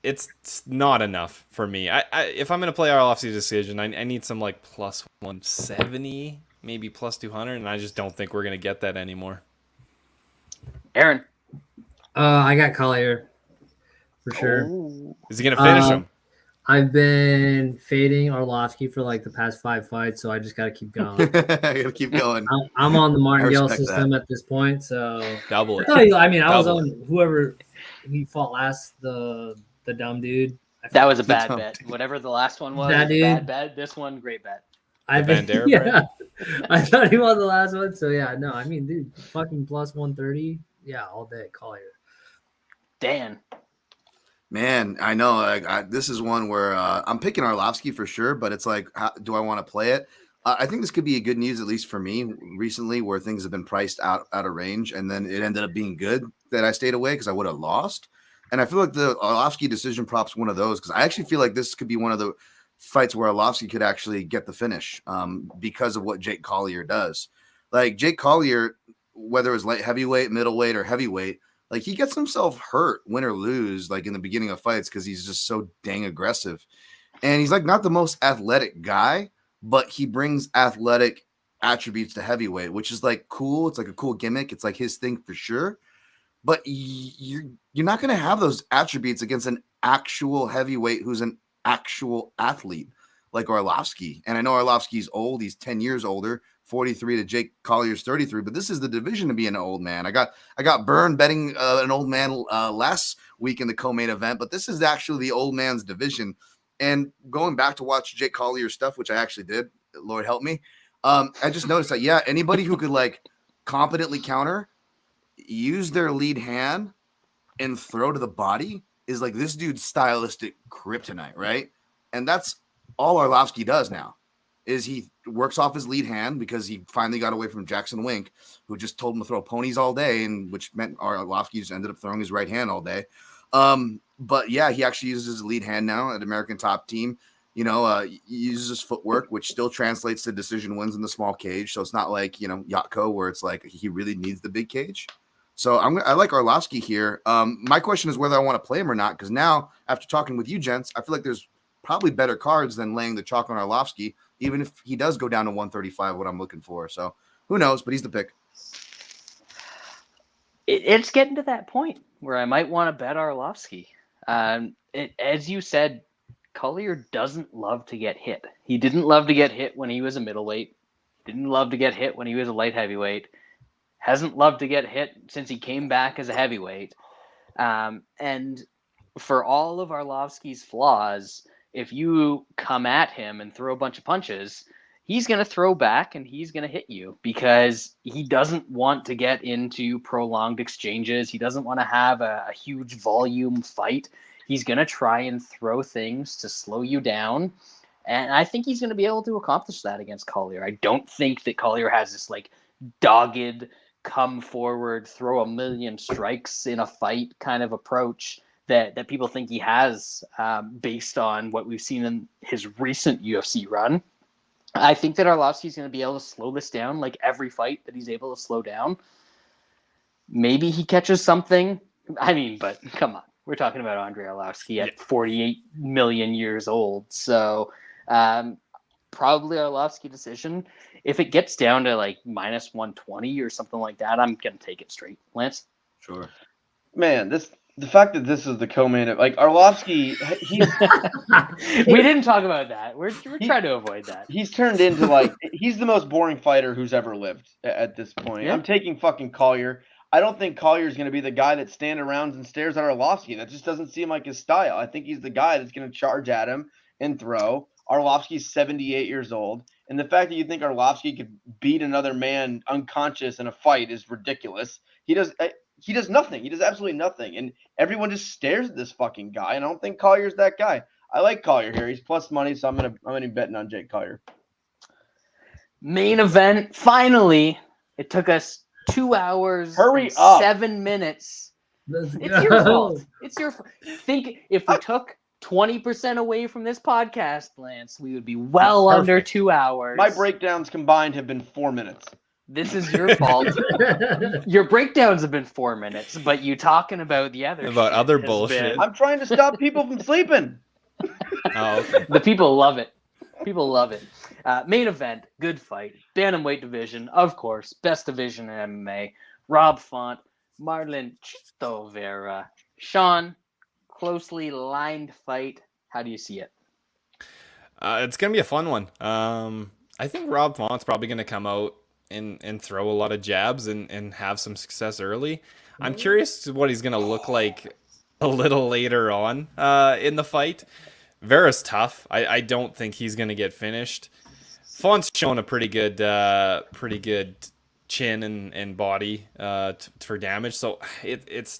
It's not enough for me. If I'm gonna play Arlovski decision, I need some like plus 170, maybe plus 200, and I just don't think we're gonna get that anymore. Aaron, I got Collier for sure. Is he gonna finish him? I've been fading Arlovski for like the past 5 fights, so I just gotta keep going. I gotta keep going. I'm on the Martingale system at this point, so double it. I mean, I was on whoever he fought last, the dumb dude. That was a bad bet. Whatever the last one was, bad bet. This one, great bet. I thought he won the last one, so yeah, no, I mean, dude, fucking plus 130, yeah, all day, Collier. Dan. Man, I know. This is one where I'm picking Arlovski for sure, but it's like, do I want to play it? I think this could be a good news, at least for me, recently, where things have been priced out of range, and then it ended up being good that I stayed away because I would have lost. And I feel like the Arlovski decision prop's one of those, because I actually feel like this could be one of the fights where Arlovski could actually get the finish because of what Jake Collier does. Like Jake Collier, whether it's light heavyweight, middleweight, or heavyweight, like he gets himself hurt, win or lose, like in the beginning of fights because he's just so dang aggressive. And he's like not the most athletic guy, but he brings athletic attributes to heavyweight, which is like cool. It's like a cool gimmick. It's like his thing for sure. But you're not going to have those attributes against an actual heavyweight who's an actual athlete like Arlovski. And I know Arlovski's old. He's 10 years older, 43 to Jake Collier's 33. But this is the division to be an old man. I got burned betting an old man last week in the co-main event, but this is actually the old man's division. And going back to watch Jake Collier's stuff, which I actually did, Lord help me, I just noticed that, yeah, anybody who could like competently counter, use their lead hand and throw to the body is like this dude's stylistic kryptonite, right? And that's all Arlovski does now, is he works off his lead hand because he finally got away from Jackson Wink, who just told him to throw ponies all day, and which meant Arlovski just ended up throwing his right hand all day. But yeah, he actually uses his lead hand now at American Top Team. He uses his footwork, which still translates to decision wins in the small cage. So it's not like, Jotko, where it's like he really needs the big cage. So I like Arlovski here. My question is whether I want to play him or not, because now, after talking with you gents, I feel like there's probably better cards than laying the chalk on Arlovski, even if he does go down to 135, what I'm looking for. So who knows, but he's the pick. It's getting to that point where I might want to bet Arlovski. As you said, Collier doesn't love to get hit. He didn't love to get hit when he was a middleweight. Didn't love to get hit when he was a light heavyweight. Hasn't loved to get hit since he came back as a heavyweight. And for all of Arlovski's flaws, if you come at him and throw a bunch of punches, he's going to throw back and he's going to hit you because he doesn't want to get into prolonged exchanges. He doesn't want to have a huge volume fight. He's going to try and throw things to slow you down. And I think he's going to be able to accomplish that against Collier. I don't think that Collier has this like dogged, come forward, throw a million strikes in a fight kind of approach that people think he has based on what we've seen in his recent UFC run. I think that Arlovski's going to be able to slow this down like every fight that he's able to slow down. Maybe he catches something. I mean, but come on. We're talking about Andre Arlovski at 48 million years old. So probably Arlovski decision. If it gets down to like minus 120 or something like that, I'm going to take it straight. Lance? Sure. Man, the fact that this is the co-main, like Arlovski, we didn't talk about that. We're trying to avoid that. He's turned into like, he's the most boring fighter who's ever lived at this point. Yeah. I'm taking fucking Collier. I don't think Collier is going to be the guy that stands around and stares at Arlovski. That just doesn't seem like his style. I think he's the guy that's going to charge at him and throw. Arlovski's 78 years old. And the fact that you think Arlovski could beat another man unconscious in a fight is ridiculous. He does nothing. He does absolutely nothing. And everyone just stares at this fucking guy. And I don't think Collier's that guy. I like Collier here. He's plus money, so I'm gonna be betting on Jake Collier. Main event. Finally, it took us 2 hours. Hurry up. 7 minutes. It's your fault. It's your fault. Think if we took 20% away from this podcast, Lance, we would be well under 2 hours. My breakdowns combined have been 4 minutes. This is your fault. Your breakdowns have been 4 minutes, but you talking about the other other bullshit. I'm trying to stop people from sleeping. Oh, okay. The people love it. People love it. Main event, good fight. Bantamweight division, of course. Best division in MMA. Rob Font, Marlon Vera. Shaun, closely lined fight. How do you see it? It's going to be a fun one. I think Rob Font's probably going to come out and throw a lot of jabs and have some success early. I'm curious what he's going to look like a little later on in the fight. Vera's tough. I don't think he's going to get finished. Font's shown a pretty good chin and body for damage. So it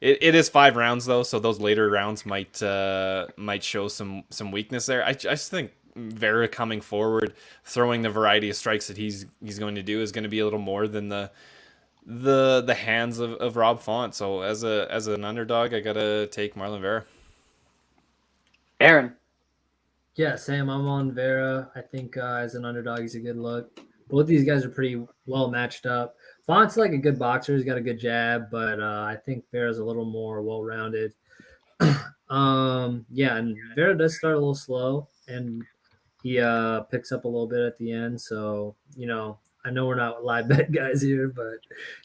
is 5 rounds though. So those later rounds might show some weakness there. I just think Vera coming forward, throwing the variety of strikes that he's going to do is going to be a little more than the hands of Rob Font. So as an underdog, I gotta take Marlon Vera. Aaron. Yeah, Sam, I'm on Vera. I think as an underdog, he's a good look. Both these guys are pretty well matched up. Font's like a good boxer. He's got a good jab, but I think Vera's a little more well-rounded. And Vera does start a little slow, and he picks up a little bit at the end. So, I know we're not live bet guys here, but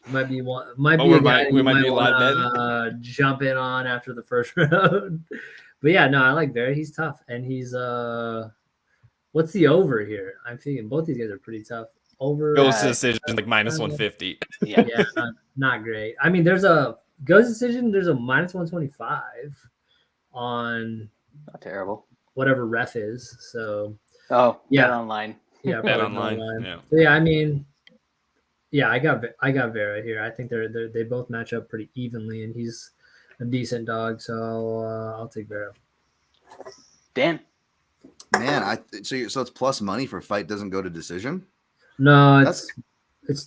it might be a guy you might want to jump in on after the first round. But yeah, no, I like Vera. He's tough, and he's what's the over here? I'm thinking both these guys are pretty tough. Over goes to decision like minus 150. Yeah, not great. I mean, there's a goes decision. There's a minus 125 on not terrible. Whatever ref is. So Bet online. Yeah, Bet online. Yeah. So, yeah, I mean, yeah, I got Vera here. I think they both match up pretty evenly, and he's a decent dog. So I'll take Vera. Dan. Man, so it's plus money for fight doesn't go to decision. No, it's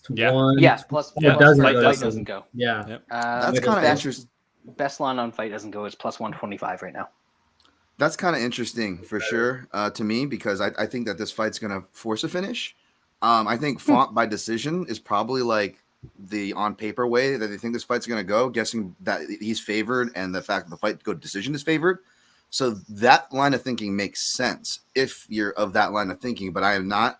one. Yeah, plus fight doesn't go. Yeah, yep. That's kind of interesting. Best line on fight doesn't go is plus 125 right now. That's kind of interesting for sure to me, because I think that this fight's going to force a finish. I think Font by decision is probably like the on paper way that they think this fight's going to go, guessing that he's favored and the fact that the fight go to decision is favored. So that line of thinking makes sense if you're of that line of thinking, but I am not.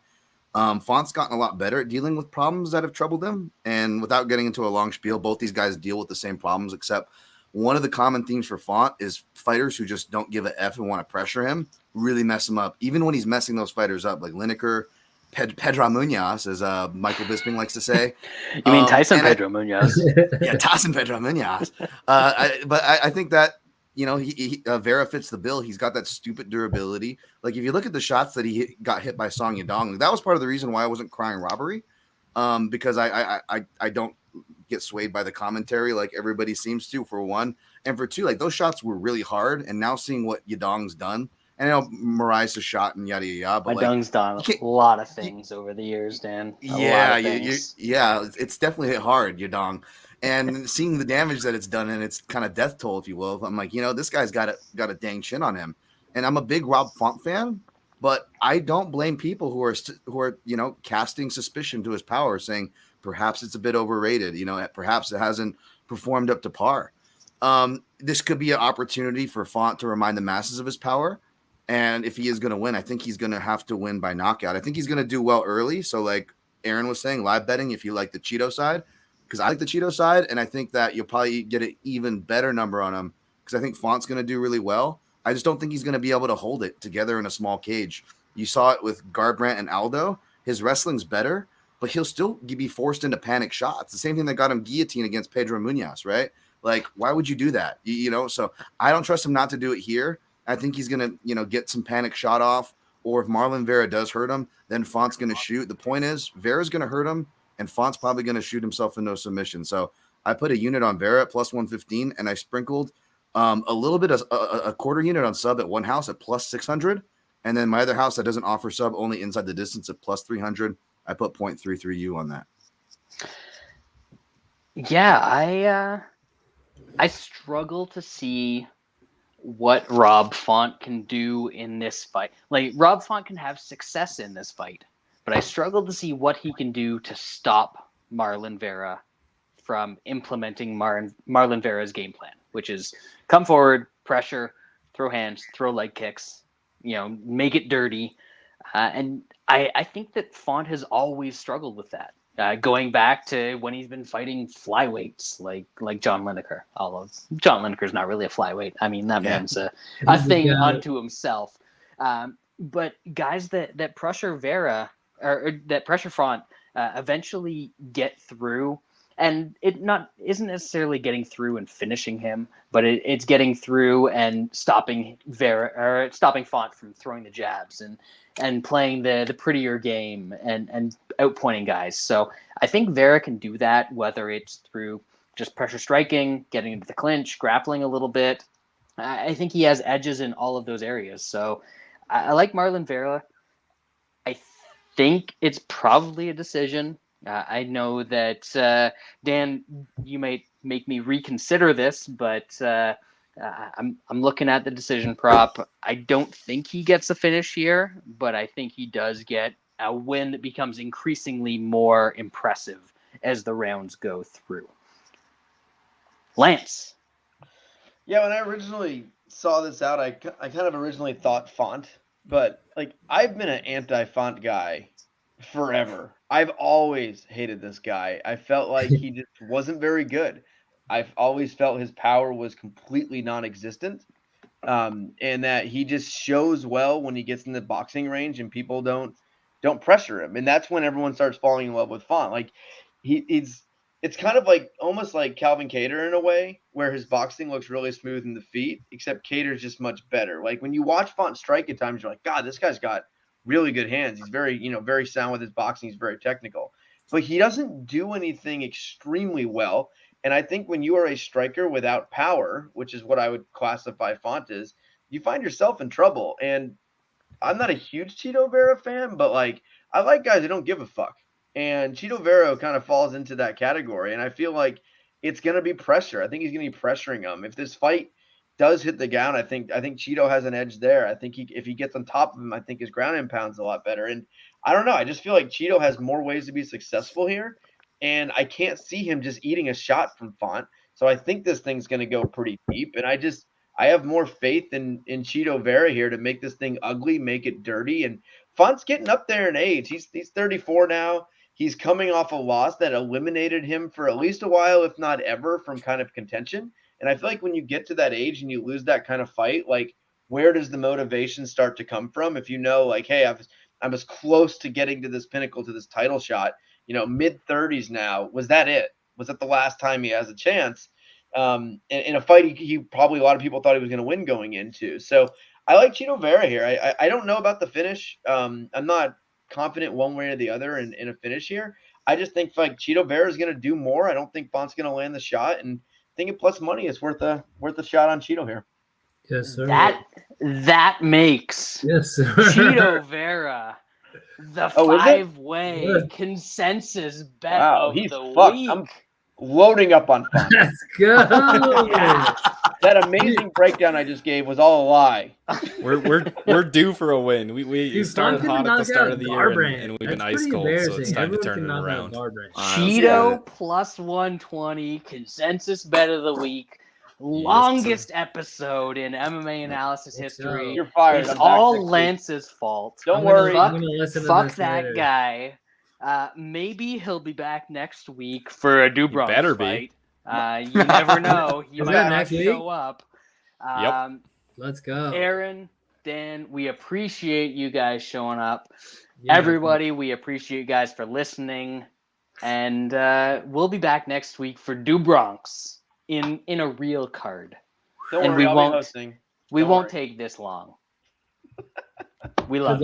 Font's gotten a lot better at dealing with problems that have troubled him. And without getting into a long spiel, both these guys deal with the same problems, except one of the common themes for Font is fighters who just don't give a F and want to pressure him really mess him up. Even when he's messing those fighters up, like Lineker, Pedro Munoz, as Michael Bisping likes to say. You mean Tyson Pedro Munoz? Yeah, Tyson Pedro Munoz. But I think that, Vera fits the bill. He's got that stupid durability. Like, if you look at the shots that he got hit by Song Yadong, that was part of the reason why I wasn't crying robbery, because I don't get swayed by the commentary like everybody seems to, for one. And for two, like, those shots were really hard. And now seeing what Yadong's done, and I know Moraes' shot and yada, yada. But Yadong's done a lot of things over the years, Dan. It's definitely hit hard, Yadong. And seeing the damage that it's done, and it's kind of death toll, if you will, I'm like, this guy's got a dang chin on him. And I'm a big Rob Font fan, but I don't blame people who are casting suspicion to his power, saying perhaps it's a bit overrated. Perhaps it hasn't performed up to par. This could be an opportunity for Font to remind the masses of his power. And if he is going to win, I think he's going to have to win by knockout. I think he's going to do well early. So like Aaron was saying, live betting, if you like the Cheeto side, because I like the Cheeto side, and I think that you'll probably get an even better number on him, because I think Font's going to do really well. I just don't think he's going to be able to hold it together in a small cage. You saw it with Garbrandt and Aldo. His wrestling's better, but he'll still be forced into panic shots. The same thing that got him guillotine against Pedro Munoz, right? Like, why would you do that? So I don't trust him not to do it here. I think he's going to, get some panic shot off, or if Marlon Vera does hurt him, then Font's going to shoot. The point is, Vera's going to hurt him, and Font's probably going to shoot himself into a submission. So I put a unit on Vera at plus 115, and I sprinkled a little bit of a quarter unit on sub at one house at plus 600. And then my other house that doesn't offer sub, only inside the distance, at plus 300. I put 0.33U on that. Yeah, I struggle to see what Rob Font can do in this fight. Like, Rob Font can have success in this fight, but I struggle to see what he can do to stop Marlon Vera from implementing Marlon Vera's game plan, which is come forward, pressure, throw hands, throw leg kicks, make it dirty. And I think that Font has always struggled with that. Going back to when he's been fighting flyweights like John Lineker. Although John Lineker's not really a flyweight. I mean, that man's a thing unto himself. But guys that pressure Vera or that pressure Font eventually get through, and isn't necessarily getting through and finishing him, but it's getting through and stopping Font from throwing the jabs and playing the prettier game and outpointing guys. So I think Vera can do that, whether it's through just pressure striking, getting into the clinch, grappling a little bit. I think he has edges in all of those areas. So I like Marlon Vera. I think it's probably a decision. I know that, Dan, you might make me reconsider this, but I'm looking at the decision prop. I don't think he gets a finish here, but I think he does get a win that becomes increasingly more impressive as the rounds go through. Lance. Yeah, when I originally saw this out, I kind of originally thought Font but like I've been an anti-Font guy forever. I've always hated this guy. I felt like he just wasn't very good. I've always felt his power was completely non-existent, and that he just shows well when he gets in the boxing range and people don't pressure him, and that's when everyone starts falling in love with Font. Like it's kind of like almost like Calvin Kattar in a way, where his boxing looks really smooth in the feet, except Kattar's just much better. Like when you watch Font strike at times, you're like, God, this guy's got really good hands. He's very, very sound with his boxing. He's very technical, but he doesn't do anything extremely well. And I think when you are a striker without power, which is what I would classify Font as, you find yourself in trouble. And I'm not a huge Chito Vera fan, but like I like guys that don't give a fuck. And Chito Vera kind of falls into that category. And I feel like it's going to be pressure. I think he's going to be pressuring him. If this fight does hit the ground, I think Chito has an edge there. I think if he gets on top of him, I think his ground and pound's a lot better. And I don't know. I just feel like Chito has more ways to be successful here. And I can't see him just eating a shot from Font. So I think this thing's going to go pretty deep. And I have more faith in Chito Vera here to make this thing ugly, make it dirty. And Font's getting up there in age. He's 34 now. He's coming off a loss that eliminated him for at least a while, if not ever, from kind of contention. And I feel like when you get to that age and you lose that kind of fight, like where does the motivation start to come from? If you know, like, hey, I'm as close to getting to this pinnacle, to this title shot, mid-30s now. Was that it? Was that the last time he has a chance? In a fight he probably a lot of people thought he was going to win going into. So I like Chito Vera here. I don't know about the finish. I'm not confident one way or the other in a finish here. I just think like Chito Vera is going to do more. I don't think Font's going to land the shot, and I think at plus money it's worth a shot on Chito here. Yes, sir. That makes Chito Vera the 5-way consensus bet of he's the fucked. week. I'm loading up on Font. Let's go. Yeah. That amazing breakdown I just gave was all a lie. We're due for a win. We started hot at the start of the year and we've been ice cold, so it's time to turn it around. Cheeto plus 120 consensus bet of the week. Longest episode in MMA analysis history. You're fired. It's all Lance's fault. Don't worry. Fuck that guy. Maybe he'll be back next week for a Do Bronx better fight. You never know. He might not show up. Yep. Let's go. Aaron, Dan, we appreciate you guys showing up. Yeah. Everybody, we appreciate you guys for listening. And we'll be back next week for Do Bronx in a real card. Don't worry, I'll be hosting. We won't take this long. We love you.